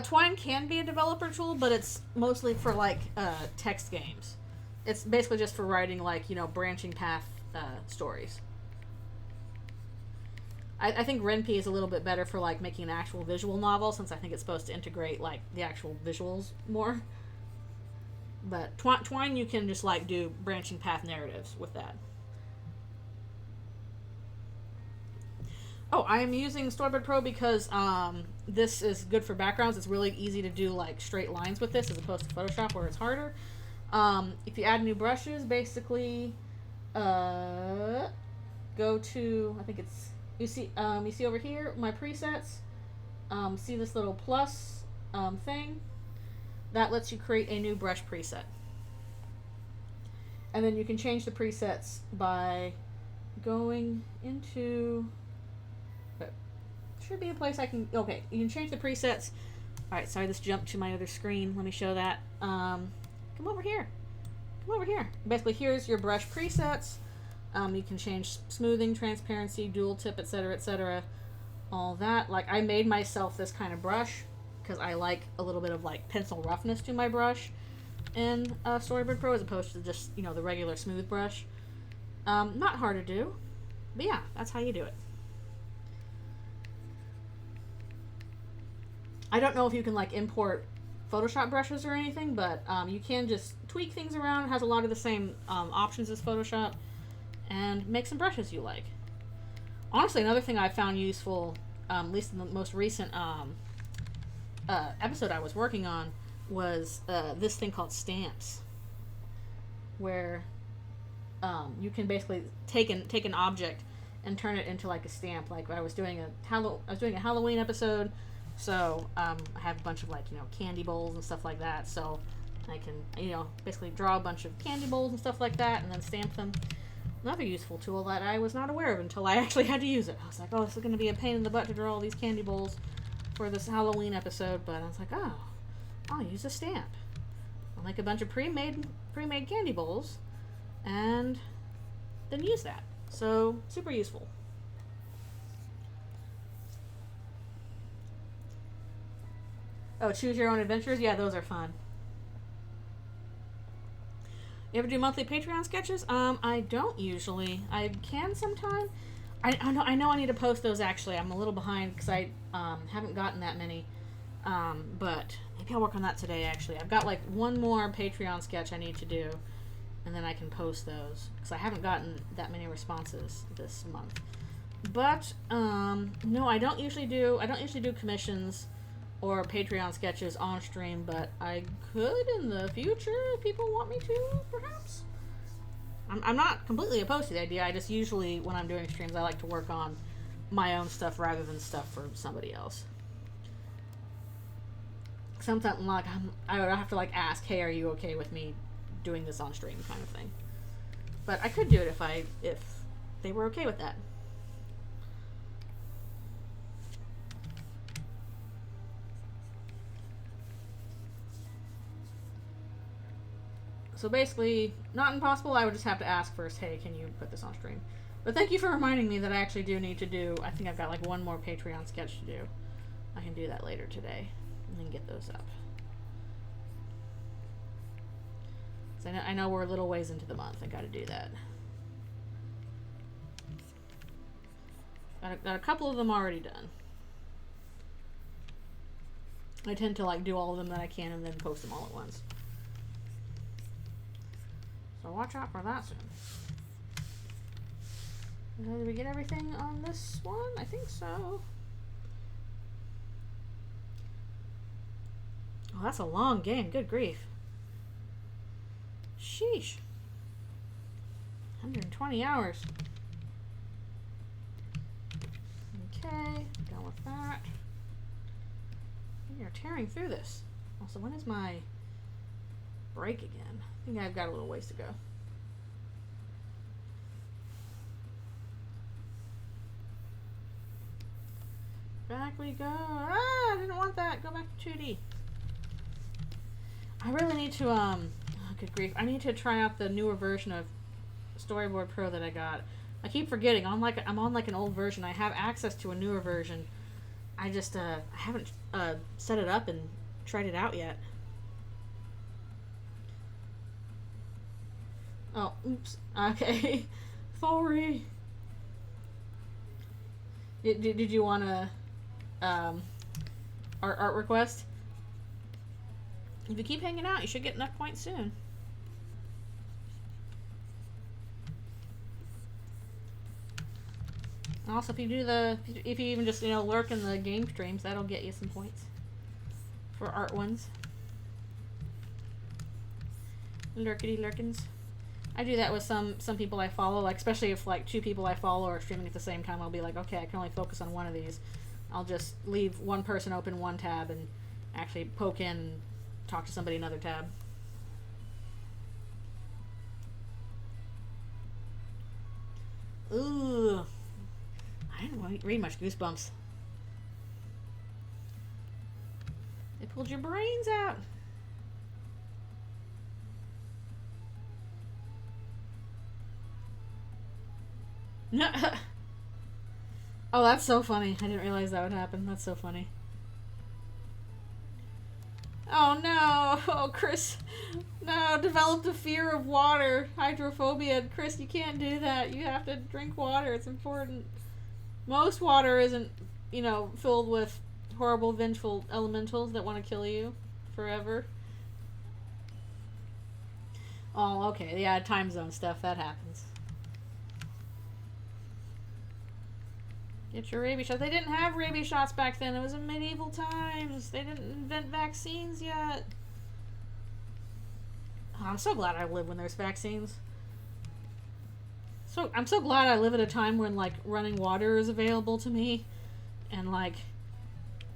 Twine can be a developer tool, but it's mostly for like text games. It's basically just for writing like, you know, branching path stories. I think RenP is a little bit better for like making an actual visual novel, since I think it's supposed to integrate like the actual visuals more. But Twine you can just like do branching path narratives with that. Oh, I am using Storyboard Pro because this is good for backgrounds. It's really easy to do like straight lines with this as opposed to Photoshop where it's harder. If you add new brushes, basically go to, I think it's, you see over here my presets. See this little plus thing? That lets you create a new brush preset. And then you can change the presets by going into, should be a place I can, okay, you can change the presets. Alright, sorry, this jumped to my other screen. Let me show that. Come over here. Come over here. Basically, here's your brush presets. You can change smoothing, transparency, dual tip, etc., etc. All that. Like, I made myself this kind of brush because I like a little bit of like pencil roughness to my brush in Storyboard Pro as opposed to just, you know, the regular smooth brush. Not hard to do, but yeah, that's how you do it. I don't know if you can like import Photoshop brushes or anything, but you can just tweak things around. It has a lot of the same options as Photoshop, and make some brushes you like. Honestly, another thing I found useful, at least in the most recent episode I was working on, was this thing called stamps, where you can basically take an object and turn it into like a stamp. Like I was doing a Halloween episode, so I have a bunch of like, you know, candy bowls and stuff like that. So I can, you know, basically draw a bunch of candy bowls and stuff like that, and then stamp them. Another useful tool that I was not aware of until I actually had to use it. I was like, oh, this is going to be a pain in the butt to draw all these candy bowls for this Halloween episode, but I was like, oh, I'll use a stamp. I'll make a bunch of pre-made candy bowls and then use that. So, super useful. Oh, choose your own adventures? Yeah, those are fun. You ever do monthly Patreon sketches? I don't usually. I can sometime. I know I need to post those actually. I'm a little behind because I haven't gotten that many. But maybe I'll work on that today actually. I've got like one more Patreon sketch I need to do, and then I can post those because I haven't gotten that many responses this month. But no, I don't usually do commissions or Patreon sketches on stream, but I could in the future if people want me to, perhaps. I'm not completely opposed to the idea. I just usually, when I'm doing streams, I like to work on my own stuff rather than stuff for somebody else. Sometimes, like, I would have to, like, ask, hey, are you okay with me doing this on stream, kind of thing. But I could do it if they were okay with that. So basically, not impossible. I would just have to ask first, hey, can you put this on stream? But thank you for reminding me that I actually do need to do, I think I've got like one more Patreon sketch to do. I can do that later today and then get those up. So I know we're a little ways into the month. I gotta do that. Got a couple of them already done. I tend to like do all of them that I can and then post them all at once. So watch out for that soon. Did we get everything on this one? I think so. Oh, that's a long game. Good grief. Sheesh. 120 hours. Okay, done with that. You're tearing through this. Also, when is my break again? I think I've got a little ways to go. Back we go. Ah, I didn't want that. Go back to 2D. I really need to, oh, good grief. I need to try out the newer version of Storyboard Pro that I got. I keep forgetting. I'm on like an old version. I have access to a newer version. I just, I haven't, set it up and tried it out yet. Oh, oops. Okay. Sorry. Did you want a art request? If you keep hanging out, you should get enough points soon. Also, if you even just, lurk in the game streams, that'll get you some points for art ones. Lurkity lurkins. I do that with some people I follow, like especially if like two people I follow are streaming at the same time. I'll be like, okay, I can only focus on one of these. I'll just leave one person open one tab and actually poke in and talk to somebody in another tab. Ooh, I didn't read much Goosebumps. They pulled your brains out. Oh, that's so funny. I didn't realize that would happen. That's so funny. Oh no! Oh, Chris. No, developed a fear of water. Hydrophobia. Chris, you can't do that. You have to drink water. It's important. Most water isn't, filled with horrible, vengeful elementals that want to kill you forever. Oh, okay. Yeah, time zone stuff. That happens. Get your rabies shots. They didn't have rabies shots back then. It was in medieval times. They didn't invent vaccines yet. Oh, I'm so glad I live when there's vaccines. So I'm so glad I live at a time when like running water is available to me, and like,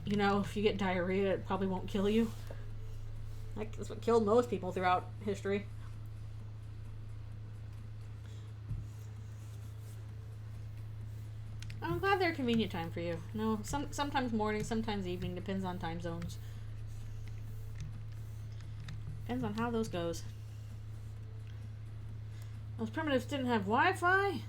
if you get diarrhea, it probably won't kill you. Like that's what killed most people throughout history. I'm glad they're a convenient time for you. No, sometimes morning, sometimes evening, depends on time zones. Depends on how those goes. Those primitives didn't have Wi-Fi?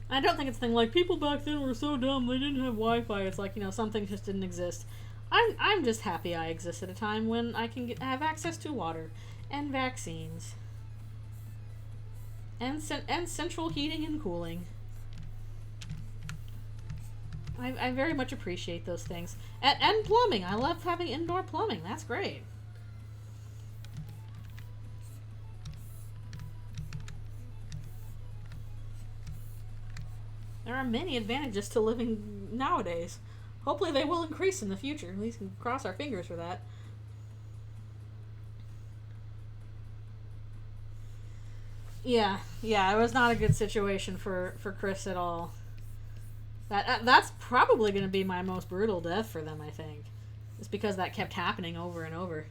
I don't think it's a thing like people back then were so dumb they didn't have Wi-Fi. It's like, some things just didn't exist. I'm just happy I exist at a time when I can have access to water and vaccines and central heating and cooling. I very much appreciate those things. And plumbing. I love having indoor plumbing. That's great. There are many advantages to living nowadays. Hopefully they will increase in the future. At least we can cross our fingers for that. Yeah, it was not a good situation for Chris at all. That's probably going to be my most brutal death for them, I think. It's because that kept happening over and over.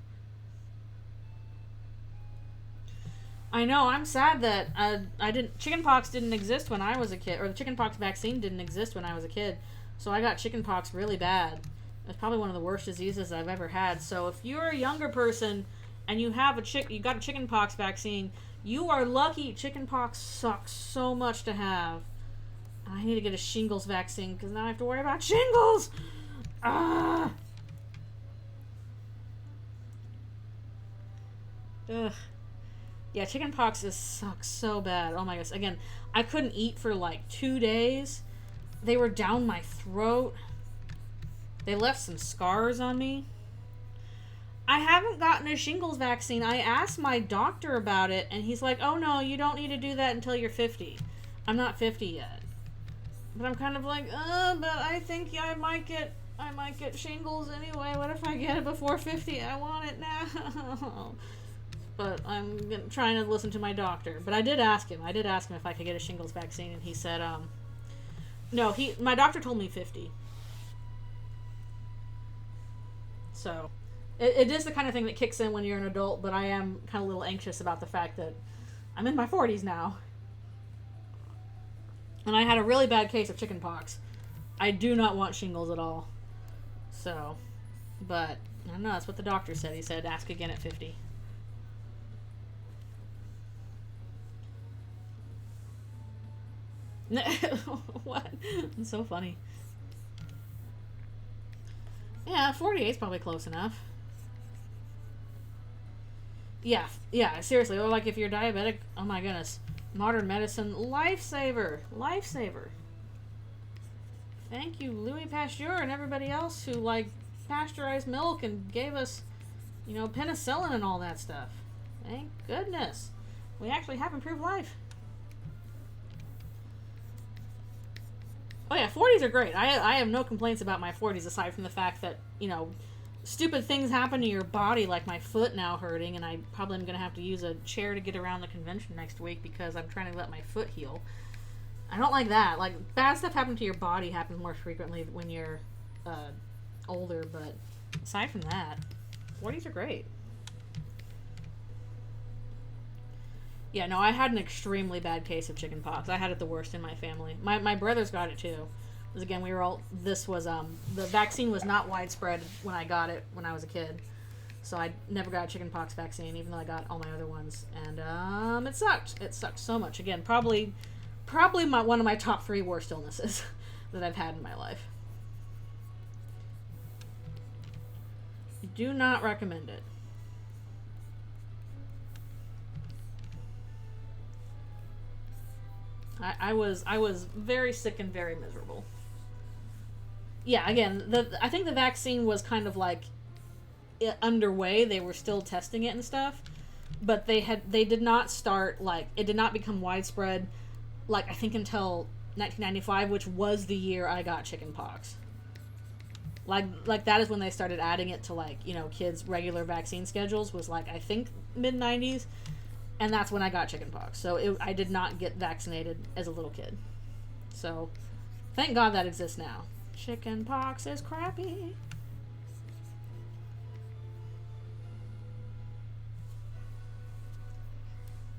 I know, I'm sad that chickenpox didn't exist when I was a kid, or the chickenpox vaccine didn't exist when I was a kid. So I got chickenpox really bad. It's probably one of the worst diseases I've ever had. So if you're a younger person and you have you got a chickenpox vaccine, you are lucky. Chickenpox sucks so much to have. I need to get a shingles vaccine because now I have to worry about shingles. Ah. Ugh. Yeah, chickenpox sucks so bad. Oh my gosh. Again, I couldn't eat for like 2 days. They were down my throat. They left some scars on me. I haven't gotten a shingles vaccine. I asked my doctor about it, and he's like, oh no, you don't need to do that until you're 50. I'm not 50 yet. But I'm kind of like, but I think I might get shingles anyway. What if I get it before 50? I want it now. But I'm trying to listen to my doctor. But I did ask him. If I could get a shingles vaccine, and he said, no. My doctor told me 50. So, it is the kind of thing that kicks in when you're an adult. But I am kind of a little anxious about the fact that I'm in my 40s now, and I had a really bad case of chickenpox. I do not want shingles at all. So, but I don't know. That's what the doctor said. He said, ask again at 50. What? It's so funny. Yeah, 48 is probably close enough. Yeah, seriously. Or like if you're diabetic, oh my goodness. Modern medicine, lifesaver. Thank you, Louis Pasteur and everybody else who like pasteurized milk and gave us, penicillin and all that stuff. Thank goodness. We actually have improved life. Oh yeah, 40s are great. I have no complaints about my 40s aside from the fact that, stupid things happen to your body, like my foot now hurting, and I probably am going to have to use a chair to get around the convention next week because I'm trying to let my foot heal. I don't like that. Like, bad stuff happening to your body happens more frequently when you're older, but aside from that, 40s are great. Yeah, no, I had an extremely bad case of chickenpox. I had it the worst in my family. My brothers got it too. Because again, the vaccine was not widespread when I got it when I was a kid. So I never got a chickenpox vaccine, even though I got all my other ones. And it sucked. It sucked so much. Again, probably one of my top 3 worst illnesses that I've had in my life. Do not recommend it. I was very sick and very miserable. Yeah, again, I think the vaccine was kind of like underway. They were still testing it and stuff, but they did not start, like, it did not become widespread, like, I think until 1995, which was the year I got chickenpox. Like that is when they started adding it to, like, kids' regular vaccine schedules, was like, I think mid-90s. And that's when I got chickenpox. So I did not get vaccinated as a little kid. So thank God that exists now. Chickenpox is crappy.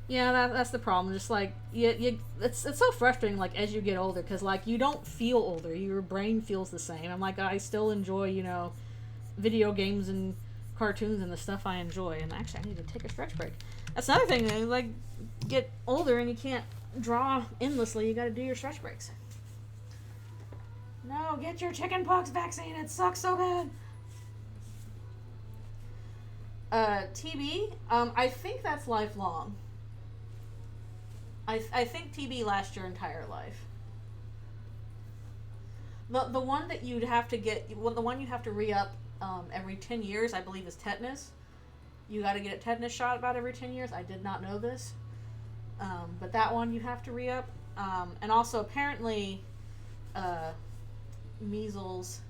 Yeah, that's the problem. Just like it's so frustrating. Like as you get older, because like you don't feel older. Your brain feels the same. I'm like, I still enjoy video games and cartoons and the stuff I enjoy. And actually, I need to take a stretch break. That's another thing. Like, get older and you can't draw endlessly. You got to do your stretch breaks. No, get your chickenpox vaccine. It sucks so bad. TB. I think that's lifelong. I think TB lasts your entire life. The one that you'd have to get, the one you have to re-up every 10 years, I believe, is tetanus. You got to get a tetanus shot about every 10 years. I did not know this. But that one you have to re-up. And also, apparently, measles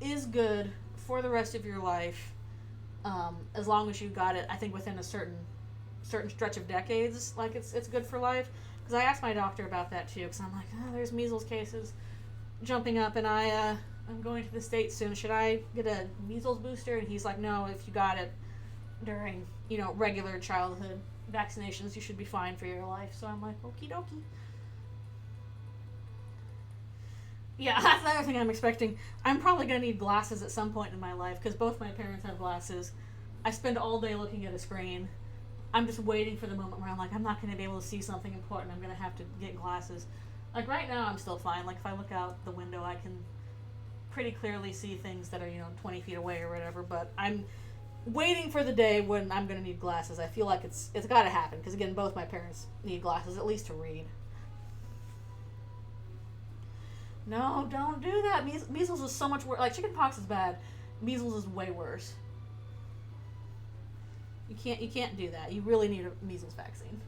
is good for the rest of your life, as long as you got it, I think, within a certain stretch of decades. Like, it's good for life. Because I asked my doctor about that too, because I'm like, oh, there's measles cases jumping up, and I'm going to the States soon. Should I get a measles booster? And he's like, no, if you got it during, regular childhood vaccinations, you should be fine for your life. So I'm like, okie dokie. Yeah, that's the other thing I'm expecting. I'm probably going to need glasses at some point in my life, because both my parents have glasses. I spend all day looking at a screen. I'm just waiting for the moment where I'm like, I'm not going to be able to see something important. I'm going to have to get glasses. Like, right now, I'm still fine. Like, if I look out the window, I can pretty clearly see things that are, 20 feet away or whatever. But I'm waiting for the day when I'm going to need glasses. I feel like it's got to happen. Because, again, both my parents need glasses, at least to read. No, don't do that. Measles is so much worse. Like, chickenpox is bad. Measles is way worse. You can't do that. You really need a measles vaccine.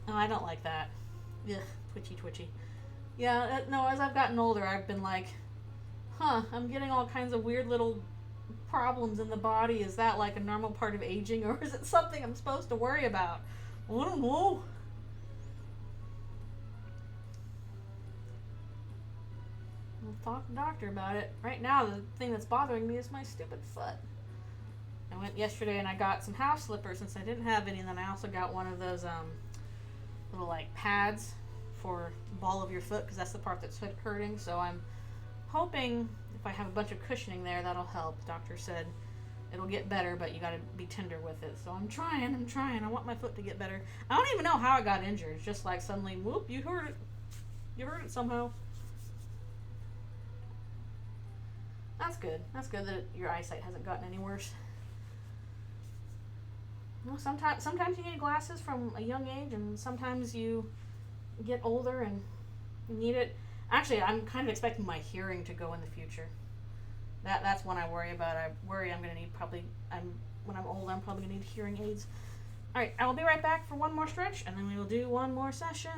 Oh, I don't like that. Ugh, twitchy. Yeah, no, as I've gotten older, I've been like, I'm getting all kinds of weird little problems in the body. Is that like a normal part of aging, or is it something I'm supposed to worry about? I don't know. I'll talk to the doctor about it. Right now, the thing that's bothering me is my stupid foot. I went yesterday and I got some house slippers since I didn't have any, and then I also got one of those little like pads for the ball of your foot, because that's the part that's hurting. So I'm hoping if I have a bunch of cushioning there, that'll help. The doctor said it'll get better, but you gotta be tender with it. So I'm trying. I want my foot to get better. I don't even know how I got injured. It's just like suddenly, whoop, you hurt it. You hurt it somehow. That's good. That's good that your eyesight hasn't gotten any worse. Well, sometimes you need glasses from a young age, and sometimes you get older and you need it. Actually, I'm kind of expecting my hearing to go in the future. That's one I worry about. I worry I'm going to need when I'm old, I'm probably going to need hearing aids. All right, I will be right back for one more stretch, and then we will do one more session.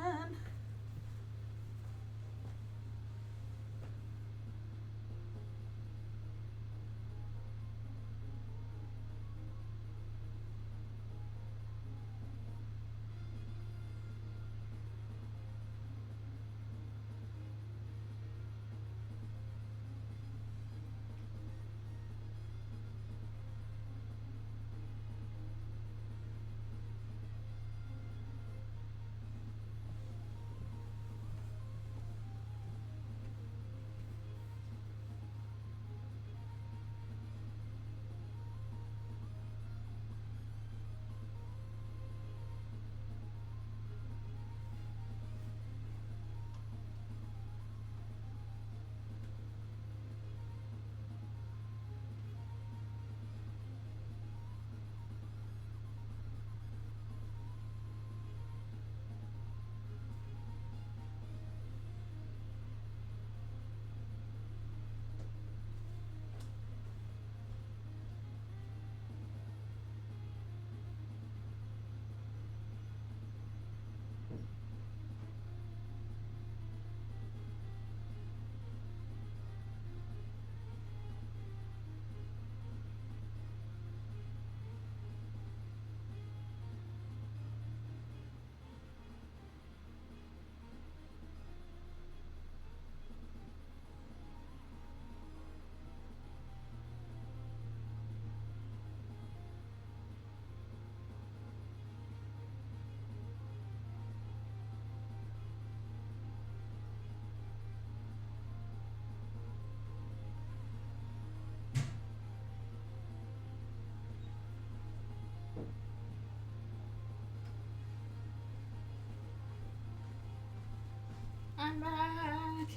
I'm back.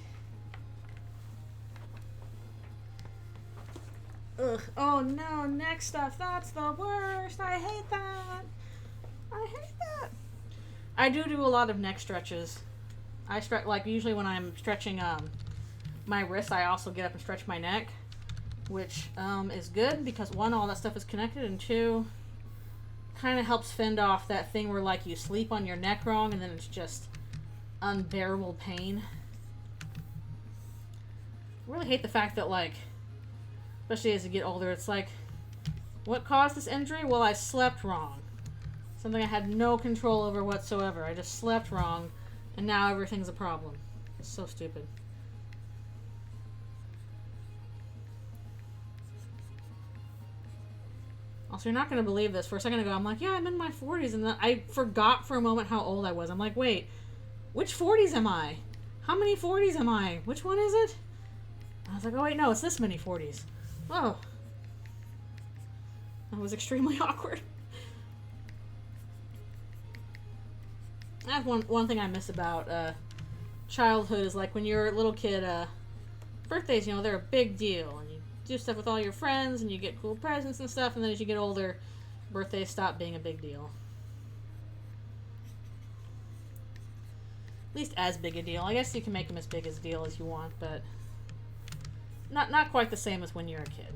Ugh. Oh no, neck stuff. That's the worst. I hate that. I do a lot of neck stretches. I stretch, like, usually when I'm stretching my wrists, I also get up and stretch my neck, which is good because, one, all that stuff is connected, and two, kind of helps fend off that thing where, like, you sleep on your neck wrong and then it's just unbearable pain. I really hate the fact that, like, especially as you get older, it's like, what caused this injury? Well, I slept wrong. Something I had no control over whatsoever. I just slept wrong, and now everything's a problem. It's so stupid. Also, you're not going to believe this. For a second ago, I'm like, yeah, I'm in my 40s, and then I forgot for a moment how old I was. I'm like, wait, which 40s am I? How many 40s am I? Which one is it? I was like, oh wait, no, it's this many 40s. Oh. That was extremely awkward. That's one thing I miss about childhood is, like, when you're a little kid, birthdays, you know, they're a big deal, and you do stuff with all your friends, and you get cool presents and stuff, and then as you get older, birthdays stop being a big deal. At least as big a deal. I guess you can make them as big a deal as you want, but not quite the same as when you're a kid.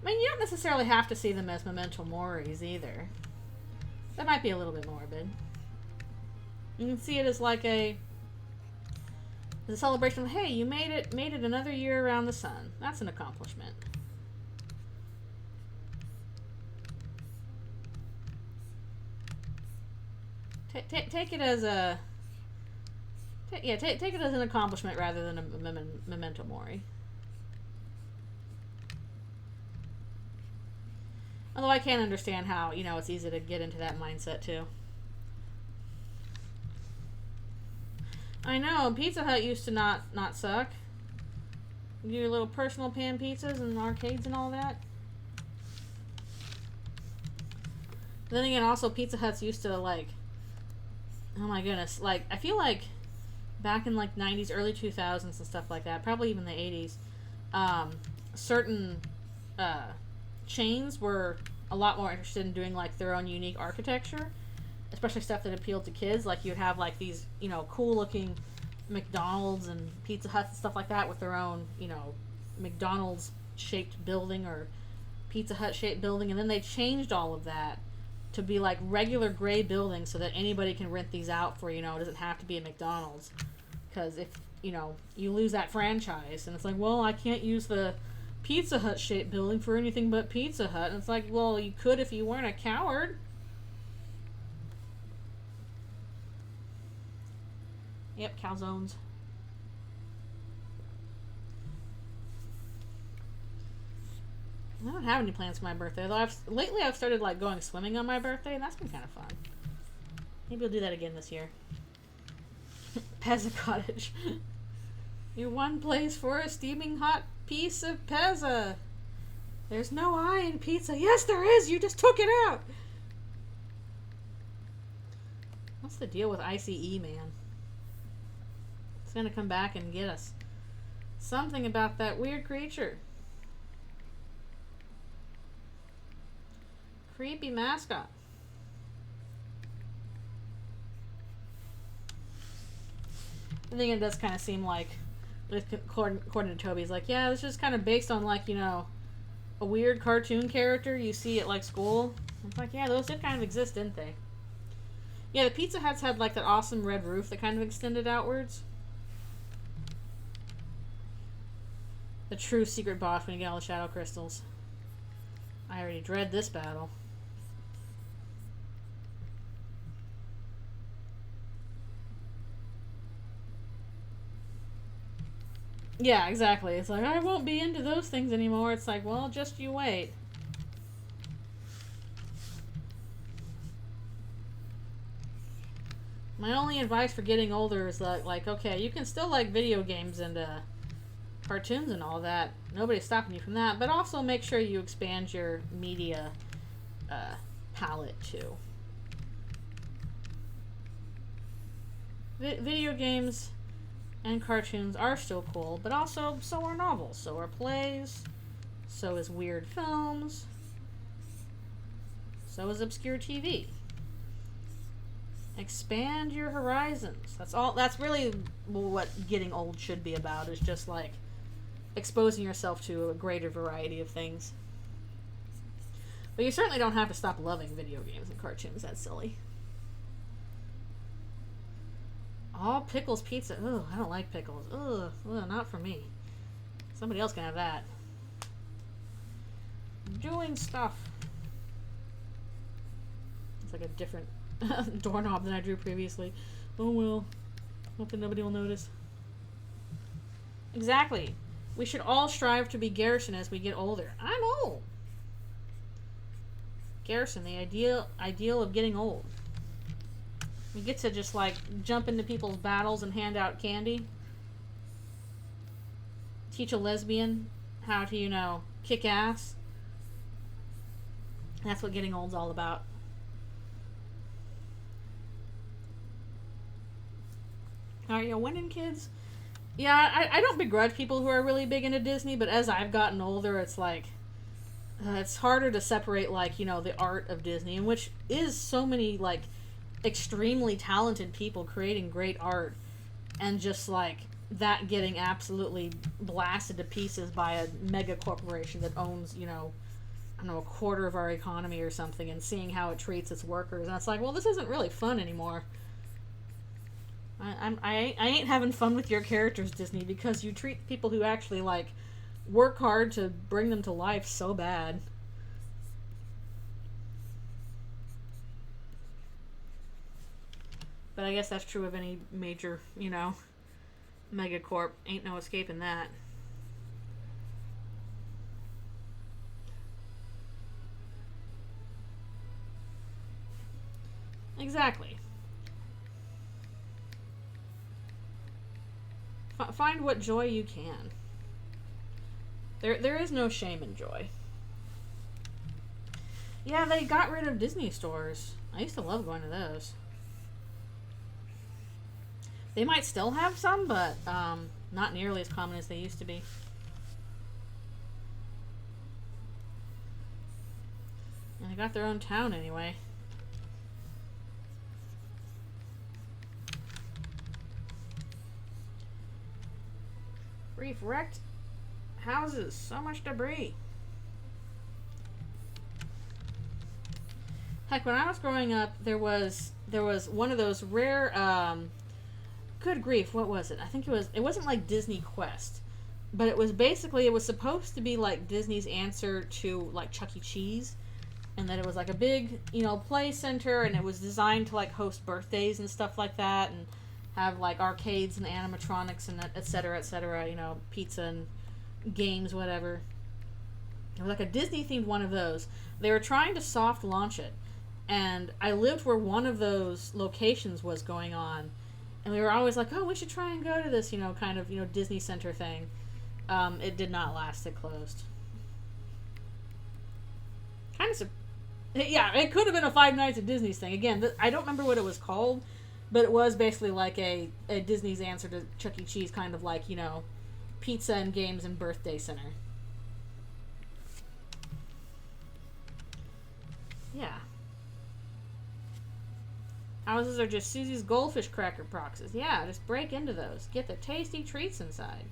I mean, you don't necessarily have to see them as memento moris either. That might be a little bit morbid. You can see it as like a celebration of, hey, you made it another year around the sun. That's an accomplishment. Take it as a take it as an accomplishment rather than a memento mori. Although I can understand how, you know, it's easy to get into that mindset too. I know, Pizza Hut used to not suck. You do your little personal pan pizzas and arcades and all that. Then again, also Pizza Huts used to, like, oh my goodness, like, I feel like back in, like, 90s, early 2000s and stuff like that, probably even the 80s, certain chains were a lot more interested in doing, like, their own unique architecture, especially stuff that appealed to kids. Like, you'd have, like, these, you know, cool looking McDonald's and Pizza Huts and stuff like that with their own, you know, McDonald's shaped building or Pizza Hut shaped building, and then they changed all of that to be like regular gray buildings so that anybody can rent these out for, you know, it doesn't have to be a McDonald's, because if, you know, you lose that franchise and it's like, well, I can't use the Pizza Hut shaped building for anything but Pizza Hut, and it's like, well, you could if you weren't a coward. Yep, calzones. I don't have any plans for my birthday, though. Lately I've started, like, going swimming on my birthday, and that's been kind of fun. Maybe I'll do that again this year. Pezza Cottage. Your one place for a steaming hot piece of pezza. There's no I in pizza. Yes, there is! You just took it out! What's the deal with ICE, man? It's gonna come back and get us. Something about that weird creature. Creepy mascot. I think it does kind of seem like, according to Toby, he's like, yeah, this is kind of based on, like, you know, a weird cartoon character you see at, like, school. It's like, yeah, those did kind of exist, didn't they? Yeah, the Pizza Huts had, like, that awesome red roof that kind of extended outwards. The true secret boss when you get all the shadow crystals. I already dread this battle. Yeah, exactly. It's like, I won't be into those things anymore. It's like, well, just you wait. My only advice for getting older is that, like, okay, you can still like video games and cartoons and all that. Nobody's stopping you from that. But also make sure you expand your media palette, too. Video games and cartoons are still cool, but also so are novels, so are plays, so is weird films, so is obscure TV. Expand your horizons. That's all. That's really what getting old should be about, is just like exposing yourself to a greater variety of things. But you certainly don't have to stop loving video games and cartoons. That's silly. All pickles pizza. Ugh, I don't like pickles. Ugh, not for me. Somebody else can have that. Doing stuff. It's like a different doorknob than I drew previously. Oh well. Hoping nobody will notice. Exactly. We should all strive to be Garrison as we get older. I'm old. Garrison, the ideal of getting old. We get to just like jump into people's battles and hand out candy. Teach a lesbian how to, you know, kick ass. That's what getting old's all about. Are you winning, kids? Yeah, I don't begrudge people who are really big into Disney, but as I've gotten older, it's like it's harder to separate, like, you know, the art of Disney, in which is so many like extremely talented people creating great art, and just like that getting absolutely blasted to pieces by a mega corporation that owns, you know, I don't know, a quarter of our economy or something, and seeing how it treats its workers. And it's like, well, this isn't really fun anymore. I ain't having fun with your characters, Disney, because you treat people who actually, like, work hard to bring them to life so bad. But I guess that's true of any major, you know, megacorp. Ain't no escaping that. Exactly. Find what joy you can. There is no shame in joy. Yeah, they got rid of Disney stores. I used to love going to those. They might still have some, but not nearly as common as they used to be. And they got their own town anyway. Reef wrecked houses, so much debris. Heck, when I was growing up, there was one of those rare, good grief, what was it? I think it wasn't like Disney Quest, but it was supposed to be like Disney's answer to like Chuck E. Cheese, and that it was like a big, you know, play center, and it was designed to like host birthdays and stuff like that, and have like arcades and animatronics and et cetera, you know, pizza and games, whatever. It was like a Disney themed one of those. They were trying to soft launch it, and I lived where one of those locations was going on, and we were always like, oh, we should try and go to this, you know, kind of, you know, Disney Center thing. It did not last. It closed. Kind of, yeah, it could have been a Five Nights at Disney's thing. Again, I don't remember what it was called, but it was basically like a Disney's answer to Chuck E. Cheese, kind of like, you know, pizza and games and birthday center. Yeah. Houses are just Susie's goldfish cracker boxes. Yeah, just break into those. Get the tasty treats inside.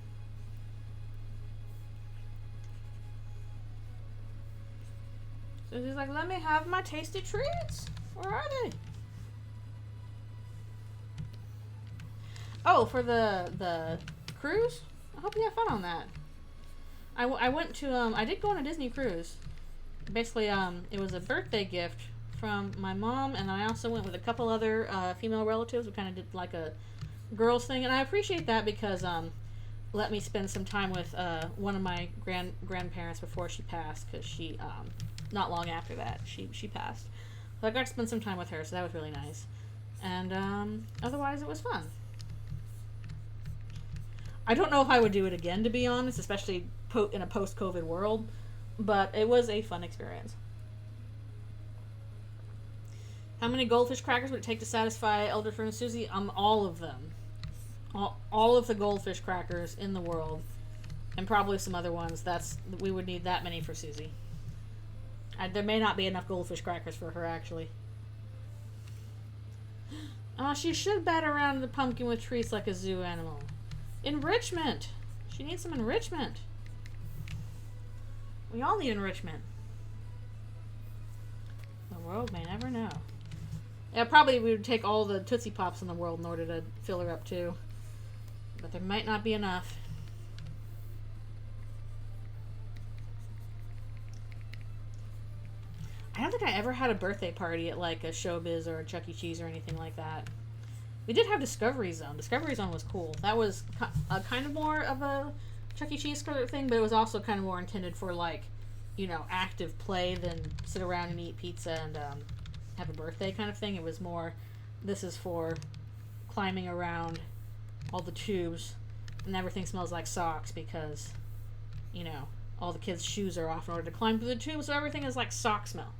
Susie's like, let me have my tasty treats. Where are they? Oh, for the cruise? I hope you have fun on that. I went to, I did go on a Disney cruise. Basically, it was a birthday gift from my mom, and I also went with a couple other female relatives. We kind of did like a girls thing, and I appreciate that because let me spend some time with one of my grandparents before she passed, because she not long after that she passed. So I got to spend some time with her, so that was really nice. And otherwise, it was fun. I don't know if I would do it again, to be honest, especially in a post-COVID world, but it was a fun experience. How many goldfish crackers would it take to satisfy Eldritchrune and Susie? All of them. All of the goldfish crackers in the world, and probably some other ones. We would need that many for Susie. There may not be enough goldfish crackers for her, actually. She should bat around the pumpkin with treats like a zoo animal. Enrichment! She needs some enrichment. We all need enrichment. The world may never know. Yeah, probably we would take all the Tootsie Pops in the world in order to fill her up too. But there might not be enough. I don't think I ever had a birthday party at like a Showbiz or a Chuck E. Cheese or anything like that. We did have Discovery Zone. Discovery Zone was cool. That was kind of more of a Chuck E. Cheese sort of thing, but it was also kind of more intended for like, you know, active play than sit around and eat pizza and have a birthday kind of thing. It was more, this is for climbing around all the tubes and everything smells like socks because, you know, all the kids' shoes are off in order to climb through the tube, so everything is like sock smell.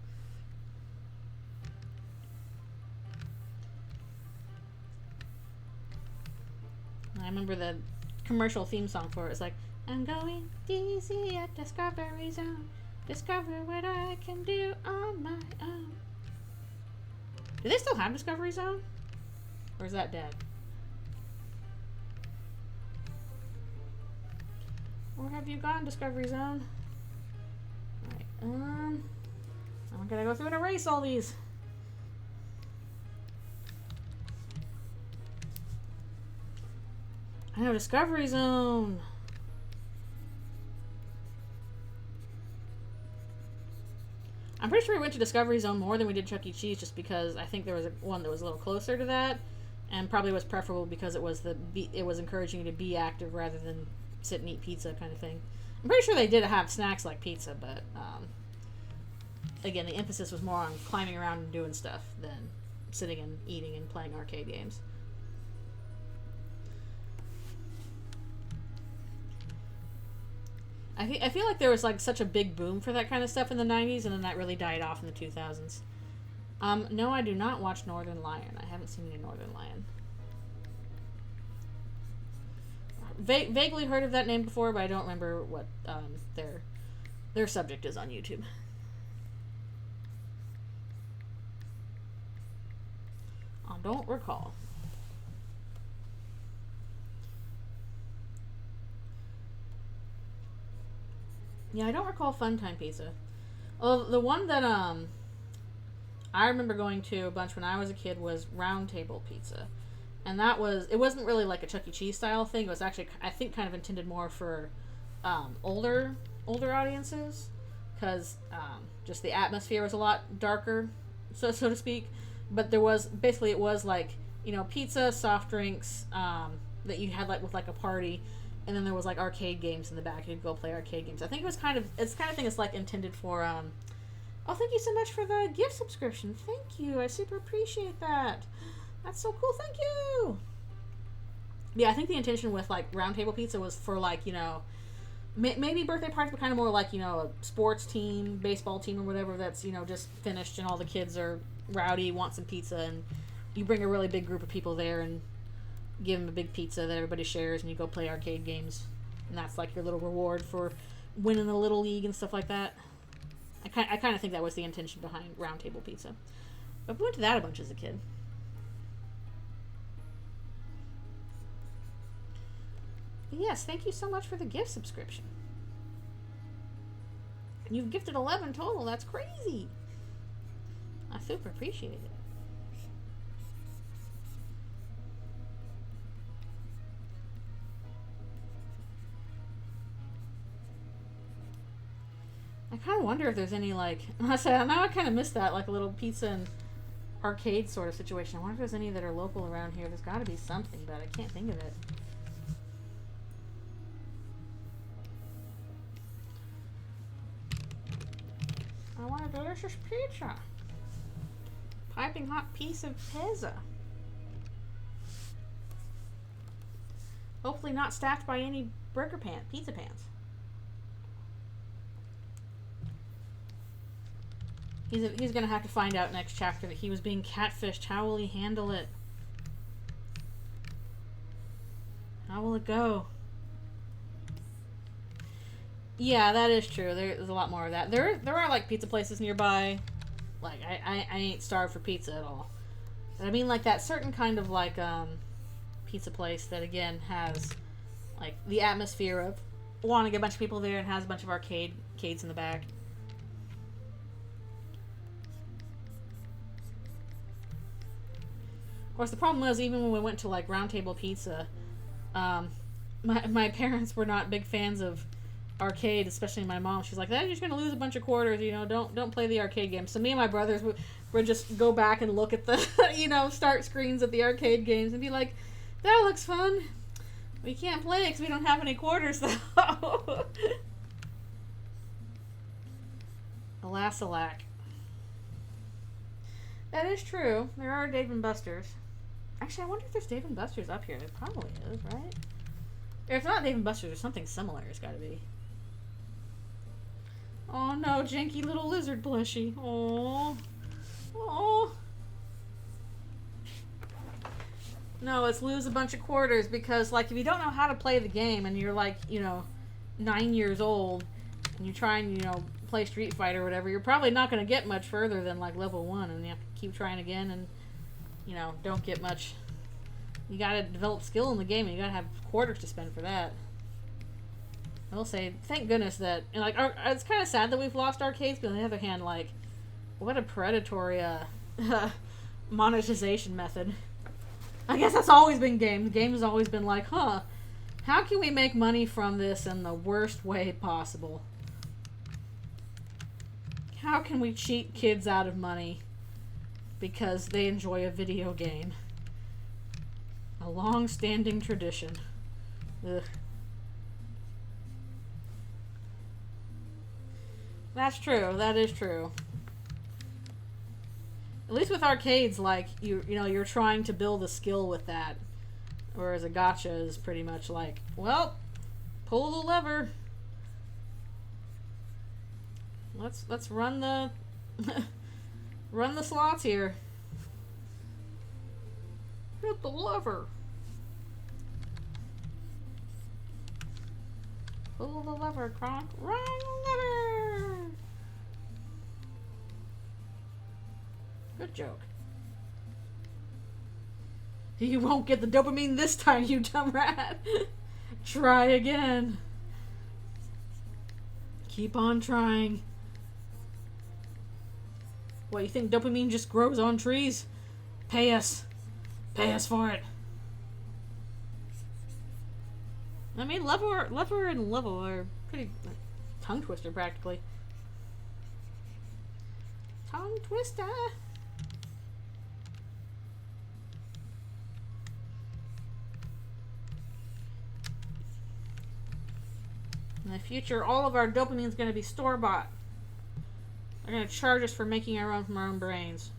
I remember the commercial theme song for it. It's like, I'm going easy at Discovery Zone. Discover what I can do on my own. Do they still have Discovery Zone? Or is that dead? Where have you gone, Discovery Zone? Alright, I'm gonna go through and erase all these. I know, Discovery Zone. I'm pretty sure we went to Discovery Zone more than we did Chuck E. Cheese just because I think there was one that was a little closer to that and probably was preferable because it was it was encouraging you to be active rather than sit and eat pizza kind of thing. I'm pretty sure they did have snacks like pizza, but again, the emphasis was more on climbing around and doing stuff than sitting and eating and playing arcade games. I feel like there was like such a big boom for that kind of stuff in the 90s, and then that really died off in the 2000s. No, I do not watch Northern Lion. I haven't seen any Northern Lion. Vaguely heard of that name before, but I don't remember what their subject is on YouTube. I don't recall. Yeah, I don't recall Funtime Pizza. Well, the one that I remember going to a bunch when I was a kid was Round Table Pizza. And it wasn't really like a Chuck E. Cheese style thing. It was actually, I think, kind of intended more for older audiences. Because just the atmosphere was a lot darker, so to speak. But it was like, you know, pizza, soft drinks that you had like with like a party. And then there was like arcade games in the back. You'd go play arcade games. I think it's kind of thing it's like intended for. Oh, thank you so much for the gift subscription. Thank you. I super appreciate that. That's so cool. Thank you. Yeah, I think the intention with like Round Table Pizza was for like, you know, maybe birthday parties, but kind of more like, you know, a sports team, baseball team or whatever that's, you know, just finished and all the kids are rowdy, want some pizza, and you bring a really big group of people there and give them a big pizza that everybody shares, and you go play arcade games, and that's like your little reward for winning the Little League and stuff like that. I kind of think that was the intention behind Round Table Pizza. But we went to that a bunch as a kid. But yes, thank you so much for the gift subscription. You've gifted 11 total. That's crazy. I super appreciate it. I kind of wonder if there's any, like, I kind of missed that, like a little pizza and arcade sort of situation. I wonder if there's any that are local around here. There's got to be something, but I can't think of it. I want a delicious pizza. Piping hot piece of pizza. Hopefully not staffed by any pizza pans. He's gonna have to find out next chapter that he was being catfished. How will he handle it? How will it go? Yeah, that is true. There's a lot more of that. There are like pizza places nearby. Like I ain't starved for pizza at all. But I mean, like, that certain kind of, like, pizza place that, again, has, like, the atmosphere of wanting a bunch of people there and has a bunch of arcades in the back. Of course, the problem was, even when we went to, like, Round Table Pizza, my parents were not big fans of arcade, especially my mom. She's like, you're just going to lose a bunch of quarters, you know, don't play the arcade games. So me and my brothers would just go back and look at the, you know, start screens at the arcade games and be like, that looks fun. We can't play it because we don't have any quarters, though. Alas, alack. That is true. There are Dave & Buster's. Actually, I wonder if there's Dave & Buster's up here. There probably is, right? If not Dave & Buster's, there's something similar. It's got to be. Oh no, janky little lizard plushie. Oh. Oh. No, it's lose a bunch of quarters because, like, if you don't know how to play the game and you're, like, you know, 9 years old and you try and, you know, play Street Fighter or whatever, you're probably not going to get much further than, like, level 1, and you have to keep trying again and, you know, don't get much. You got to develop skill in the game, and you got to have quarters to spend for that. I will say, thank goodness that, and, like, it's kind of sad that we've lost arcades, but on the other hand, like, what a predatory monetization method. I guess that's always been game. The game has always been like, how can we make money from this in the worst way possible? How can we cheat kids out of money because they enjoy a video game? A long-standing tradition. Ugh. That's true. That is true. At least with arcades, like, you know, you're trying to build a skill with that. Whereas a gacha is pretty much like, well, pull the lever. Let's run the run the slots here. Hit the lever. Pull the lever, Kronk. Run the lever. Good joke. You won't get the dopamine this time, you dumb rat. Try again. Keep on trying. What, you think dopamine just grows on trees? Pay us. Pay us for it. I mean, lever and level are pretty tongue twister, practically. Tongue twister. In the future, all of our dopamine is going to be store-bought. They're going to charge us for making our own from our own brains.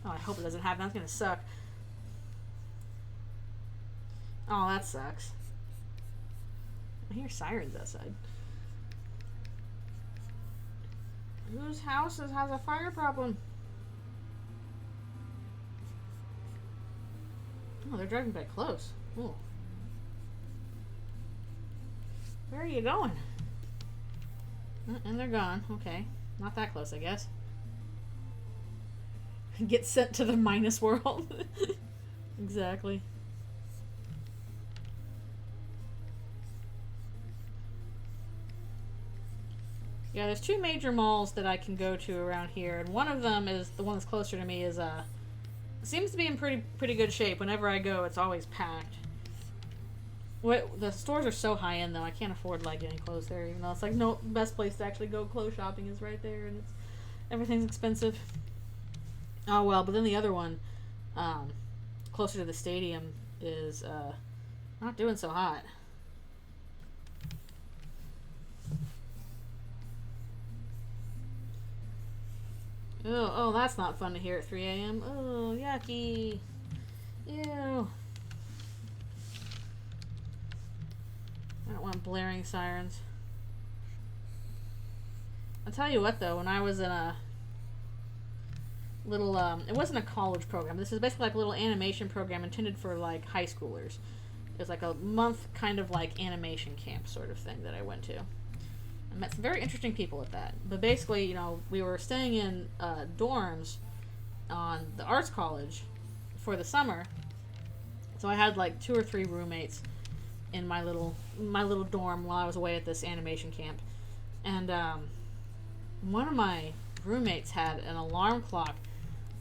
Oh, I hope it doesn't happen. That's going to suck. Oh, that sucks. I hear sirens outside. Whose house has a fire problem? Oh, they're driving by close. Ooh. Where are you going? And they're gone. Okay. Not that close, I guess. Get sent to the minus world. Exactly. Yeah, there's two major malls that I can go to around here, and one of them is the one that's closer to me. Is seems to be in pretty good shape. Whenever I go, it's always packed. The stores are so high end though, I can't afford like getting clothes there. Even though it's like no best place to actually go clothes shopping is right there, and everything's expensive. Oh well, but then the other one, closer to the stadium, is not doing so hot. Oh, that's not fun to hear at 3 a.m. Oh, yucky. Ew. I don't want blaring sirens. I'll tell you what, though, when I was in a little, it wasn't a college program. This is basically like a little animation program intended for, like, high schoolers. It was like a month kind of, like, animation camp sort of thing that I went to. I met some very interesting people at that. But basically, you know, we were staying in dorms on the arts college for the summer. So I had like 2 or 3 roommates in my little dorm while I was away at this animation camp. And one of my roommates had an alarm clock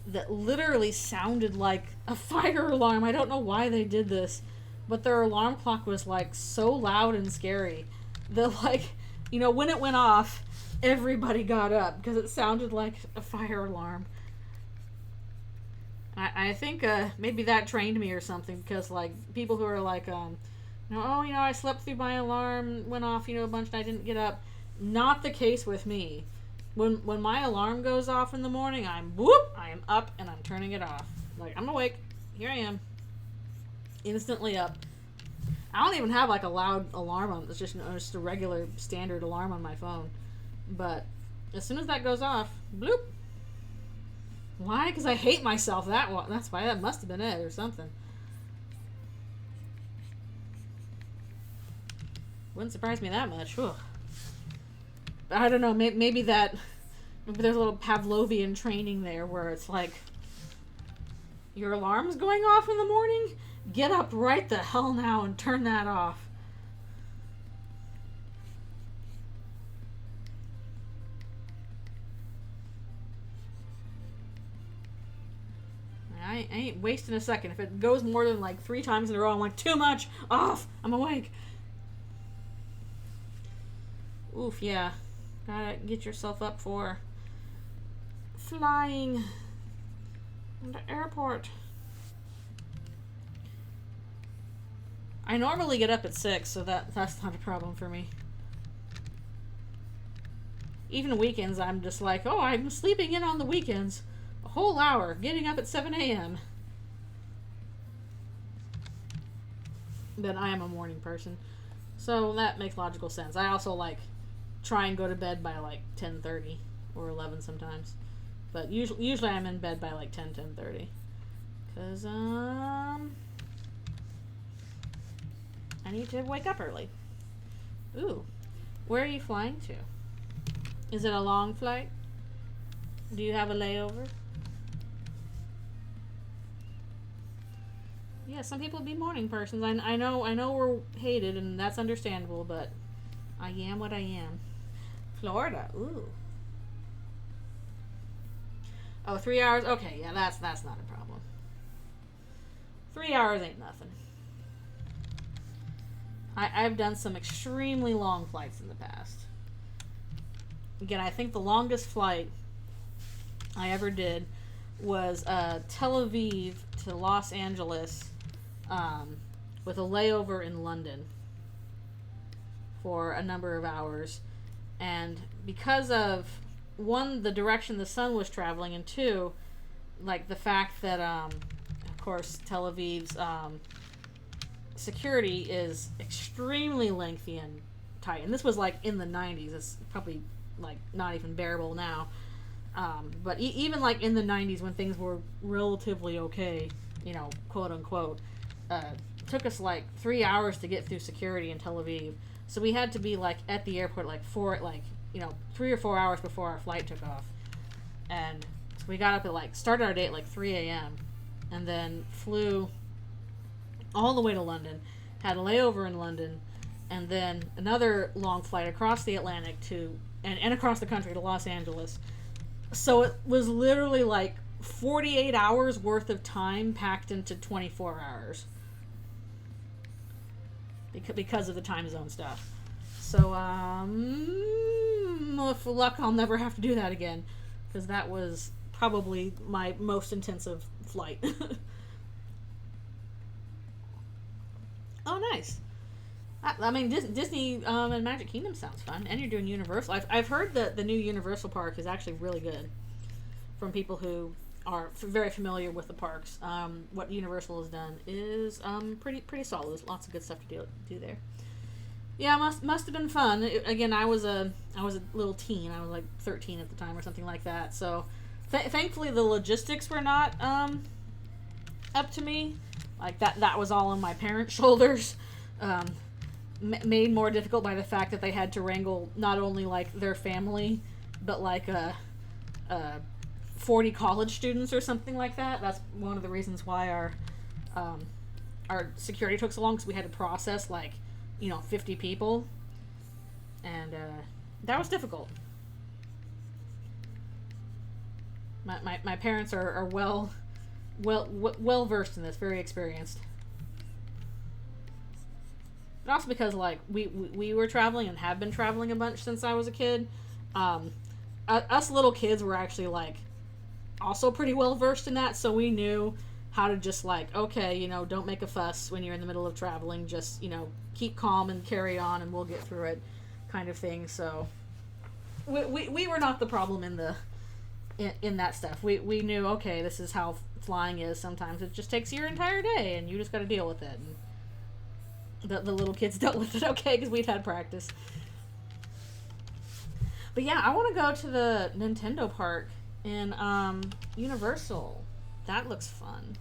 that literally sounded like a fire alarm. I don't know why they did this, but their alarm clock was like so loud and scary that, like, you know, when it went off, everybody got up because it sounded like a fire alarm. I think maybe that trained me or something, because like people who are like, I slept through my alarm, went off, a bunch, and I didn't get up. Not the case with me. When my alarm goes off in the morning, I am up and I'm turning it off. Like, I'm awake. Here I am. Instantly up. I don't even have like a loud alarm on. It's just a regular standard alarm on my phone. But as soon as that goes off, bloop. Why? Because I hate myself. That's why. That must have been it or something. Wouldn't surprise me that much. Whew. I don't know. Maybe there's a little Pavlovian training there where it's like, your alarm's going off in the morning? Get up right the hell now and turn that off. I ain't wasting a second. If it goes more than like 3 times in a row, I'm like, too much! Off! I'm awake! Oof, yeah. Gotta get yourself up for flying from the airport. I normally get up at 6, so that's not a problem for me. Even weekends, I'm just like, oh, I'm sleeping in on the weekends. A whole hour, getting up at 7 a.m. But I am a morning person, so that makes logical sense. I also like try and go to bed by like 10:30 or 11 sometimes, but usually I'm in bed by like 10:30, because I need to wake up early. Ooh, where are you flying to? Is it a long flight? Do you have a layover? Yeah, some people be morning persons. I know we're hated, and that's understandable, but I am what I am. Florida, ooh. Oh, 3 hours? Okay, yeah, that's not a problem. 3 hours ain't nothing. I've done some extremely long flights in the past. Again, I think the longest flight I ever did was Tel Aviv to Los Angeles, with a layover in London for a number of hours. And because of, 1, the direction the sun was traveling, and 2, like the fact that, of course, Tel Aviv's security is extremely lengthy and tight. And this was like in the 90s. It's probably like not even bearable now. But even like in the 90s, when things were relatively okay, quote unquote, took us like 3 hours to get through security in Tel Aviv. So we had to be like at the airport like 3 or 4 hours before our flight took off. And so we got up at started our day at 3 a.m. and then flew all the way to London, had a layover in London, and then another long flight across the Atlantic and across the country to Los Angeles. So it was literally like 48 hours worth of time packed into 24 hours. Because of the time zone stuff. So, with luck, I'll never have to do that again, because that was probably my most intensive flight. Oh, nice. I mean, Disney and Magic Kingdom sounds fun, and you're doing Universal. I've heard that the new Universal park is actually really good, from people who are very familiar with the parks. What Universal has done is pretty solid. There's lots of good stuff to do there. Yeah, must have been fun. Again, I was a little teen. I was like 13 at the time or something like that. So thankfully the logistics were not up to me. Like that was all on my parents' shoulders. Made more difficult by the fact that they had to wrangle not only like their family, but like 40 college students or something like that. That's one of the reasons why our security took so long, because we had to process 50 people, and that was difficult. My parents are well versed in this, very experienced. But also because we were traveling and have been traveling a bunch since I was a kid. Us little kids were actually also pretty well versed in that, so we knew how to just okay, don't make a fuss when you're in the middle of traveling, just keep calm and carry on and we'll get through it, kind of thing. So we were not the problem in that stuff. We knew, okay, this is how flying is. Sometimes it just takes your entire day and you just got to deal with it. And the little kids dealt with it okay because we'd had practice. But yeah, I want to go to the Nintendo park in Universal. That looks fun.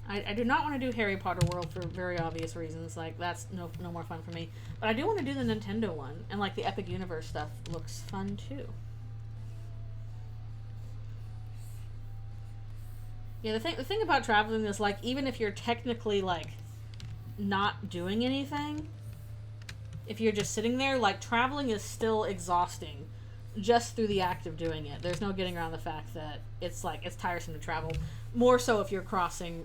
I do not want to do Harry Potter World for very obvious reasons. That's no more fun for me. But I do want to do the Nintendo one. And the Epic Universe stuff looks fun too. Yeah, the thing about traveling is even if you're technically not doing anything, if you're just sitting there, traveling is still exhausting just through the act of doing it. There's no getting around the fact that it's tiresome to travel. More so if you're crossing,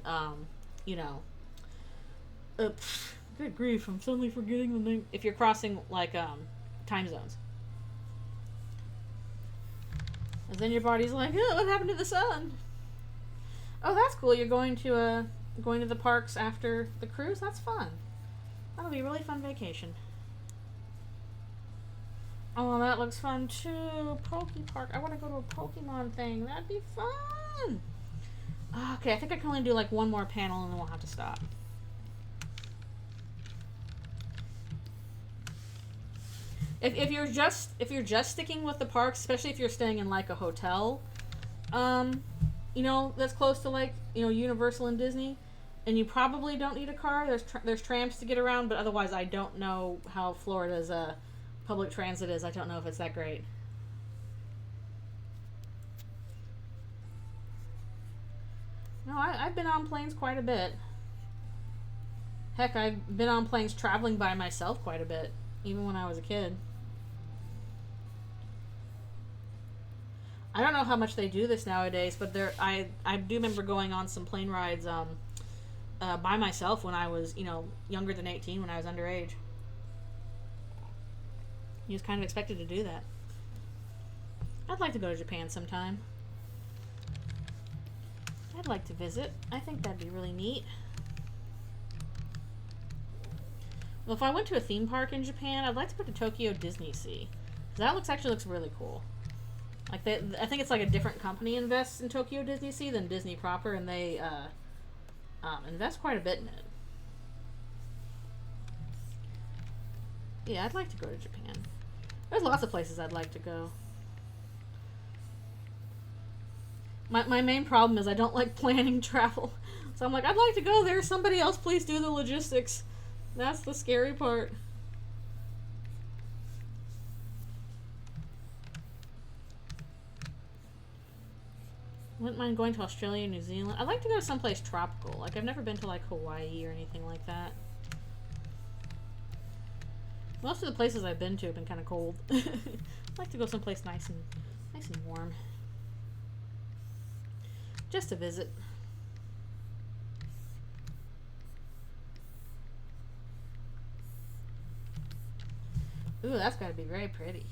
good grief, I'm suddenly forgetting the name. If you're crossing, time zones. And then your body's like, oh, what happened to the sun? Oh, that's cool. You're going to the parks after the cruise? That's fun. That'll be a really fun vacation. Oh, that looks fun too. Poke Park. I want to go to a Pokemon thing. That'd be fun. Okay, I think I can only do one more panel and then we'll have to stop. If you're just sticking with the parks, especially if you're staying in a hotel, that's close to Universal and Disney, and you probably don't need a car. There's trams to get around, but otherwise I don't know how Florida's public transit is. I don't know if it's that great. No, I've been on planes quite a bit. Heck, I've been on planes traveling by myself quite a bit, even when I was a kid. I don't know how much they do this nowadays, but I do remember going on some plane rides by myself when I was, younger than 18, when I was underage. You was kind of expected to do that. I'd like to go to Japan sometime. I'd like to visit. I think that'd be really neat. Well, if I went to a theme park in Japan, I'd like to go to Tokyo Disney Sea. That actually looks really cool. I think it's a different company invests in Tokyo Disney Sea than Disney proper, and they invest quite a bit in it. Yeah, I'd like to go to Japan. There's lots of places I'd like to go. My main problem is I don't like planning travel. So I'm like, I'd like to go there. Somebody else please do the logistics. That's the scary part. Wouldn't mind going to Australia and New Zealand. I'd like to go to someplace tropical. I've never been to Hawaii or anything like that. Most of the places I've been to have been kind of cold. I'd like to go someplace nice and warm. Just to visit. Ooh, that's got to be very pretty.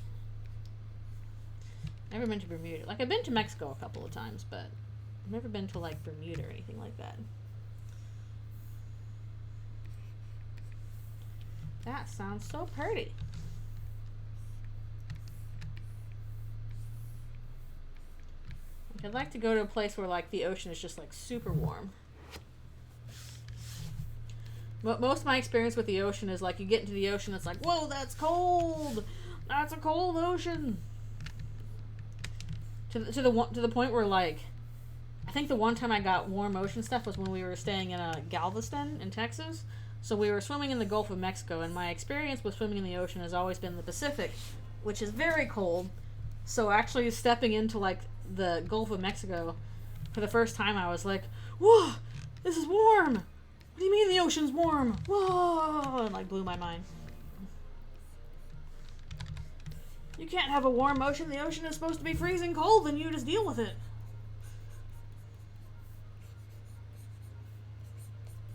Never been to Bermuda. I've been to Mexico a couple of times, but I've never been to Bermuda or anything like that. That sounds so pretty. I'd like to go to a place where the ocean is just super warm. Most of my experience with the ocean is you get into the ocean, it's whoa, that's cold. That's a cold ocean. To the point where I think the one time I got warm ocean stuff was when we were staying in Galveston in Texas. So we were swimming in the Gulf of Mexico, and my experience with swimming in the ocean has always been the Pacific, which is very cold, So actually stepping into like the Gulf of Mexico for the first time, I was like, whoa, this is warm. What do you mean the ocean's warm? Whoa, and like blew my mind. You can't have a warm ocean. The ocean is supposed to be freezing cold, and you just deal with it.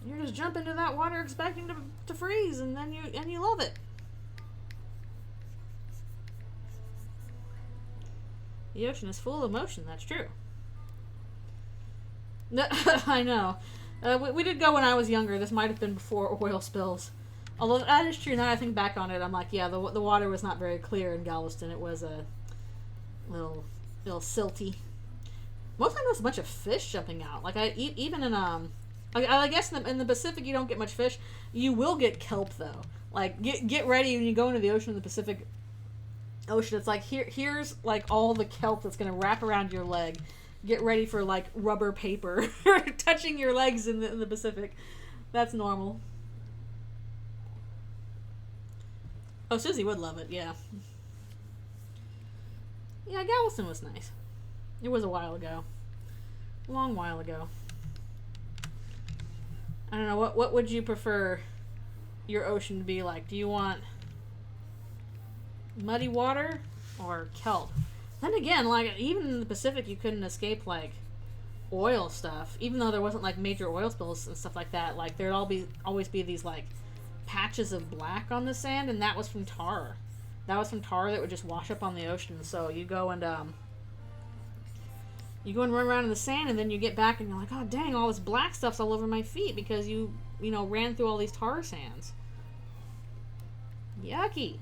You just jump into that water expecting to freeze, and then you love it. The ocean is full of motion. That's true. I know. We did go when I was younger. This might have been before oil spills. Although that is true. Now that I think back on it, I'm like, yeah, the water was not very clear in Galveston. It was a little silty. Most of the time, there's a bunch of fish jumping out. Like even in I guess in the Pacific you don't get much fish. You will get kelp though. Like get ready when you go into the ocean in the Pacific Ocean. It's like here's like all the kelp that's gonna wrap around your leg. Get ready for like rubber paper touching your legs in the Pacific. That's normal. Oh, Susie would love it. Yeah. Yeah, Galveston was nice. It was a while ago. A long while ago. I don't know, what would you prefer your ocean to be like? Do you want muddy water or kelp? Then again, like even in the Pacific you couldn't escape like oil stuff. Even though there wasn't like major oil spills and stuff like that, like there'd always be these like patches of black on the sand, and that was from tar. That was from tar that would just wash up on the ocean. So you go and run around in the sand, and then you get back and you're like, oh dang, all this black stuff's all over my feet because you ran through all these tar sands. Yucky.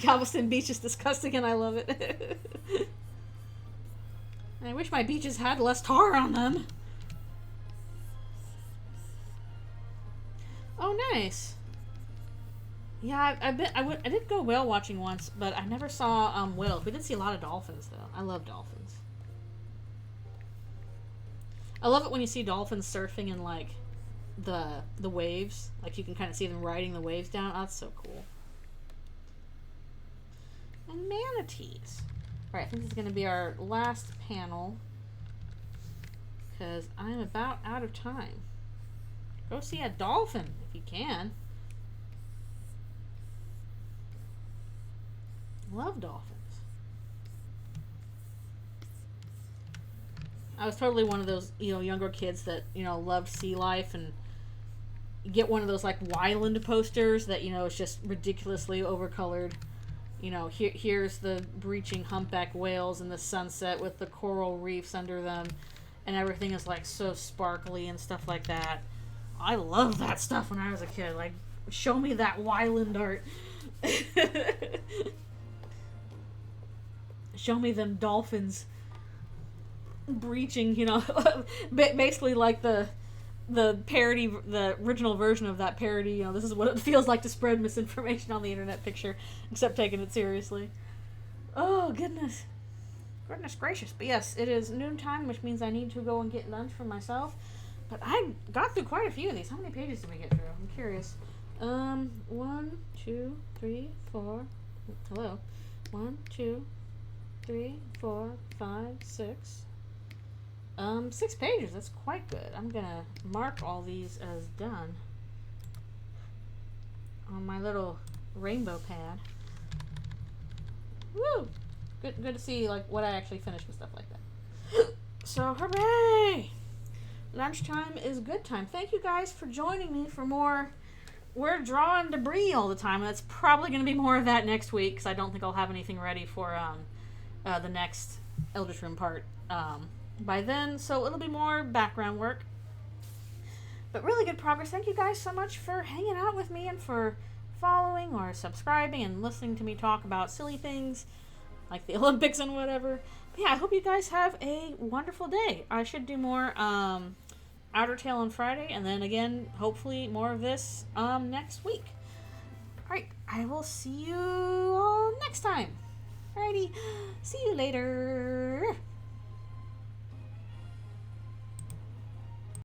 Galveston Beach is disgusting and I love it. I wish my beaches had less tar on them. Oh, nice. Yeah, I did go whale watching once, but I never saw whales. We did see a lot of dolphins, though. I love dolphins. I love it when you see dolphins surfing in, like, the waves. Like, you can kind of see them riding the waves down. Oh, that's so cool. And manatees. Alright, I think this is going to be our last panel, because I'm about out of time. Go see a dolphin, if you can. Love dolphins. I was totally one of those, younger kids that, loved sea life, and you get one of those, like, Wyland posters that, is just ridiculously overcolored. Here's the breaching humpback whales in the sunset with the coral reefs under them, and everything is, like, so sparkly and stuff like that. I loved that stuff when I was a kid. Like, show me that Wyland art. Show me them dolphins breaching, basically like the parody, the original version of that parody. This is what it feels like to spread misinformation on the internet picture, except taking it seriously. Oh, goodness. Goodness gracious. But yes, it is noontime, which means I need to go and get lunch for myself. But I got through quite a few of these. How many pages did we get through? I'm curious. 1, 2, 3, 4. Hello. 1, 2, 3, 4, 5, 6. 6 pages. That's quite good. I'm gonna mark all these as done on my little rainbow pad. Woo! Good to see like what I actually finished and stuff like that. So hooray! Lunchtime is good time. Thank you guys for joining me for more. We're drawing debris all the time, and it's probably going to be more of that next week, because I don't think I'll have anything ready for the next Eldritchrune part by then, so it'll be more background work. But really good progress. Thank you guys so much for hanging out with me and for following or subscribing and listening to me talk about silly things like the Olympics and whatever. But yeah, I hope you guys have a wonderful day. I should do more Outer Tale on Friday, and then again, hopefully more of this next week. Alright, I will see you all next time. Alrighty, see you later.